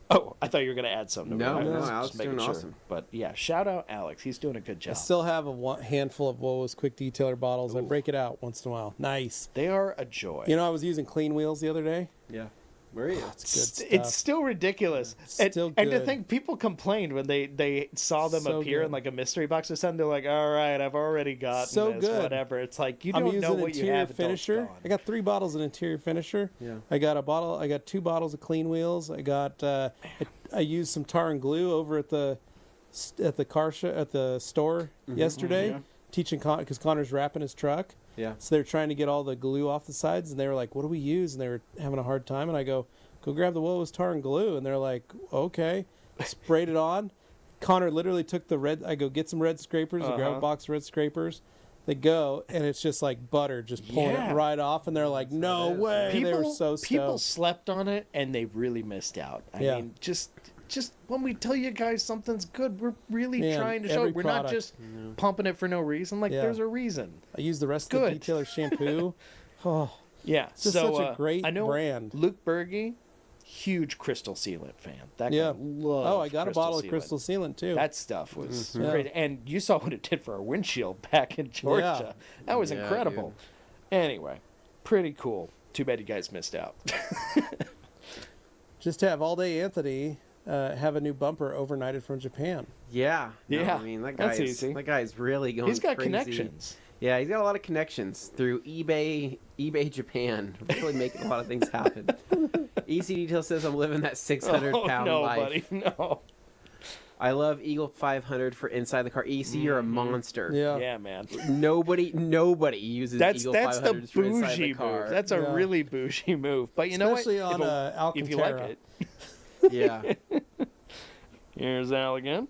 Oh, I thought you were going to add something. No, I was no, just Alex is making doing awesome. But yeah, shout out Alex. He's doing a good I job. still have a handful of Woes quick detailer bottles. I break it out once in a while. Nice. They are a joy. You know, I was using Clean Wheels the other day. Yeah. Where are you? It's good stuff. It's still ridiculous. And, Still and to good. think people complained when they saw them So appear good. in like a mystery box or something. They're like, all right, I've already gotten So this, good. whatever. It's like, you I'm don't using know what you interior have until it's finisher. gone. I got 3 bottles of interior finisher. Yeah. I got 2 bottles of Clean Wheels. I got I used some tar and glue over at the store yesterday, yeah. teaching because Connor's wrapping his truck. Yeah. So they're trying to get all the glue off the sides, and they were like, "What do we use?" And they were having a hard time. And I go grab the Woes tar and glue, and they're like, "Okay." Sprayed it on. Connor literally took the red. I go get some red scrapers. I grab a box of red scrapers. They go, and it's just like butter, just pulling Yeah. it right off. And they're like, "No way!" They were so people stoked. slept on it, and they really missed out. I Yeah. mean, just when we tell you guys something's good, we're really Man, trying to show every it. We're not product. just pumping it for no reason. Like, Yeah. there's a reason. I used the rest Good. of the detailer shampoo. Oh, Yeah. It's just so such a great I know brand. Luke Berge, huge crystal sealant fan. That guy loves Oh, I got a bottle sealant. of crystal sealant too. That stuff was Yeah. crazy. And you saw what it did for our windshield back in Georgia. That was Yeah, incredible. Anyway, pretty cool. Too bad you guys missed out. Just to have All Day Anthony have a new bumper overnighted from Japan. Yeah. No, Yeah, I mean, that's easy. That guy's really going He's got crazy. connections. Yeah, he's got a lot of connections through eBay Japan. Really making a lot of things happen. EC Detail says I'm living that 600-pound no, life. buddy, no. I love Eagle 500 for inside the car. EC, you're a monster. Yeah. Yeah, man. Nobody uses That's Eagle the 500s for inside bougie the car. move. That's a Yeah. really bougie move. But you Especially know what? on If you like Alcantara. it. Yeah. Here's Al again.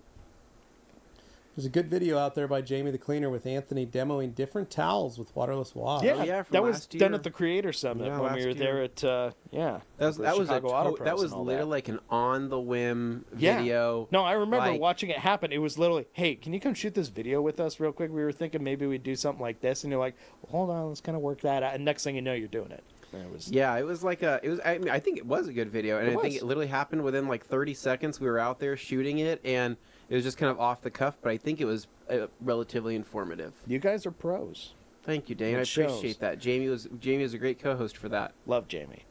There's a good video out there by Jamie the Cleaner with Anthony demoing different towels with waterless wash. Yeah, yeah, from that was last done year. at the Creator Summit Yeah, when we last were there year. at the That was Chicago Auto Pros that was and all literally like an on the whim video. No, I remember like- watching it happen. It was literally, hey, can you come shoot this video with us real quick? We were thinking maybe we'd do something like this, and you're like, well, hold on, let's kind of work that out. And next thing you know, you're doing it. And it was Yeah, it was like I mean, I think it was a good video, and It I think was. it literally happened within like 30 seconds. We were out there shooting it, and it was just kind of off the cuff, but I think it was relatively informative. You guys are pros. Thank you, Dane. It I shows. appreciate that. Jamie was a great co-host for that. Love Jamie.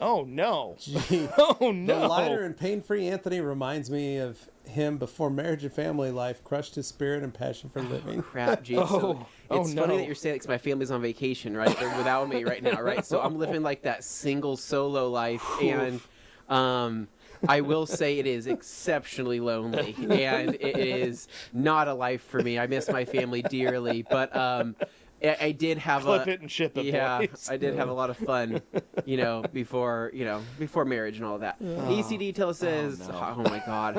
Oh no! Gee. Oh no! The lighter and pain-free Anthony reminds me of him before marriage and family life crushed his spirit and passion for living. Crap, Gene. So it's no. funny that you're saying it 'cause my family's on vacation, right? They're without me right now, right? So I'm living like that single solo life, and I will say it is exceptionally lonely, and it is not a life for me. I miss my family dearly, but I did have Clip it and ship it, yeah, boys. I did have a lot of fun, before marriage and all that. EC Detail says, no. oh my God,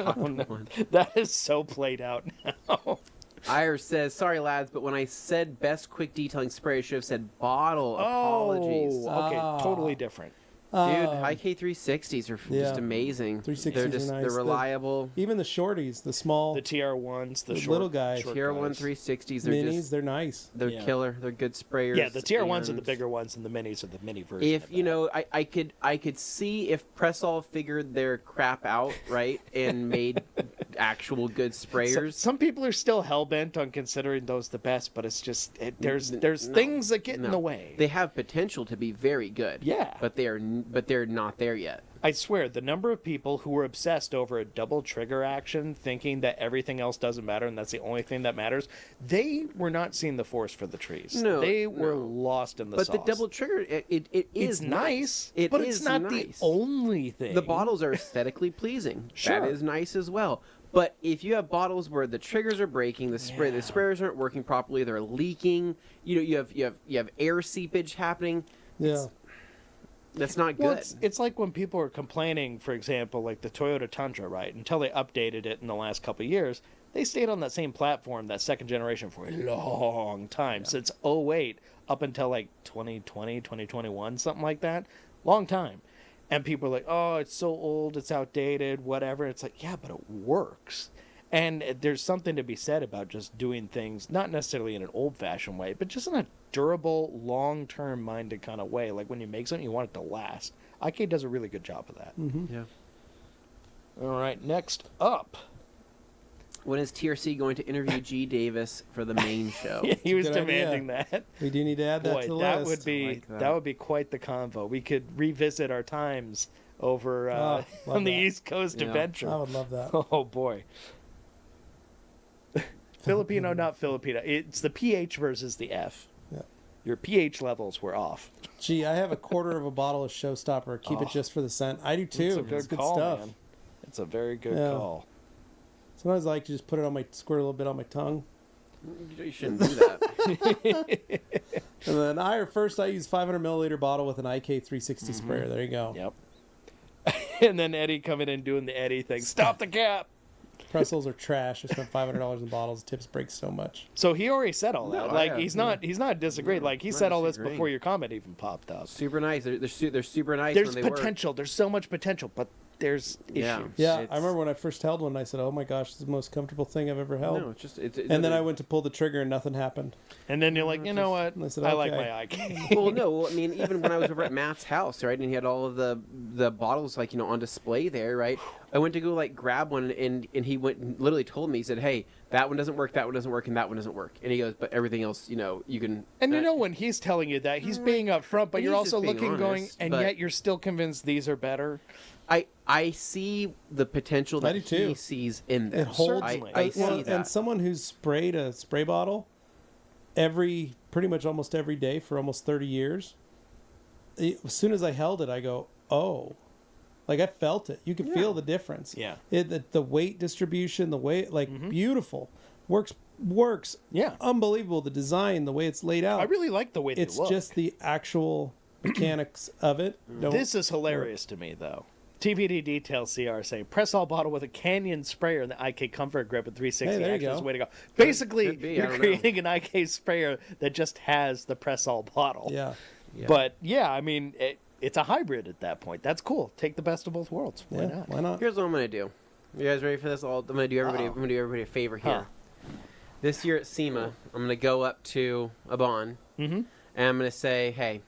That is so played out now. Ira says, sorry lads, but when I said best quick detailing spray, I should have said bottle. Apologies. Oh, okay, Ah. totally different. Dude, IK360s are yeah. just amazing. 360s they're are just nice. they're reliable. Even the shorties, the small The TR1s, the The short, little guys. short Tier guys. 1 360s, they're minis, just they're nice. they're Yeah. killer. They're good sprayers. Yeah, the TR1s are the and bigger ones, and the minis are the mini version. If of you that. know, I could see if Pressall figured their crap out right and made actual good sprayers. Some people are still hell bent on considering those the best, but it's just there's No, things that get in no. the way. They have potential to be very good. Yeah. but they're not there yet. I swear, the number of people who were obsessed over a double trigger action, thinking that everything else doesn't matter and that's the only thing that matters, they were not seeing the forest for the trees. No, they were no. lost in the But sauce. the double trigger, it is it's nice, It but is it's not the nice. only thing. The bottles are aesthetically pleasing. Sure. That is nice as well. But if you have bottles where the triggers are breaking, the sprayers aren't working properly, they're leaking. You have air seepage happening. Yeah. That's not Well, good. it's like when people are complaining, for example, like the Toyota Tundra, right? Until they updated it in the last couple of years, they stayed on that same platform, that second generation, for a long time. Since 08 up until like 2020, 2021, something like that. Long time. And people are like, oh, it's so old, it's outdated, whatever. It's like, yeah, but it works. And there's something to be said about just doing things, not necessarily in an old-fashioned way, but just in a durable, long-term minded kind of way. Like when you make something, you want it to last. IK does a really good job of that. Yeah. All right, next up. When is TRC going to interview G. Davis for the main show? He was good idea. demanding that. We do need to add that Boy, to the that list. would be I like that. that would be quite the convo. We could revisit our times over love on the that. East Coast Yeah. adventure. I would love that. Oh boy. Filipino, not Filipino. It's the PH versus the F. Yeah. Your pH levels were off. Gee, I have a quarter of a bottle of Showstopper. Keep it just for the scent. I do too. It's a good It's good call, stuff. man. It's a very good Yeah. call. Sometimes I like to just put it on my squirt a little bit on my tongue. You shouldn't do that. And then I use 500 milliliter bottle with an IK 360 sprayer. There you go. Yep. And then Eddie coming in doing the Eddie thing. Stop the cap. Pretzels are trash. I spent $500 in bottles. Tips break so much. So he already said all that. No, like I- he's not disagreed. Like he not said all this disagreeing. before your comment even popped up. Super nice. They're super nice There's when they potential. There's so much potential, but there's Yeah. issues. Yeah, It's- I remember when I first held one, I said, "Oh my gosh, it's the most comfortable thing I've ever held." No, it's just it's. And then I went to pull the trigger, and nothing happened. And then you're like, you know what? I said, I like okay. my IK. Well, no. Well, I mean, even when I was over at Matt's house, right, and he had all of the bottles like on display there, right. I went to go like grab one, and he went and literally told me, he said, "Hey, that one doesn't work, that one doesn't work, and that one doesn't work." And he goes, "But everything else, you can." And when he's telling you that, he's being upfront, but And you're he's also just being looking, going, honest, and but- yet you're still convinced these are better. I see the potential I that do too. he sees in them. It holds. Certainly. I see well, that. and someone who's sprayed a spray bottle pretty much almost every day for almost 30 years. As soon as I held it, I go, "Oh." Like I felt it. You can feel the difference. Yeah. The weight distribution, the weight, beautiful. Works. Yeah. Unbelievable. The design, the way it's laid out. I really like the way It's they look. just the actual mechanics of it. This is hilarious to me, though. TPD Details CR saying, press all bottle with a Canyon sprayer and the IK Comfort Grip at 360 Hey, there you action is go. the way to go. Basically, could be, I you're don't know. creating an IK sprayer that just has the press all bottle. Yeah. Yeah. But, yeah, I mean, it's a hybrid at that point. That's cool. Take the best of both worlds. Why Yeah. not? Why not? Here's what I'm gonna do. You guys ready for this? I'm gonna do everybody. I'm gonna do everybody a favor here. Huh. This year at SEMA, I'm gonna go up to a Bon, and I'm gonna say, hey,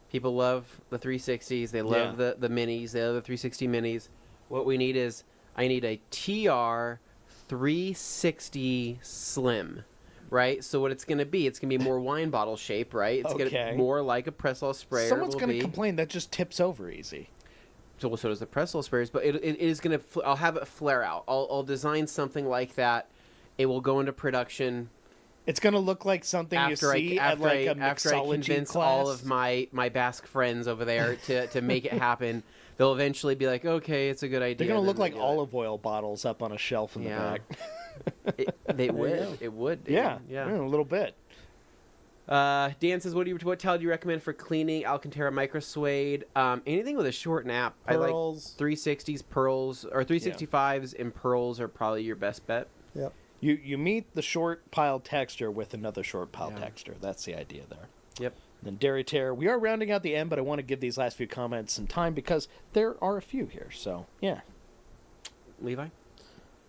people love the 360s. They love the minis. They love the 360 minis. What we need is I need a TR 360 Slim. Right, so what it's going to be, it's going to be more wine bottle shape, right? It's going to Okay. be more like a Press-All sprayer. Someone's will going to be. complain that just tips over easy. So does the Press-All sprayers, but it is going to. I'll have it flare out. I'll design something like that. It will go into production It's going to look like something you see at like a after I mixology convince class. all of my Basque friends over there to make it happen. They'll eventually be like, okay, it's a good idea. They're going to then look like we'll do olive oil bottles up on a shelf in the Yeah. back. it. It would. It would. Dan. Yeah, Yeah. a little bit. Dan says, what towel do you recommend for cleaning? Alcantara micro suede. Anything with a short nap. Pearls. I like 360s, pearls, or 365s and pearls are probably your best bet. Yep. You meet the short pile texture with another short pile Yeah. texture. That's the idea there. Yep. Then Dairy Terror. We are rounding out the end, but I want to give these last few comments some time because there are a few here. So, yeah. Levi?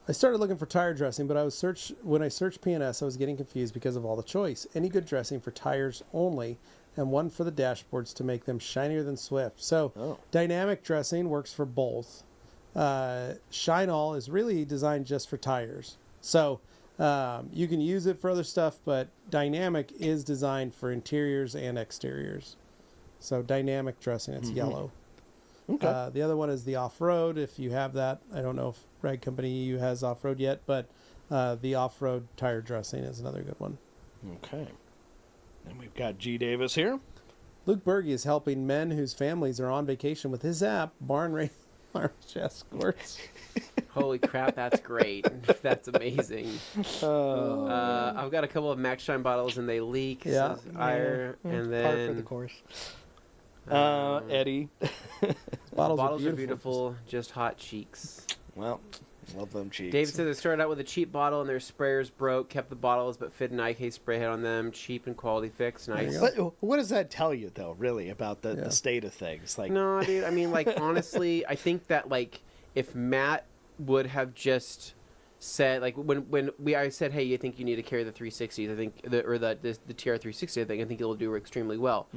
I started looking for tire dressing, but when I searched PNS, I was getting confused because of all the choice. Any good dressing for tires only, and one for the dashboards to make them shinier than Swift. So, dynamic dressing works for both. Shine All is really designed just for tires. So, you can use it for other stuff, but dynamic is designed for interiors and exteriors. So, dynamic dressing, it's yellow. Okay. The other one is the off-road. If you have that, I don't know if Rag Company EU has off-road yet, but the off-road tire dressing is another good one. Okay. And we've got G. Davis here. Luke Berge is helping men whose families are on vacation with his app, Barn Race Escorts. Holy crap, that's great. That's amazing. I've got a couple of Max Shine bottles and they leak. Yeah. Says Ire, and Par for the then course. Eddie. Bottles are beautiful, just hot cheeks. Well, love them cheeks. David says it started out with a cheap bottle and their sprayers broke, kept the bottles but fit an IK spray head on them. Cheap and quality fix. Nice. you But what does that tell you, though, really, about the Yeah. state of things? Like, No, dude. I mean, like, honestly, I think that, like, if Matt would have just said, like, I said, hey, you think you need to carry the 360s, I think, the TR360, I think it'll do extremely well.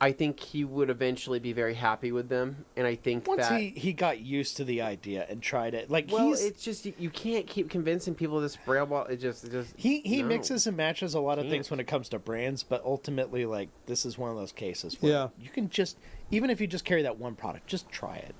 I think he would eventually be very happy with them, and I think once that... he got used to the idea and tried it, like, Well, it's just, you can't keep convincing people to spray a bottle. he no. mixes and matches a lot of Can't. things when it comes to brands, but ultimately, like, this is one of those cases where Yeah. you can just, even if you just carry that one product, just try it.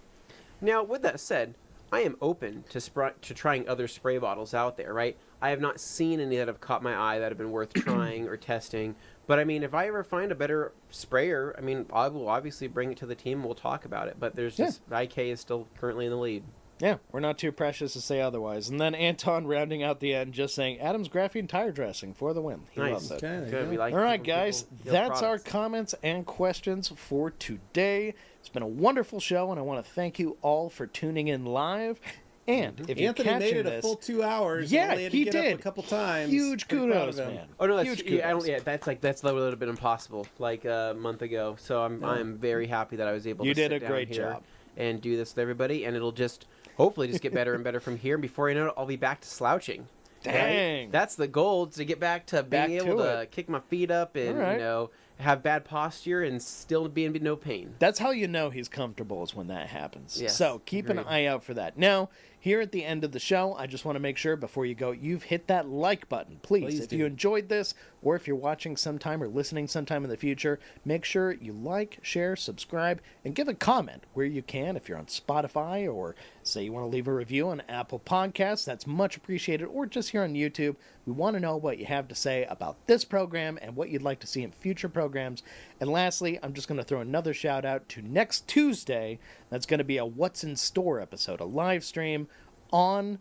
Now, with that said, I am open to trying other spray bottles out there, right? I have not seen any that have caught my eye that have been worth trying or testing. But, I mean, if I ever find a better sprayer, I mean, I will obviously bring it to the team and we'll talk about it. But there's just... IK is still currently in the lead. Yeah, we're not too precious to say otherwise. And then Anton rounding out the end, just saying, Adam's graphene tire dressing for the win. He Nice. loves it. Okay, there you Good. go. We like All right, people- guys, people feel that's our products. comments and questions for today. It's been a wonderful show, and I want to thank you all for tuning in live. And if you're Anthony catching made it this, a full 2 hours. Yeah, only had to he get did. up a couple times. Huge Pretty proud kudos, of him. man. Oh no, that's Huge yeah, kudos. that's that would have been impossible like a month ago. So I'm very happy that I was able You to did sit a down great here job. and do this with everybody, and it'll just hopefully just get better and better from here. And before you know it, I'll be back to slouching. Dang. Right? That's the goal, to get back to being able to kick my feet up and have bad posture and still be in no pain. That's how you know he's comfortable, is when that happens. Yes, So keep an eye out for that. Now, here at the end of the show, I just want to make sure before you go, you've hit that like button. Please if you enjoyed this, or if you're watching sometime or listening sometime in the future, make sure you like, share, subscribe, and give a comment where you can. If you're on Spotify, or say you want to leave a review on Apple Podcasts, that's much appreciated. Or just here on YouTube, we want to know what you have to say about this program and what you'd like to see in future programs. And lastly, I'm just going to throw another shout out to next Tuesday. That's going to be a What's in Store episode, a live stream on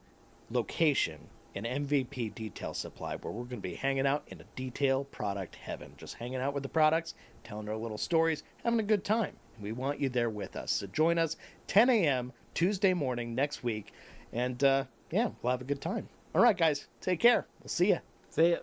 location in MVP Detail Supply, where we're going to be hanging out in a detail product heaven, just hanging out with the products, telling our little stories, having a good time. And we want you there with us. So join us 10 a.m. Tuesday morning next week, and we'll have a good time. All right, guys, take care. We'll see ya. See ya.